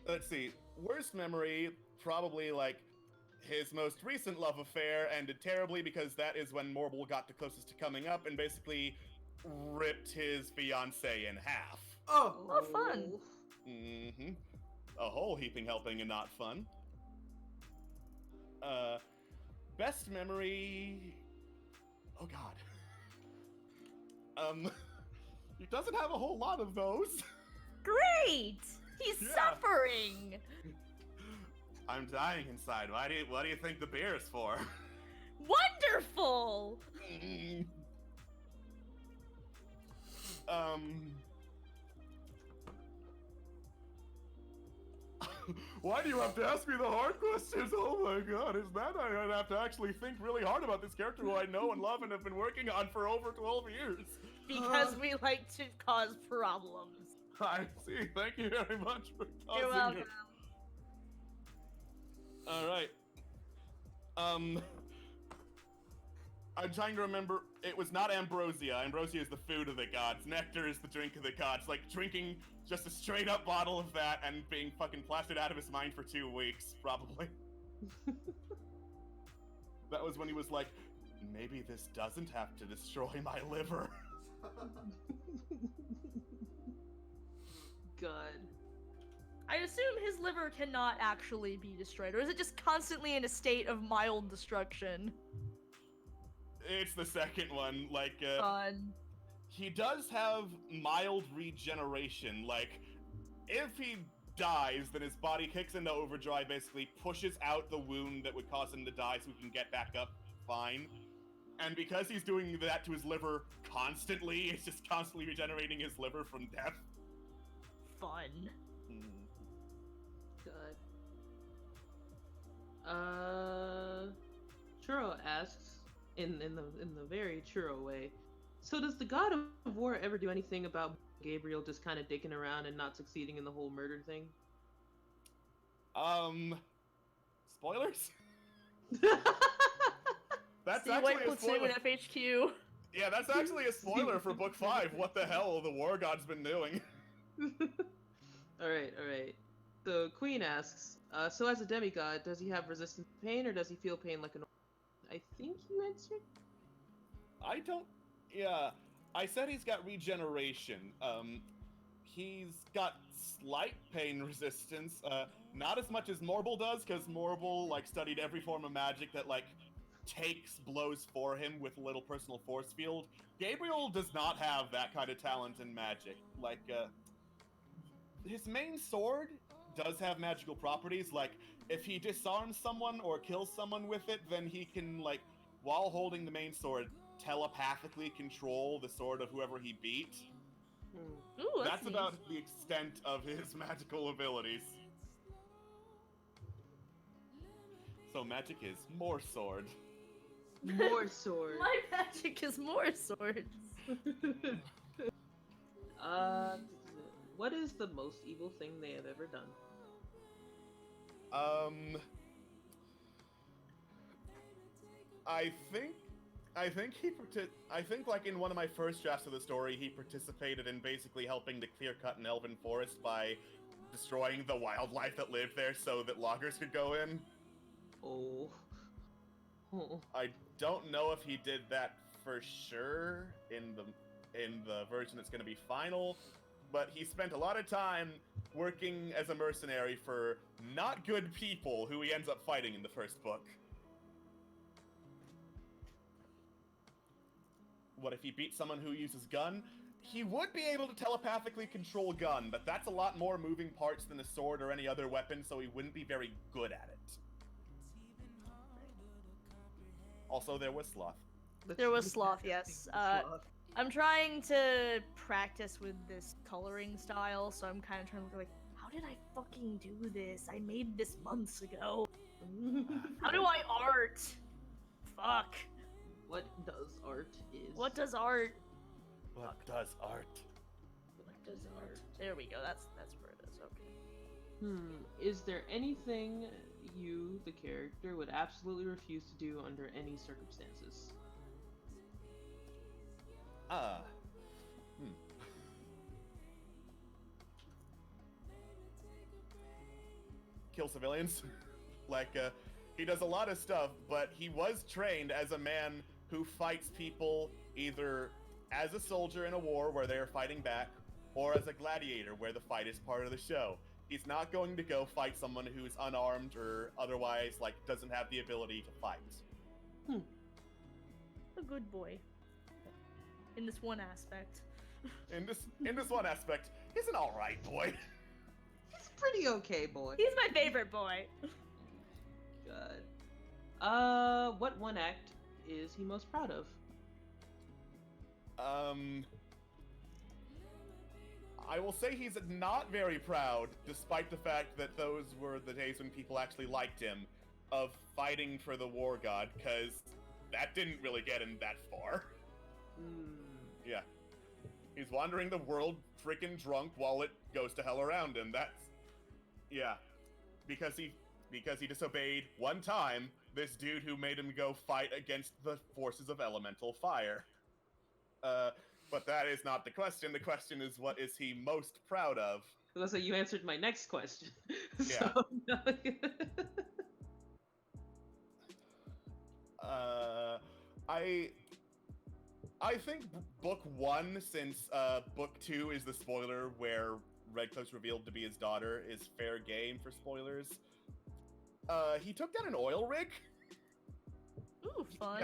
Let's see. Worst memory, probably like his most recent love affair ended terribly because that is when Morble got the closest to coming up and basically ripped his fiancée in half. Oh. Oh, fun. Mm-hmm. A whole heaping helping and not fun. Best memory... Oh god. He doesn't have a whole lot of those. Great! He's Yeah. suffering! I'm dying inside. What do you think the beer is for? Wonderful! Why do you have to ask me the hard questions? Oh my god, is that I'd have to actually think really hard about this character who I know and love and have been working on for over 12 years. Because we like to cause problems. I see. Thank you very much for causing You're welcome. it. Alright. I'm trying to remember. It was not ambrosia. Ambrosia is the food of the gods. Nectar is the drink of the gods. Like, drinking just a straight up bottle of that and being fucking plastered out of his mind for 2 weeks, probably. That was when he was like, maybe this doesn't have to destroy my liver. Good. I assume his liver cannot actually be destroyed, or is it just constantly in a state of mild destruction? It's the second one. Like, Fun. he does have mild regeneration. Like, if he dies, then his body kicks into overdrive, basically pushes out the wound that would cause him to die so he can get back up fine. And because he's doing that to his liver constantly, it's just constantly regenerating his liver from death. Fun. Good. Churro asks, in the very churro way, so does the God of War ever do anything about Gabriel just kind of dicking around and not succeeding in the whole murder thing? Spoilers? That's See actually White a Platoon spoiler. FHQ. Yeah, that's actually a spoiler for Book 5. What the hell the War God's been doing? Alright. So Queen asks, so as a demigod, does he have resistance to pain, or does he feel pain like a normal? I think you answered? I don't... Yeah, I said he's got regeneration. He's got slight pain resistance. Not as much as Morble does, because Morble, like, studied every form of magic that, like, takes blows for him with a little personal force field. Gabriel does not have that kind of talent in magic. Like, his main sword does have magical properties. Like, if he disarms someone or kills someone with it, then he can, like, while holding the main sword, telepathically control the sword of whoever he beat. Ooh, That's neat. about the extent of his magical abilities. So magic is more sword. More sword. My magic is more swords. What is the most evil thing they have ever done? I think like in one of my first drafts of the story, he participated in basically helping to clear cut an elven forest by destroying the wildlife that lived there so that loggers could go in. Oh. Oh. I don't know if he did that for sure in the version that's going to be final, but he spent a lot of time working as a mercenary for not good people who he ends up fighting in the first book. What if he beat someone who uses gun? He would be able to telepathically control gun, but that's a lot more moving parts than a sword or any other weapon, so he wouldn't be very good at it. Also, there was Sloth. There was Sloth, yes. I'm trying to practice with this coloring style, so I'm kind of trying to look like, how did I fucking do this? I made this months ago. How do I art? Fuck. What does art is? What does art? What does art? What does art? There we go. That's where it is. Okay. Is there anything you, the character, would absolutely refuse to do under any circumstances? Kill civilians. He does a lot of stuff, but he was trained as a man who fights people either as a soldier in a war where they're fighting back, or as a gladiator where the fight is part of the show. He's not going to go fight someone who's unarmed or otherwise, doesn't have the ability to fight. A good boy. In this one aspect. In this one aspect, he's an alright boy. He's pretty okay, boy. He's my favorite boy. God. What one act is he most proud of? I will say he's not very proud, despite the fact that those were the days when people actually liked him, of fighting for the war god, because that didn't really get him that far. Yeah. He's wandering the world freaking drunk while it goes to hell around him. Yeah. Because he disobeyed one time this dude who made him go fight against the forces of elemental fire. But that is not the question. The question is, what is he most proud of? That's like you answered my next question. Yeah. I think book 1, since book 2 is the spoiler where Redcliffe's revealed to be his daughter, is fair game for spoilers. He took down an oil rig. Ooh, fun.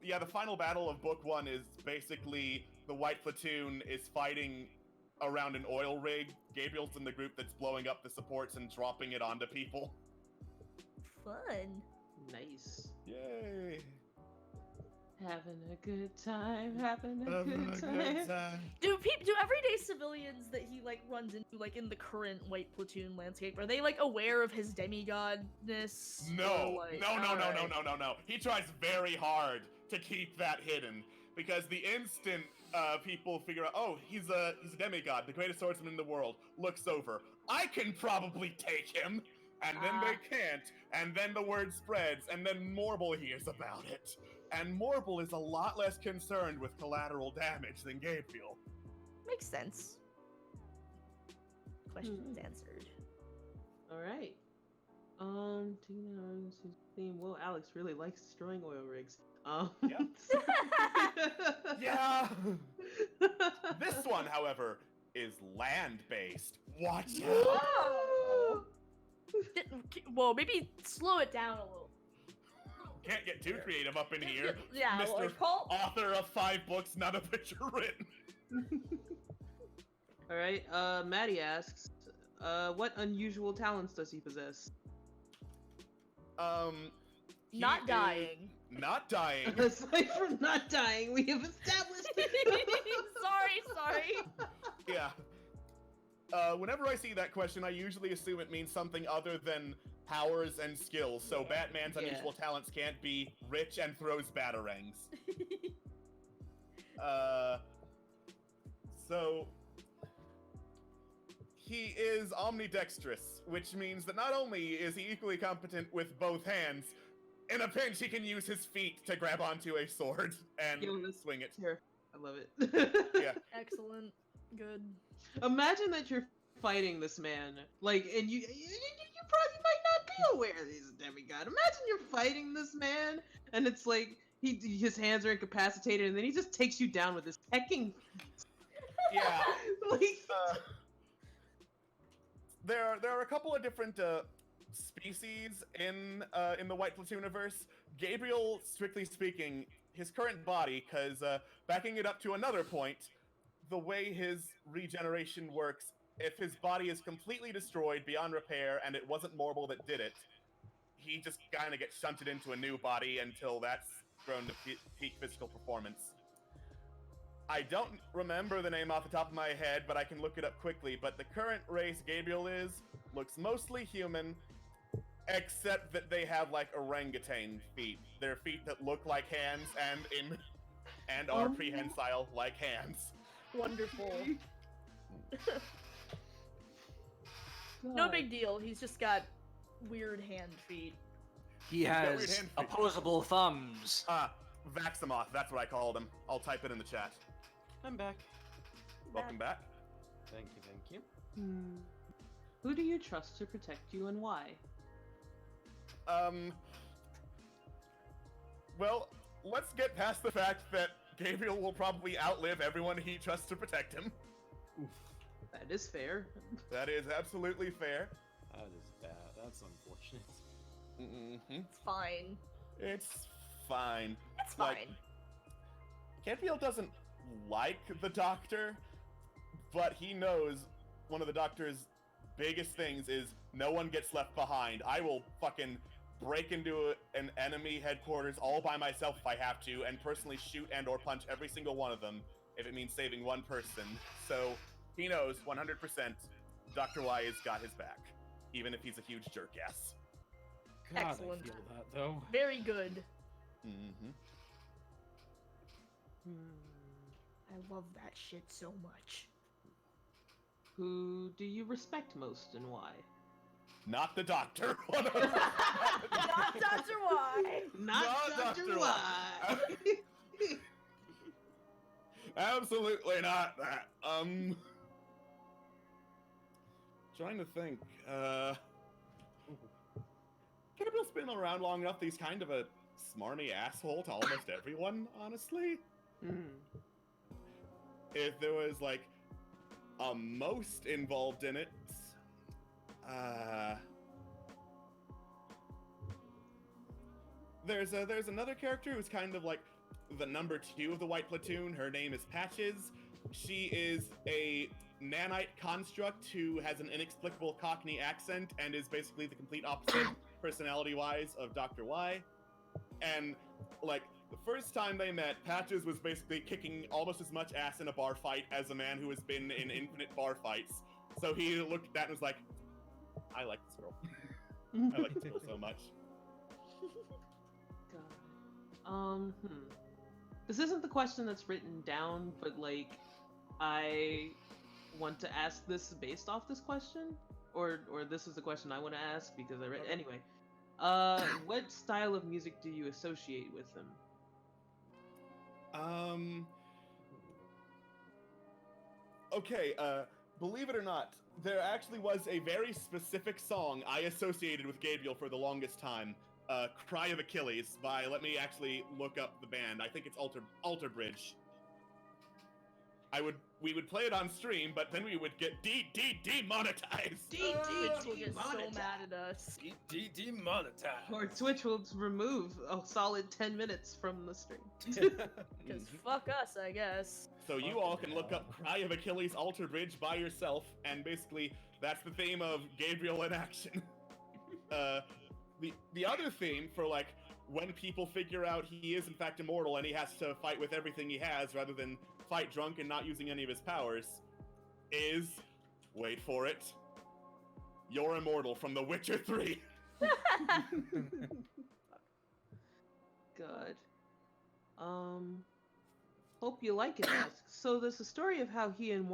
Yeah, the final battle of book 1 is basically the White Platoon is fighting around an oil rig. Gabriel's in the group that's blowing up the supports and dropping it onto people. Fun. Nice. Yay. Having a good time, having a good time. Do everyday civilians that he runs into in the current White Platoon landscape, are they aware of his demigodness? No. No. He tries very hard to keep that hidden, because the instant people figure out, oh, he's a demigod, the greatest swordsman in the world, looks over, I can probably take him, and then they can't, and then the word spreads, and then Morble hears about it. And Morble is a lot less concerned with collateral damage than Gabriel. Makes sense. Questions answered. Alright. Theme. Well, Alex really likes destroying oil rigs. Yeah. Yeah. This one, however, is land-based. Watch out. Whoa! Whoa, maybe slow it down a little. Can't get too creative up in here. Yeah, Mr. Paul. Author of 5 books, none of which are written. Alright, Maddie asks, what unusual talents does he possess? Not dying. Not dying. Aside from not dying, we have established Sorry. Yeah. Whenever I see that question, I usually assume it means something other than powers and skills, so Batman's unusual talents can't be rich and throws batarangs. So he is omnidextrous, which means that not only is he equally competent with both hands, in a pinch he can use his feet to grab onto a sword and swing it. Here, I love it. Yeah. Excellent. Good. Imagine that your fighting this man, like, and you probably might not be aware that he's a demigod. Imagine you're fighting this man, and it's like his hands are incapacitated, and then he just takes you down with his hecking. Yeah. Like, there are a couple of different species in the White Platooniverse. Gabriel, strictly speaking, his current body, because backing it up to another point, the way his regeneration works, if his body is completely destroyed beyond repair and it wasn't Morble that did it, he just kind of gets shunted into a new body until that's grown to peak physical performance. I don't remember the name off the top of my head, but I can look it up quickly. But the current race Gabriel looks mostly human, except that they have like orangutan feet. They're feet that look like hands and are prehensile like hands. Wonderful. No big deal. He's just got weird hand feet. He got weird has hand feet. opposable thumbs. Vaxamoth, that's what I called him. I'll type it in the chat. I'm back. Welcome back. Thank you, thank you. Who do you trust to protect you and why? Well, let's get past the fact that Gabriel will probably outlive everyone he trusts to protect him. Oof. That is fair. That is absolutely fair. That is bad. That's unfortunate. Mm-hmm. It's fine. It's fine. It's fine. Like, Gabriel doesn't like the Doctor, but he knows one of the Doctor's biggest things is no one gets left behind. I will fucking break into an enemy headquarters all by myself if I have to, and personally shoot and or punch every single one of them if it means saving one person. So he knows 100% Dr. Y has got his back, even if he's a huge jerk-ass. God, Excellent. I feel that, though. Very good. Mm-hmm. I love that shit so much. Who do you respect most and why? Not the Doctor. Not Dr. Y. Not Dr. Y. Absolutely not that. Trying to think. Gabriel's been around long enough that he's kind of a smarmy asshole to almost everyone, honestly. If there was, like, a most involved in it, there's another character who's kind of like the number 2 of the White Platoon. Her name is Patches. She is a nanite construct who has an inexplicable Cockney accent and is basically the complete opposite personality-wise of Dr. Y. And, like, the first time they met, Patches was basically kicking almost as much ass in a bar fight as a man who has been in infinite bar fights. So he looked at that and was like, I like this girl. I like this girl so much. God. This isn't the question that's written down, but, like, I want to ask this based off this question, or this is the question I want to ask because I read. Anyway, what style of music do you associate with them? Okay, believe it or not, there actually was a very specific song I associated with Gabriel for the longest time. Cry of Achilles by, let me actually look up the band. I think it's Alter Bridge. We would play it on stream, but then we would get demonetized. Twitch will get so mad at us. Demonetized. Or Twitch will remove a solid 10 minutes from the stream. Because fuck us, I guess. So you all can look up Cry of Achilles Alter Bridge by yourself, and basically that's the theme of Gabriel in action. The other theme for, like, when people figure out he is in fact immortal and he has to fight with everything he has rather than fight drunk and not using any of his powers is, wait for it, You're Immortal from The Witcher 3. God. Hope you like it. So there's a story of how he and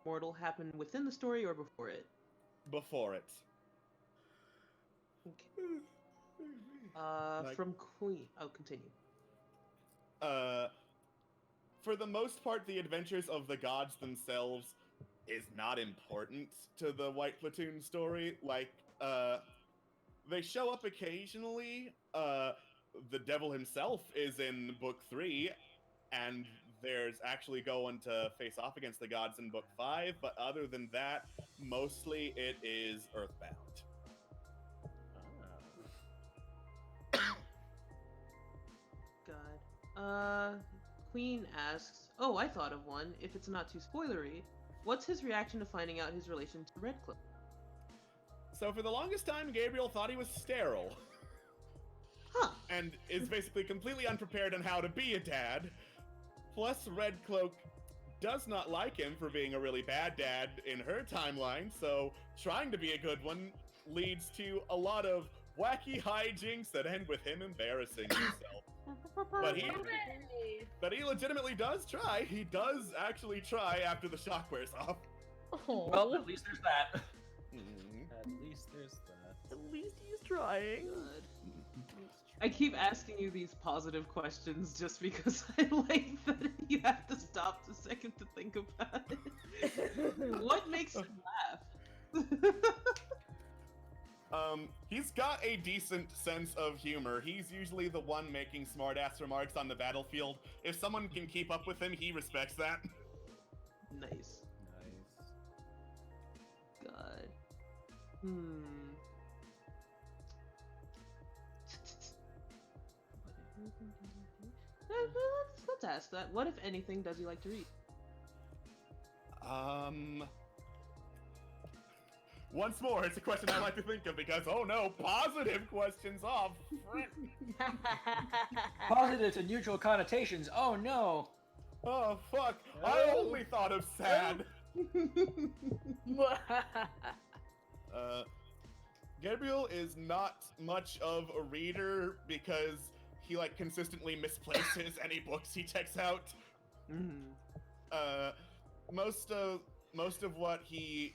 Mortal happened within the story or before it? Before it. Okay. From Queen. Oh, continue. For the most part, the adventures of the gods themselves, is not important to the White Platoon story. Like, they show up occasionally. The devil himself is in book 3, and there's actually going to face off against the gods in book 5, but other than that, mostly it is Earthbound. God. Queen asks, oh, I thought of one, if it's not too spoilery. What's his reaction to finding out his relation to Redcliffe? So for the longest time, Gabriel thought he was sterile. Huh. And is basically completely unprepared on how to be a dad. Plus, Red Cloak does not like him for being a really bad dad in her timeline, so trying to be a good one leads to a lot of wacky hijinks that end with him embarrassing himself. But he legitimately does try. He does actually try after the shock wears off. Oh. Well, at least there's that. At least there's that. At least he's trying. God. I keep asking you these positive questions just because I like that you have to stop a second to think about it. What makes him laugh? He's got a decent sense of humor. He's usually the one making smart-ass remarks on the battlefield. If someone can keep up with him, he respects that. Nice. God. Let's ask that. What, if anything, does he like to read? Once more, it's a question I like to think of because, oh no, positive questions off. Positive to neutral connotations. Oh no. Oh fuck, I only thought of sad. Gabriel is not much of a reader because he like consistently misplaces any books he checks out. Most of what he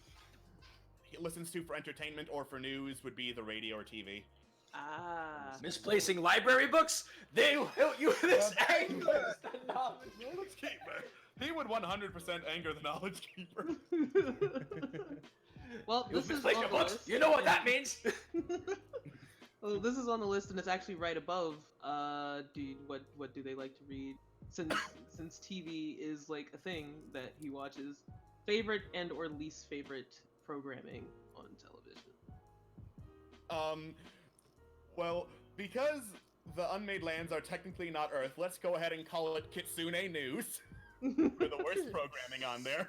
listens to for entertainment or for news would be the radio or TV. Ah. Misplacing library books? They will hit you with this anger! Knowledge Keeper. He would 100% anger the Knowledge Keeper. Well, You this is misplace on your the books? list, You know what that and- means? Well, this is on the list, and it's actually right above. What do they like to read? Since TV is like a thing that he watches, favorite and or least favorite programming on television. Well, because the Unmade Lands are technically not Earth, let's go ahead and call it Kitsune News. For the worst programming on there.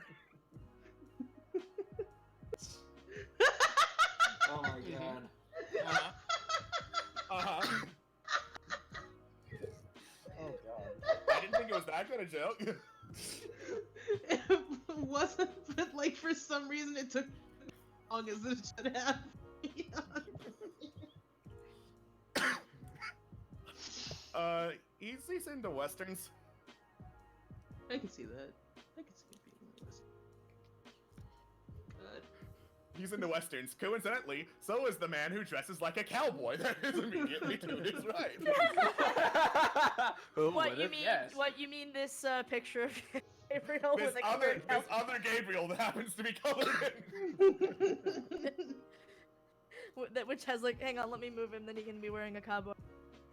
Oh my god. Oh god. I didn't think it was that good a joke. It wasn't, but like for some reason it took as long as it should have. He's into westerns. I can see that. I can see it being realistic. God. He's into westerns. Coincidentally, so is the man who dresses like a cowboy. That is immediately to his right. Who What would've you mean? guessed? What you mean? This picture of Gabriel This with a other colored other Gabriel that happens to be colored in. which has like, hang on, let me move him. Then he can be wearing a cowboy.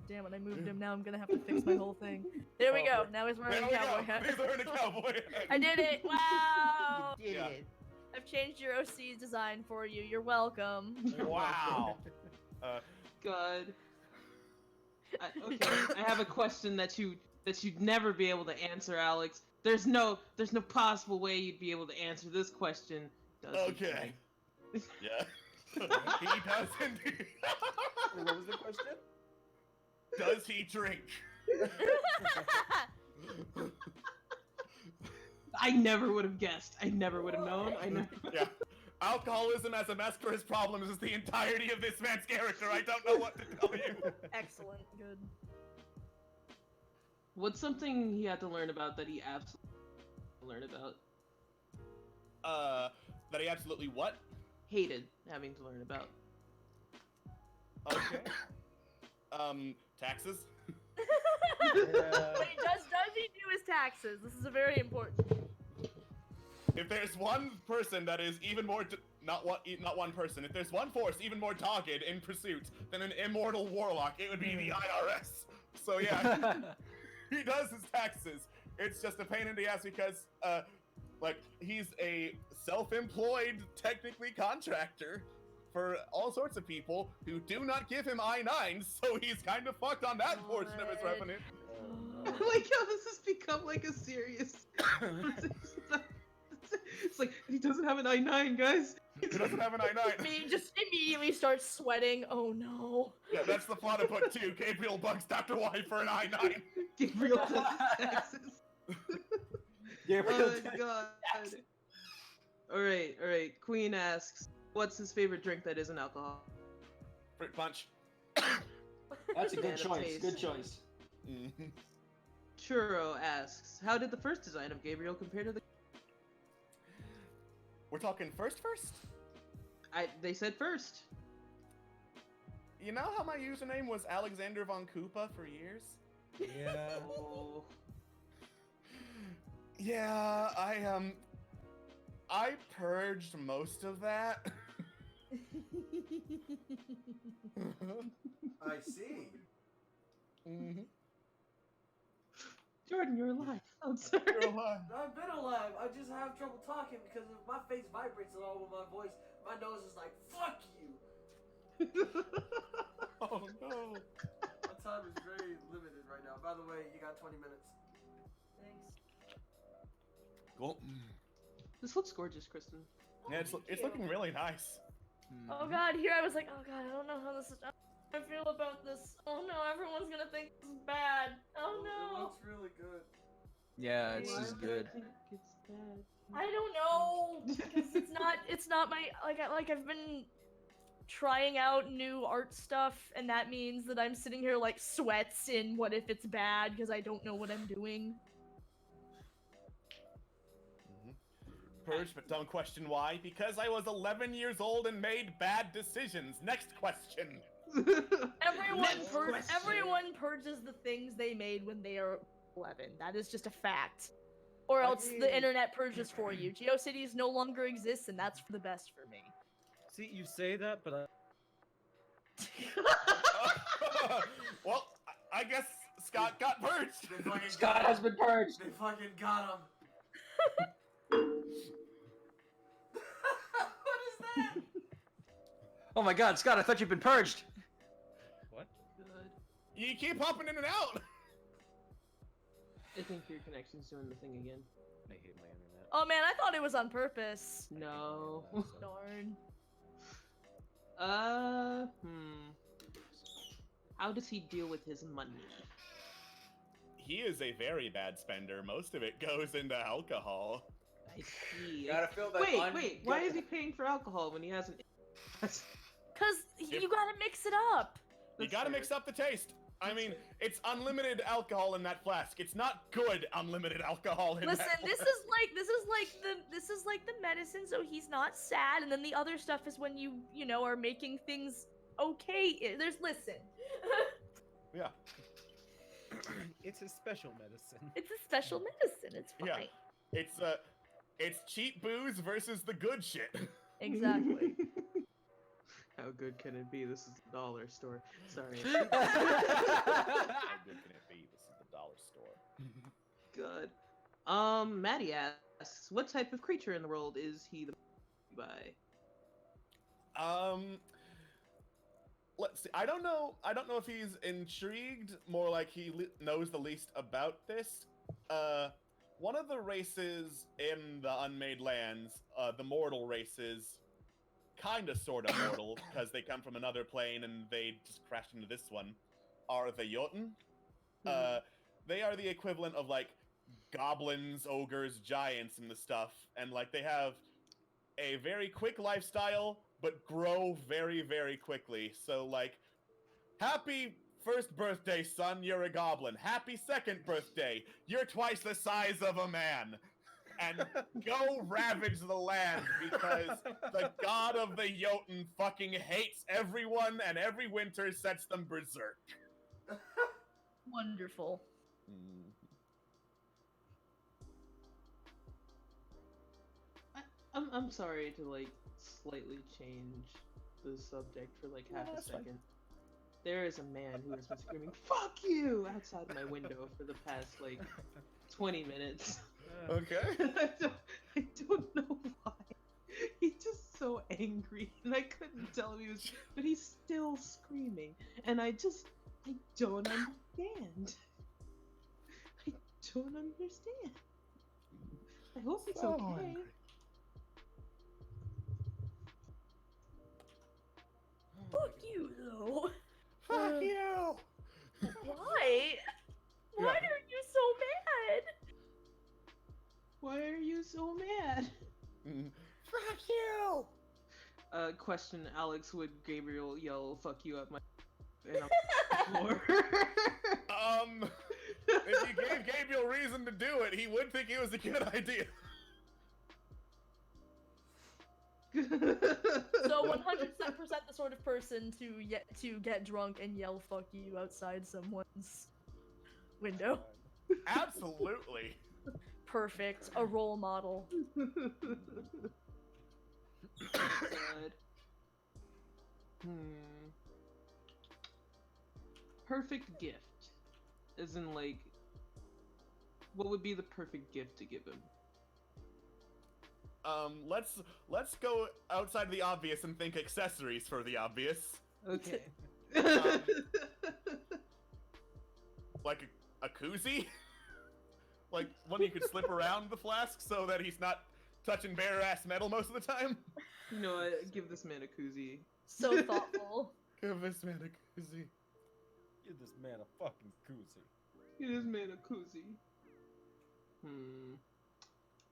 Damn it! I moved him. Now I'm gonna have to fix my whole thing. There we go. Now he's wearing There a we cowboy go. hat. He's wearing a cowboy hat. I did it! Wow! Did Yeah. it. I've changed your OC design for you. You're welcome. Wow. God. Okay, I have a question that you'd never be able to answer, Alex. There's no possible way you'd be able to answer this question. Does he Okay. drink? Yeah. He does indeed. What was the question? Does he drink? I never would have guessed. I never would have known. I never. Yeah. Alcoholism as a mask for his problems is the entirety of this man's character. I don't know what to tell you. Excellent. Good. What's something he had to learn about that he absolutely learned about? That he absolutely what? Hated having to learn about. Okay. Taxes? Wait, does he do his taxes? This is a very important. if there's one person that is even more not one person, if there's one force even more dogged in pursuit than an immortal warlock, it would be the IRS. So yeah, he does his taxes. It's just a pain in the ass because like he's a self-employed, technically contractor for all sorts of people who do not give him I-9s, so he's kind of fucked on that portion of his revenue. I like how this has become like a serious. It's like he doesn't have an I-9, guys. He doesn't have an I-9. Me just immediately starts sweating. Oh no. Yeah, that's the plot of book 2. Gabriel bugs Dr. Y for an I-9. Gabriel does his taxes. Gabriel Oh does my god. Alright. Queen asks, what's his favorite drink that isn't alcohol? Fruit punch. That's a good Man of choice. taste. Good choice. Churro asks, how did the first design of Gabriel compare to the... We're talking first? They said first. You know how my username was Alexander Von Koopa for years? Yeah. Oh. Yeah, I purged most of that. I see. Jordan, you're alive. I'm sorry. You're alive. I've been alive. I just have trouble talking because if my face vibrates at all with my voice, my nose is like, fuck you. Oh no. My time is very limited right now. By the way, you got 20 minutes. Thanks. Cool. This looks gorgeous, Kristen. Yeah, it's looking really nice. Oh god, here I was like, oh god, I don't know how this is. I feel about this. Oh no, everyone's gonna think this is bad. Oh It no. looks really good. Yeah, this Why is would good. I think it's bad? I don't know because it's not my like I've been trying out new art stuff and that means that I'm sitting here like sweats in what if it's bad because I don't know what I'm doing. Purged, but don't question why. Because I was 11 years old and made bad decisions. Next question. Everyone purges the things they made when they are 11. That is just a fact. Or else the internet purges for you. GeoCities no longer exists, and that's for the best for me. See, you say that, but Well, I guess Scott got purged. They fucking Scott has been purged. They fucking got him. What is that? Oh my god, Scott, I thought you'd been purged. what? Good. You keep hopping in and out. I think your connection's doing the thing again. I hate my internet. Oh man, I thought it was on purpose. No. Darn. How does he deal with his money? He is a very bad spender. Most of it goes into alcohol. I see. Gotta feel that. Wait. Why is he paying for alcohol when he hasn't? Cause you gotta mix it up. You gotta mix up the taste. I mean, it's unlimited alcohol in that flask. It's not good unlimited alcohol in Listen, that this is like the medicine, so he's not sad, and then the other stuff is when you know are making things okay. Listen. Yeah. It's a special medicine. It's a special medicine. It's fine. Yeah. It's cheap booze versus the good shit. Exactly. How good can it be? This is the dollar store. Sorry. How good can it be? This is the dollar store. Good. Maddie asks, what type of creature in the world is he the by? Let's see. I don't know if he's intrigued. More like he knows the least about this. One of the races in the Unmade Lands, the mortal races, kinda sorta mortal, because they come from another plane and they just crashed into this one, are the Jotun. They are the equivalent of like goblins, ogres, giants, and the stuff, and like they have a very quick lifestyle, but grow very, very quickly. So like, happy first birthday, son, you're a goblin. Happy second birthday, you're twice the size of a man. And go ravage the land, because the god of the Jotun fucking hates everyone, and every winter sets them berserk. Wonderful. I'm sorry to like slightly change the subject for like half a that's fine. second. There is a man who has been screaming "fuck you" outside my window for the past like 20 minutes. Okay. I don't know why. He's just so angry, and I couldn't tell if he was, but he's still screaming, and I don't understand. I don't understand. I hope it's So okay. angry. Fuck you, though. Fuck you! Why? Why are you so mad? Why are you so mad? Fuck you! Question, Alex, would Gabriel yell "fuck you" at my and on the floor? If you gave Gabriel reason to do it, he would think it was a good idea. So 100% the sort of person to get drunk and yell "fuck you" outside someone's window. Absolutely. Perfect. A role model. God. Perfect gift. As in, like, what would be the perfect gift to give him? Let's go outside the obvious and think accessories for the obvious. Okay. Like a koozie? Like one you could slip around the flask so that he's not touching bare ass metal most of the time? You know what? Give this man a koozie. So thoughtful. Give this man a koozie. Give this man a fucking koozie. Give this man a koozie.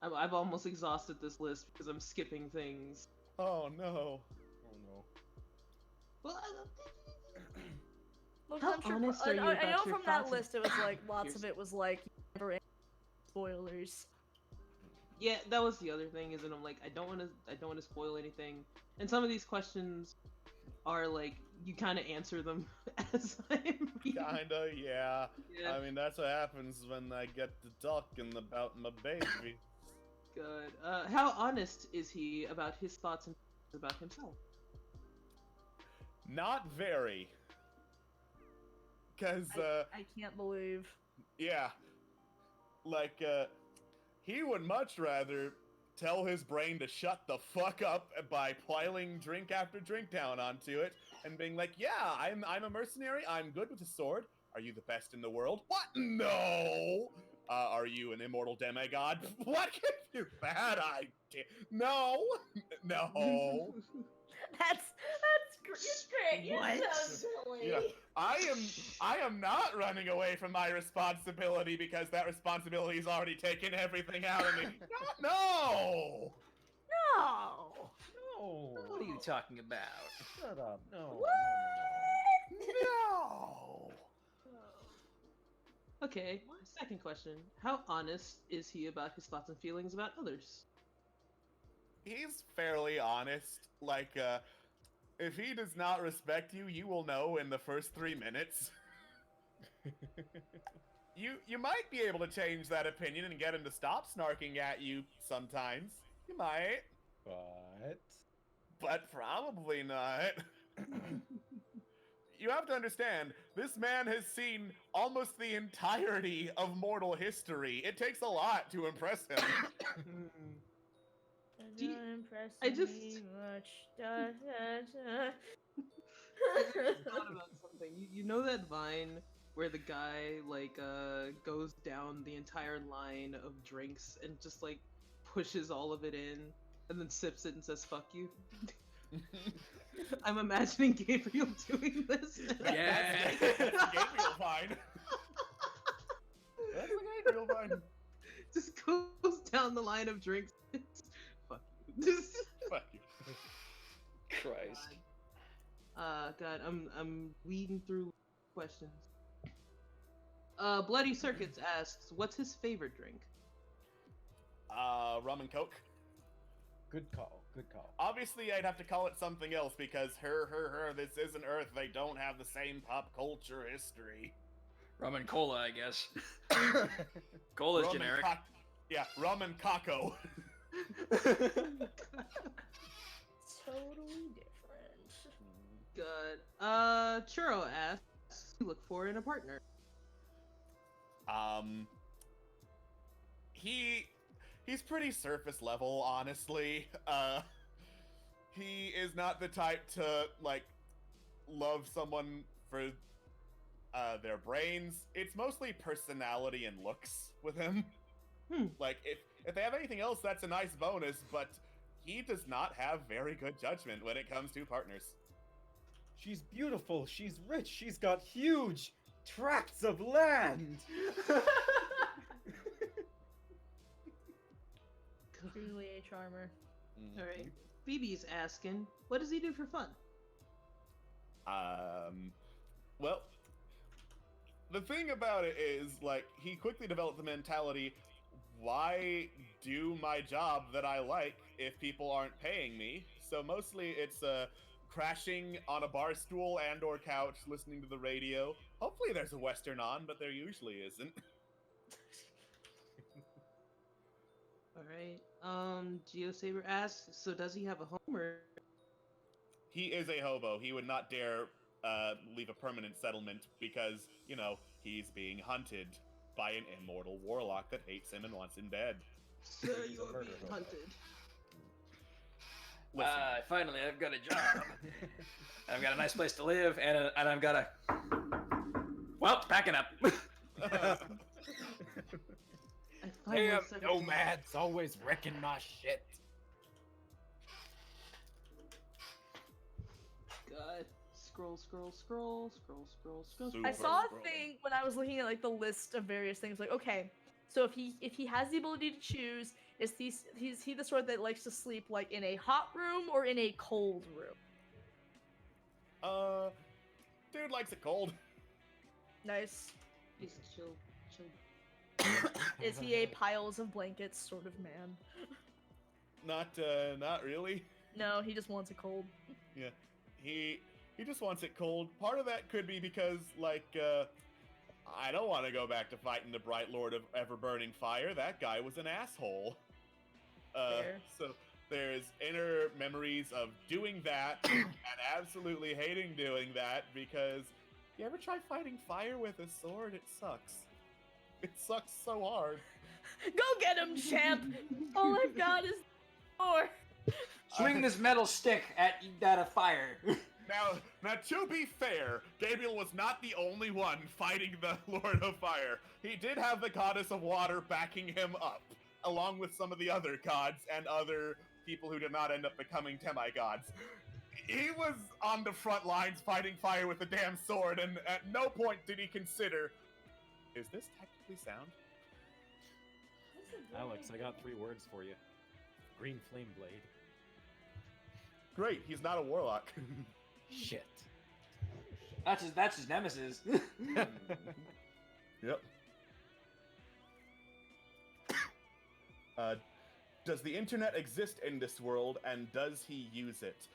I've almost exhausted this list because I'm skipping things. Oh no. Oh no. Well, Look, How I'm sure honest are you I about know your from that thoughts list it was like lots Yours. of it was like never end spoilers. yeah, that was the other thing. Is that I'm like I don't want to spoil anything, and some of these questions are like you kind of answer them as I'm reading. Kinda, yeah. Yeah. I mean, that's what happens when I get to talking about my baby. Good. How honest is he about his thoughts and about himself? Not very. Cause, I can't believe. yeah. Like, he would much rather tell his brain to shut the fuck up by piling drink after drink down onto it and being like, yeah, I'm a mercenary, I'm good with a sword. Are you the best in the world? What? No! Are you an immortal demigod? What gives you that idea? No! No! That's great. You're What? so silly. Yeah. I am not running away from my responsibility because that responsibility has already taken everything out of me. No! No. No. What are you talking about? Shut up. No. No! Okay. Second question: how honest is he about his thoughts and feelings about others? He's fairly honest. Like, if he does not respect you, you will know in the first 3 minutes. You might be able to change that opinion and get him to stop snarking at you sometimes. You might. But probably not. You have to understand, this man has seen almost the entirety of mortal history. It takes a lot to impress him. Do you- Doesn't impress I just- me much. I thought about something. You know that Vine where the guy like goes down the entire line of drinks and just like pushes all of it in and then sips it and says "fuck you." I'm imagining Gabriel doing this. Yeah. That's Gabriel Vine. That's a Gabriel Vine. Just goes down the line of drinks. Fuck you. Just Fuck you. Christ. God, I'm weeding through questions. Bloody Circuits asks, what's his favorite drink? Rum and Coke. Good call. Good call. Obviously, I'd have to call it something else because this isn't Earth. They don't have the same pop culture history. Rum and cola, I guess. Cola's Rum and generic. yeah, rum and Kako. Totally different. Good. Churro asks, "You look for in a partner?" He's pretty surface level, honestly. He is not the type to like love someone for their brains. It's mostly personality and looks with him. Like if they have anything else, that's a nice bonus, but he does not have very good judgment when it comes to partners. She's beautiful, she's rich, she's got huge tracts of land. Truly a charmer. All right. Phoebe's asking, "What does he do for fun?" Well, the thing about it is, like, he quickly developed the mentality, why do my job that I like if people aren't paying me? So mostly it's crashing on a bar stool and or couch, listening to the radio. Hopefully there's a Western on, but there usually isn't. All right. GeoSaber asks, "So does he have a home or?" He is a hobo. He would not dare leave a permanent settlement because, you know, he's being hunted by an immortal warlock that hates him and wants him dead. Sir, you are being hunted. Listen. Finally, I've got a job. I've got a nice place to live, and I've got a... Well, packing up. Damn nomads always wrecking my shit. God. Scroll. I saw a thing when I was looking at like the list of various things. Like, okay, so if he has the ability to choose, is he the sort that likes to sleep like in a hot room or in a cold room? Dude likes it cold. Nice. He's chill. Is he a piles of blankets sort of man? Not really. No, he just wants it cold. Yeah, he just wants it cold. Part of that could be because, like, I don't want to go back to fighting the Bright Lord of Ever-Burning Fire. That guy was an asshole. Fair. So there's inner memories of doing that and absolutely hating doing that because you ever try fighting fire with a sword? It sucks. It sucks so hard. Go get him, champ! All I've got is more. Swing this metal stick at a fire. Now, to be fair, Gabriel was not the only one fighting the Lord of Fire. He did have the Goddess of Water backing him up, along with some of the other gods and other people who did not end up becoming demigods. He was on the front lines fighting fire with a damn sword, and at no point did he consider, is this technically sound? Alex, I got 3 words for you. Green flame blade. Great, he's not a warlock. Shit. That's his nemesis. Yep. Does the internet exist in this world, and does he use it?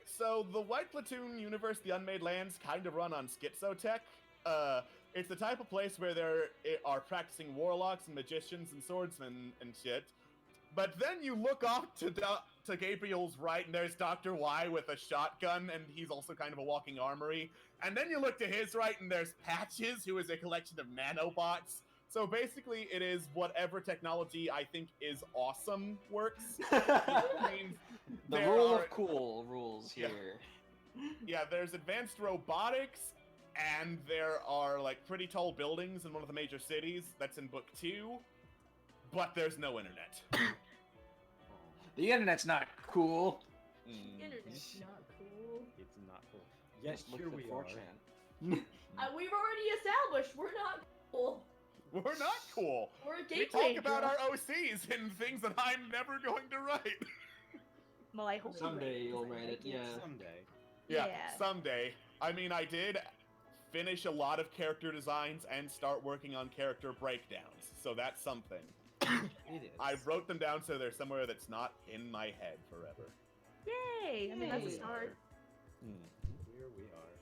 So, the White Platoon universe, the Unmade Lands, kind of run on schizotech. It's the type of place where there are practicing warlocks and magicians and swordsmen and shit. But then you look off to Gabriel's right, and there's Dr. Y with a shotgun, and he's also kind of a walking armory. And then you look to his right, and there's Patches, who is a collection of nanobots. So basically, it is whatever technology I think is awesome works. Means The there rule are- of cool rules here. Yeah, there's advanced robotics, and there are, like, pretty tall buildings in one of the major cities. That's in book 2. But there's no internet. The internet's not cool. Internet's not cool. It's not cool. Yes, Just look here for we 4chan. are. We've already established we're not cool. We're not cool. We're a We gateway talk about drug. our OCs and things that I'm never going to write. Well, I hope Someday you you'll write write it, yeah. Someday. Yeah, Yeah. someday. I mean, I did finish a lot of character designs and start working on character breakdowns, so that's something. It is. I wrote them down so they're somewhere that's not in my head forever. Yay! I mean, that's a Yay. start. Here we are.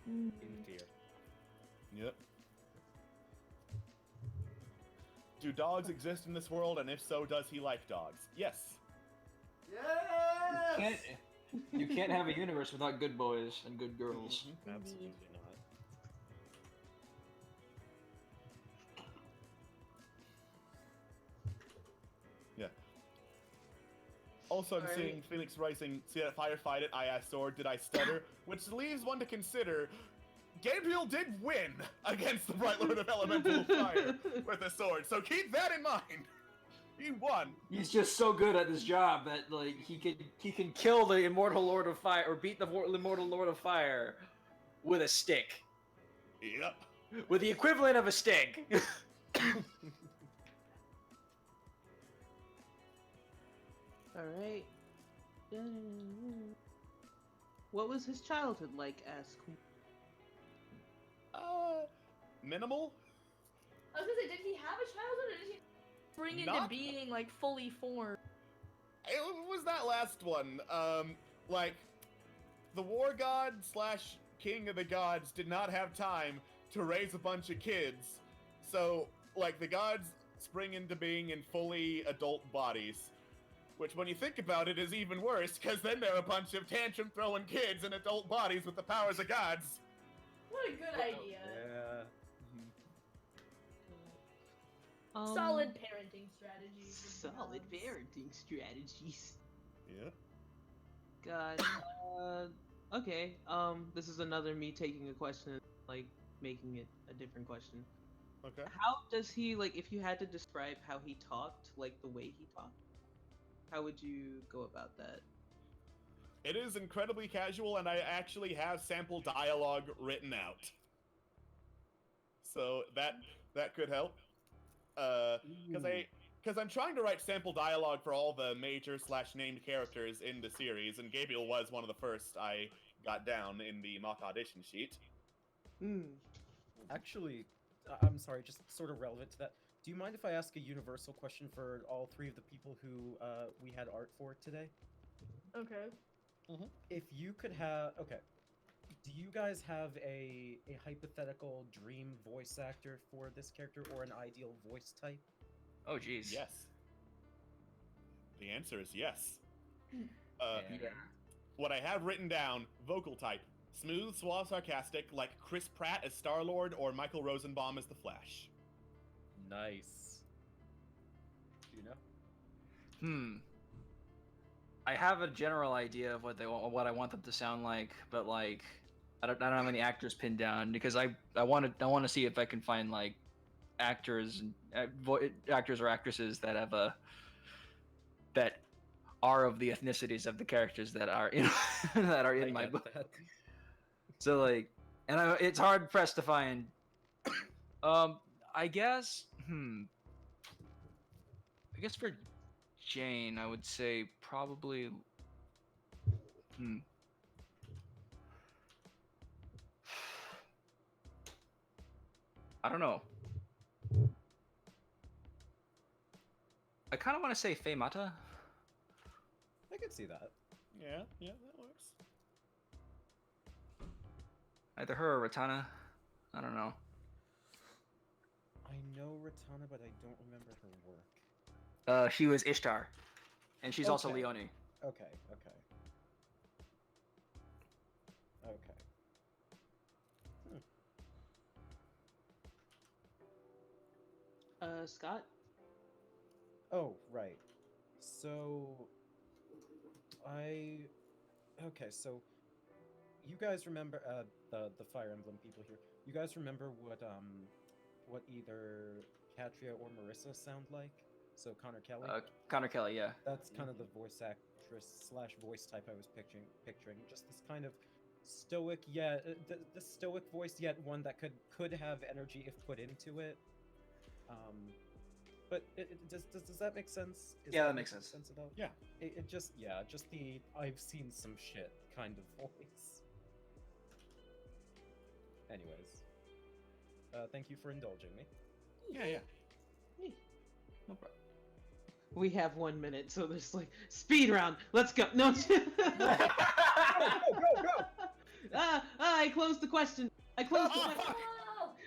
In fear. Yep. Do dogs exist in this world, and if so, does he like dogs? Yes. Yes! You can't have a universe without good boys and good girls. Absolutely not. Yeah. Also, I'm Alright. seeing Phoenix Rising, see that firefight at I asked sword, did I stutter? Which leaves one to consider, Gabriel did win against the Bright Lord of Elemental Fire with a sword, so keep that in mind! He won! He's just so good at this job that like he can kill the immortal Lord of Fire or beat the immortal Lord of Fire with a stick. Yep. With the equivalent of a stick. Alright. What was his childhood like, asked Queen? Minimal? I was gonna say, did he have a childhood or did he bring into Not- being like fully formed? It was that last one. Like, the war god slash king of the gods did not have time to raise a bunch of kids. So, like, the gods spring into being in fully adult bodies. Which, when you think about it, is even worse, because then they're a bunch of tantrum-throwing kids in adult bodies with the powers of gods. What a good idea. Yeah. Solid parenting strategies. Solid parenting strategies. Yeah. God. Okay. This is another me taking a question, like making it a different question. Okay. How does he like? If you had to describe how he talked, like the way he talked, how would you go about that? It is incredibly casual, and I actually have sample dialogue written out. So that could help. Because I'm trying to write sample dialogue for all the major / named characters in the series, and Gabriel was one of the first I got down in the mock audition sheet. Actually, I'm sorry, just sort of relevant to that. Do you mind if I ask a universal question for all three of the people who we had art for today? Okay. If you could have, okay, do you guys have a hypothetical dream voice actor for this character or an ideal voice type? Oh jeez. Yes. The answer is yes. Yeah. What I have written down, vocal type. Smooth, suave, sarcastic, like Chris Pratt as Star-Lord or Michael Rosenbaum as the Flash. Nice. Do you know? I have a general idea of what I want them to sound like, but like I don't have any actors pinned down because I want to see if I can find like actors or actresses that have that are of the ethnicities of the characters that are in my book. That. So like, and it's hard pressed to find. I guess for Jane, I would say probably. I don't know. I kind of want to say Faye Mata. I could see that. Yeah, that works. Either her or Ratana. I don't know. I know Ratana, but I don't remember her work. She was Ishtar, and she's also Okay. Leone. Okay. Scott? Oh, right. So, so you guys remember the Fire Emblem people here. You guys remember what either Katria or Marissa sound like? So Connor Kelly. Connor Kelly, yeah. That's kind of the voice actress / voice type I was picturing. Just this kind of stoic, the stoic voice, yet one that could have energy if put into it. But does that make sense? Yeah, that makes sense. At all? Yeah. It just the I've seen some shit kind of voice. Anyways, thank you for indulging me. Yeah. No problem. We have 1 minute, so there's like speed round. Let's go. No. Go! I closed the question. I closed the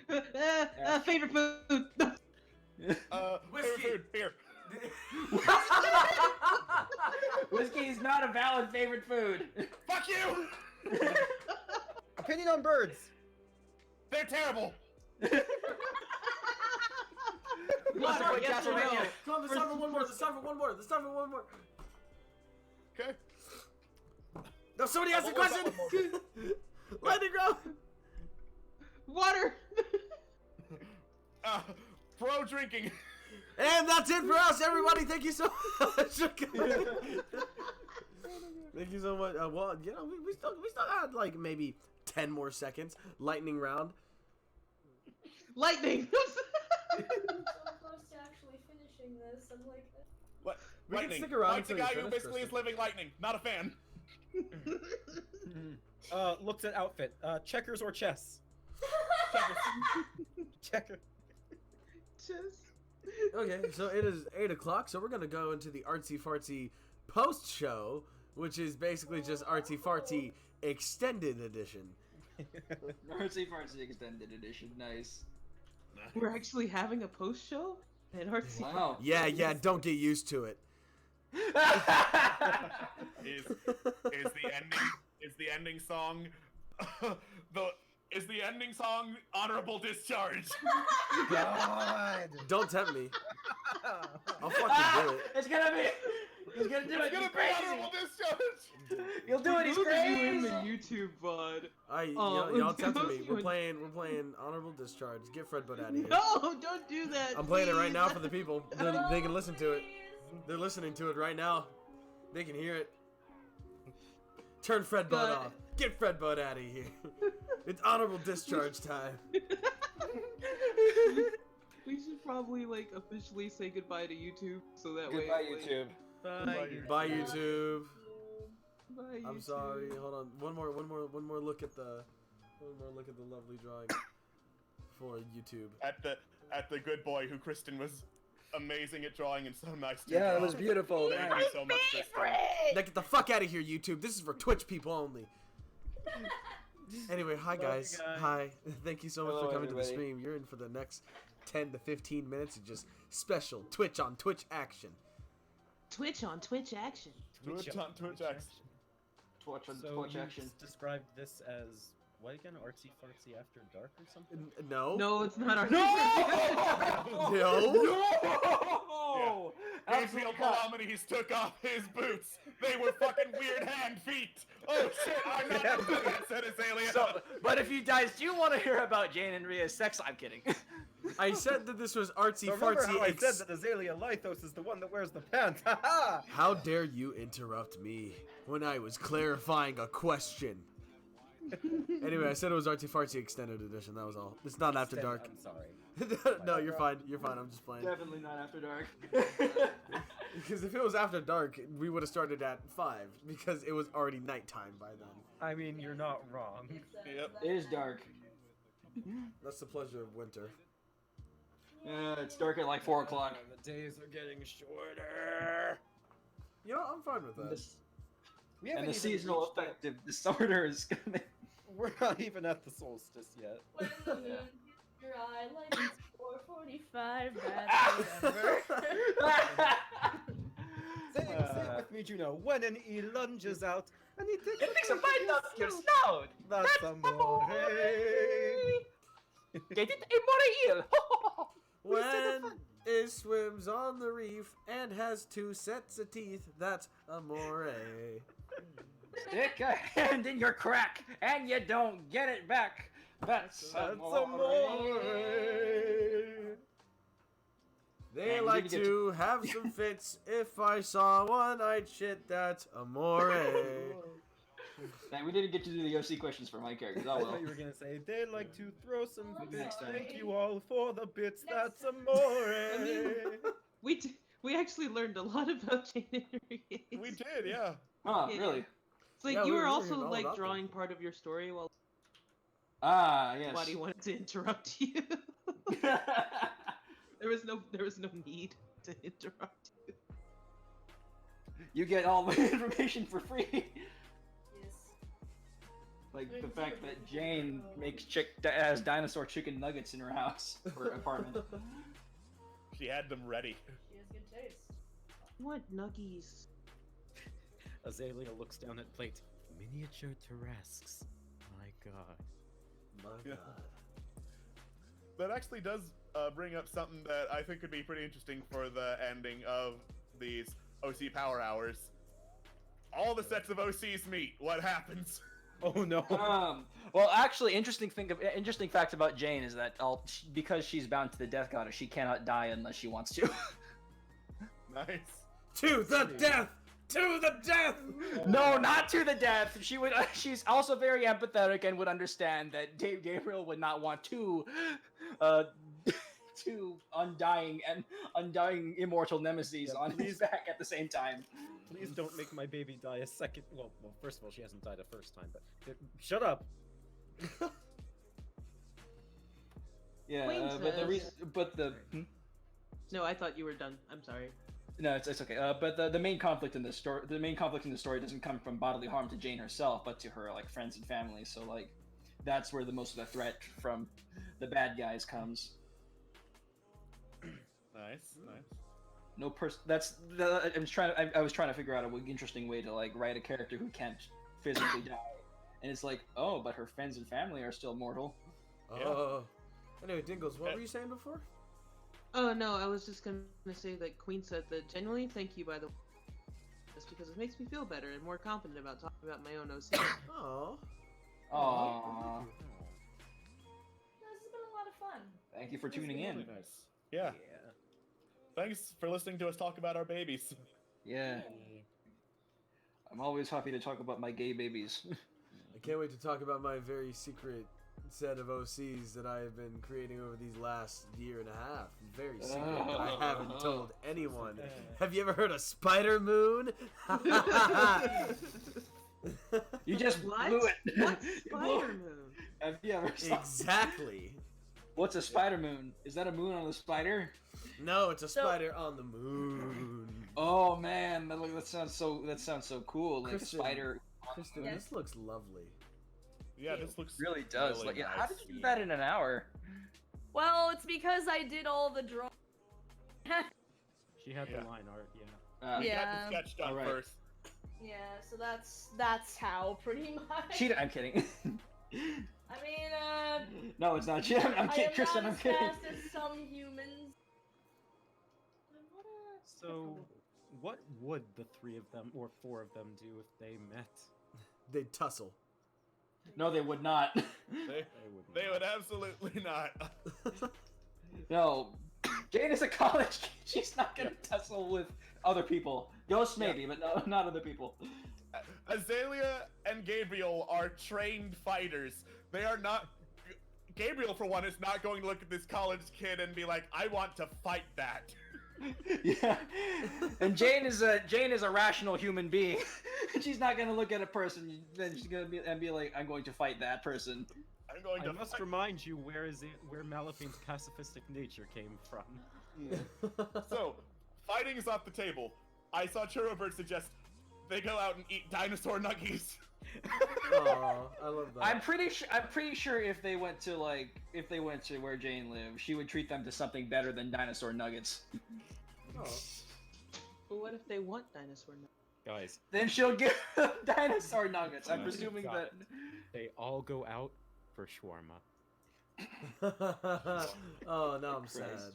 question. Favorite food. Favorite food, beer. Whiskey is not a valid favorite food. Fuck you! Opinion on birds. They're terrible. Water, yes or no? Come on, let's start for one more. Let's start for one more. Let's start for one more. Okay. No, somebody asked a question. Lightning round. Water. Pro drinking. And that's it for us, everybody. Thank you so much. Thank you so much. Well, you know, we still had like maybe 10 more seconds. Lightning round. Lightning. I'm so close to actually finishing this. I'm like. What? We can Lightning. stick around Like the until you guy who finish, basically is Kristen. living lightning. Not a fan. Looks at outfit. Checkers or chess? Checker. Just. Okay, so it is 8 o'clock, so we're gonna go into the Artsy Fartsy post show, which is basically just Artsy Fartsy extended edition. Artsy Fartsy Extended Edition, nice. We're actually having a post show at Artsy. Wow. Yeah, don't get used to it. Is the ending song the ending song Honorable Discharge? God. Don't tempt me. I'll fucking do it. He's gonna do it. It's gonna be crazy. Honorable Discharge. He'll do it. He's Look at you in crazy. the YouTube VOD. Y'all tempted me. don't We're playing Honorable Discharge. Get Fred Bud out of here. No, don't do that. I'm playing it right please. now for the people. They can listen to it. They're listening to it right now. They can hear it. Turn Fred Bud God. off. Get Fred Bud out of here. It's Honorable Discharge time. We should probably like officially say goodbye to YouTube, so that way. Goodbye, like, YouTube. Bye, YouTube. Bye, I'm YouTube. sorry. Hold on. One more look at the lovely drawing for YouTube. At the good boy who Kristen was amazing at drawing and so nice to Yeah, draw. it was beautiful. Thank you so much, Kristen. Now get the fuck out of here, YouTube. This is for Twitch people only. Anyway, hi guys. Hi. Thank you so much Hello, for coming to the everybody. stream. You're in for the next 10 to 15 minutes of just special Twitch on Twitch action. Twitch on Twitch action. Twitch on Twitch X. Twitch on So Twitch you action. described this as what again? Artsy Fartsy After Dark or something? No. No, it's not our. No. No! Gabriel Palomedes took off his boots. They were fucking weird hand feet. Oh shit, I'm not doing that, said Azalea. So, but if you guys do want to hear about Jane and Rhea's sex, I'm kidding. I said that this was Artsy So remember Fartsy. how I said that Azalea Lithos is the one that wears the pants? Haha! How dare you interrupt me when I was clarifying a question? Anyway, I said it was Artsy Fartsy Extended Edition. That was all. It's not After Dark. I'm sorry. No, you're fine. You're fine. I'm just playing. Definitely not After Dark. Because if it was After Dark, we would have started at 5 because it was already nighttime by then. I mean, you're not wrong. Yep. It is dark. That's the pleasure of winter. It's dark at like 4 o'clock. The days are getting shorter. You know, I'm fine with that. We And haven't the even seasonal reached effect of disorder is coming. We're not even at the solstice yet. When the moon hits your eye like it's 4:45, that's December. Say it with me, Juno. When an eel lunges out and he takes a bite out of your snout. That's amore. Get it, a eel. When it swims on the reef and has 2 sets of teeth, that's amore. Stick a hand in your crack and you don't get it back. That's amore. They And like you get to have some fits. If I saw one, I'd shit, that's amore. Man, we didn't get to do the OC questions for my characters. I Oh well. thought you were gonna say they like to throw some Maybe bits. next time. Thank you all for the bits. That's amore. We actually learned a lot about Jane and Rhea. We did, yeah. Oh, Yeah. really? It's like Yeah, you we were were also learning all like about them. drawing part of your story while Ah, yes. Buddy wanted to interrupt you. There was no need to interrupt you. You get all the information for free. Yes. Like the fact that Jane makes has dinosaur chicken nuggets in her house or apartment. She had them ready. She has good taste. What nuggies? Azalea looks down at plate. Miniature Tarrasques. My god. My Yeah. God. That actually does bring up something that I think could be pretty interesting for the ending of these OC Power Hours. All the sets of OCs meet. What happens? Oh no. Well, actually, interesting fact about Jane is that because she's bound to the Death Goddess, she cannot die unless she wants to. Nice. To the death! To the death! No, not to the death. She would. She's also very empathetic and would understand that Gabriel would not want two undying immortal nemesis on his back at the same time. Please don't make my baby die a second. Well, first of all, she hasn't died a first time, but shut up. Yeah, Queen but the says- reason, but the. No, I thought you were done. I'm sorry. No, it's okay. But the main conflict in the story doesn't come from bodily harm to Jane herself, but to her like friends and family. So like, that's where the most of the threat from the bad guys comes. Nice. No I was trying to figure out an interesting way to like write a character who can't physically die, and it's like, oh, but her friends and family are still mortal. Anyway, Dingles, what were you saying before? Oh no, I was just gonna say that Queen said that genuinely thank you by the way, just because it makes me feel better and more confident about talking about my own OC. Aww. Aww. This has been a lot of fun. Thank you for tuning in. Really nice. Yeah. Thanks for listening to us talk about our babies. Yeah. I'm always happy to talk about my gay babies. I can't wait to talk about my very secret set of OCs that I have been creating over these last year and a half. Very secret that I haven't told anyone. Have you ever heard of Spider Moon? You just What? blew it. What's You blew Spider it. Moon? Have you ever saw- Exactly. What's a spider moon? Is that a moon on a spider? No, it's a spider on the moon. Oh man, that sounds so cool. Like Kristen, a spider. Kristen, Yes. this looks lovely. Yeah, this looks Really does. really Like, nice. how did you do that in an hour? Well, it's because I did all the drawing. She had Yeah. the line art, yeah. Uh, We Yeah. got the sketch done Alright. first. Yeah, so that's how pretty much. I'm kidding. I mean, No, it's not. I'm I kidding, am Kristen. not I'm as kidding. fast as some humans. So, what would the three of them or four of them do if they met? They'd tussle. No, they would not. They would absolutely not. No, Jane is a college kid. She's not gonna tussle with other people. Ghosts maybe, but no, not other people. Azalea and Gabriel are trained fighters. They are not. Gabriel, for one, is not going to look at this college kid and be like, "I want to fight that." Yeah, and Jane is a rational human being. She's not gonna look at a person, then she's gonna be like, "I'm going to fight that person." I'm going I to. must fight. remind you where Malafine's pacifistic nature came from. So, fighting is off the table. I saw Churrobird suggest they go out and eat dinosaur nuggies. Aw, I love that. I'm pretty sure if they went to where Jane lives, she would treat them to something better than dinosaur nuggets. Oh. But what if they want dinosaur nuggets? Guys, Then she'll give them dinosaur nuggets. I'm Oh, presuming God. that. they all go out for shawarma. Oh, now I'm Christ.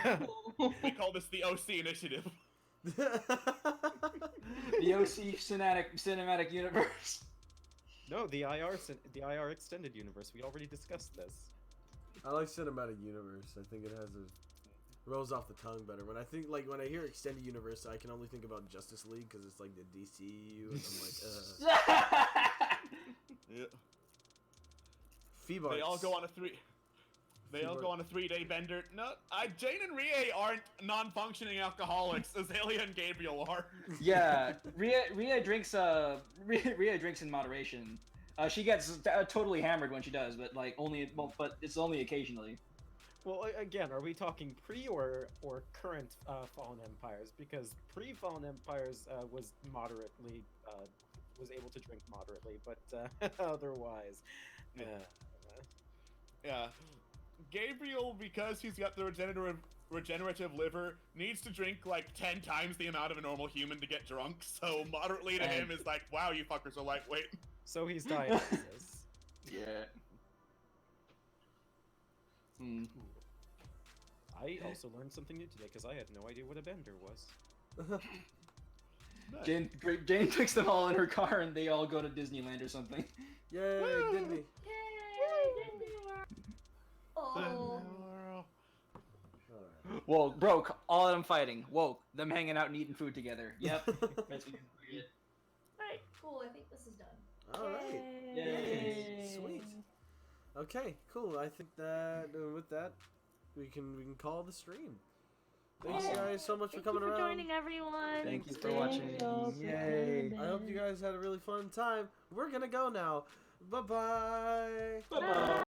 sad. We call this the OC initiative. The OC cinematic universe. No, the IR extended universe. We already discussed this. I like cinematic universe. I think it has rolls off the tongue better. When I hear extended universe, I can only think about Justice League because it's like the DCU, and I'm like, Yeah. Feebarts. They all go on a three. They all go on a 3-day bender. No, Jane and Rie aren't non-functioning alcoholics. Azalea and Gabriel are. Yeah, Ria drinks in moderation. She gets totally hammered when she does, but but it's only occasionally. Well, again, are we talking pre or current Fallen Empires? Because pre-Fallen Empires was moderately was able to drink moderately, but otherwise, Yeah. Gabriel, because he's got the regenerative liver needs to drink like 10 times the amount of a normal human to get drunk. So moderately to him is like, wow, you fuckers are lightweight. So he's diabetes. Yeah. Hmm. I also learned something new today because I had no idea what a bender was. Jane takes them all in her car and they all go to Disneyland or something. Yay, Disney. Oh. Whoa, broke. All of them fighting. Whoa, them hanging out and eating food together. Yep. That's what you get. Alright, cool. I think this is done. Alright. Yay. Sweet. Okay, cool. I think that with that, we can call the stream. Thanks guys so much for coming Thank you for around. joining, everyone. Thank you for watching. Yay! I hope you guys had a really fun time. We're gonna go now. Bye bye. Bye-bye.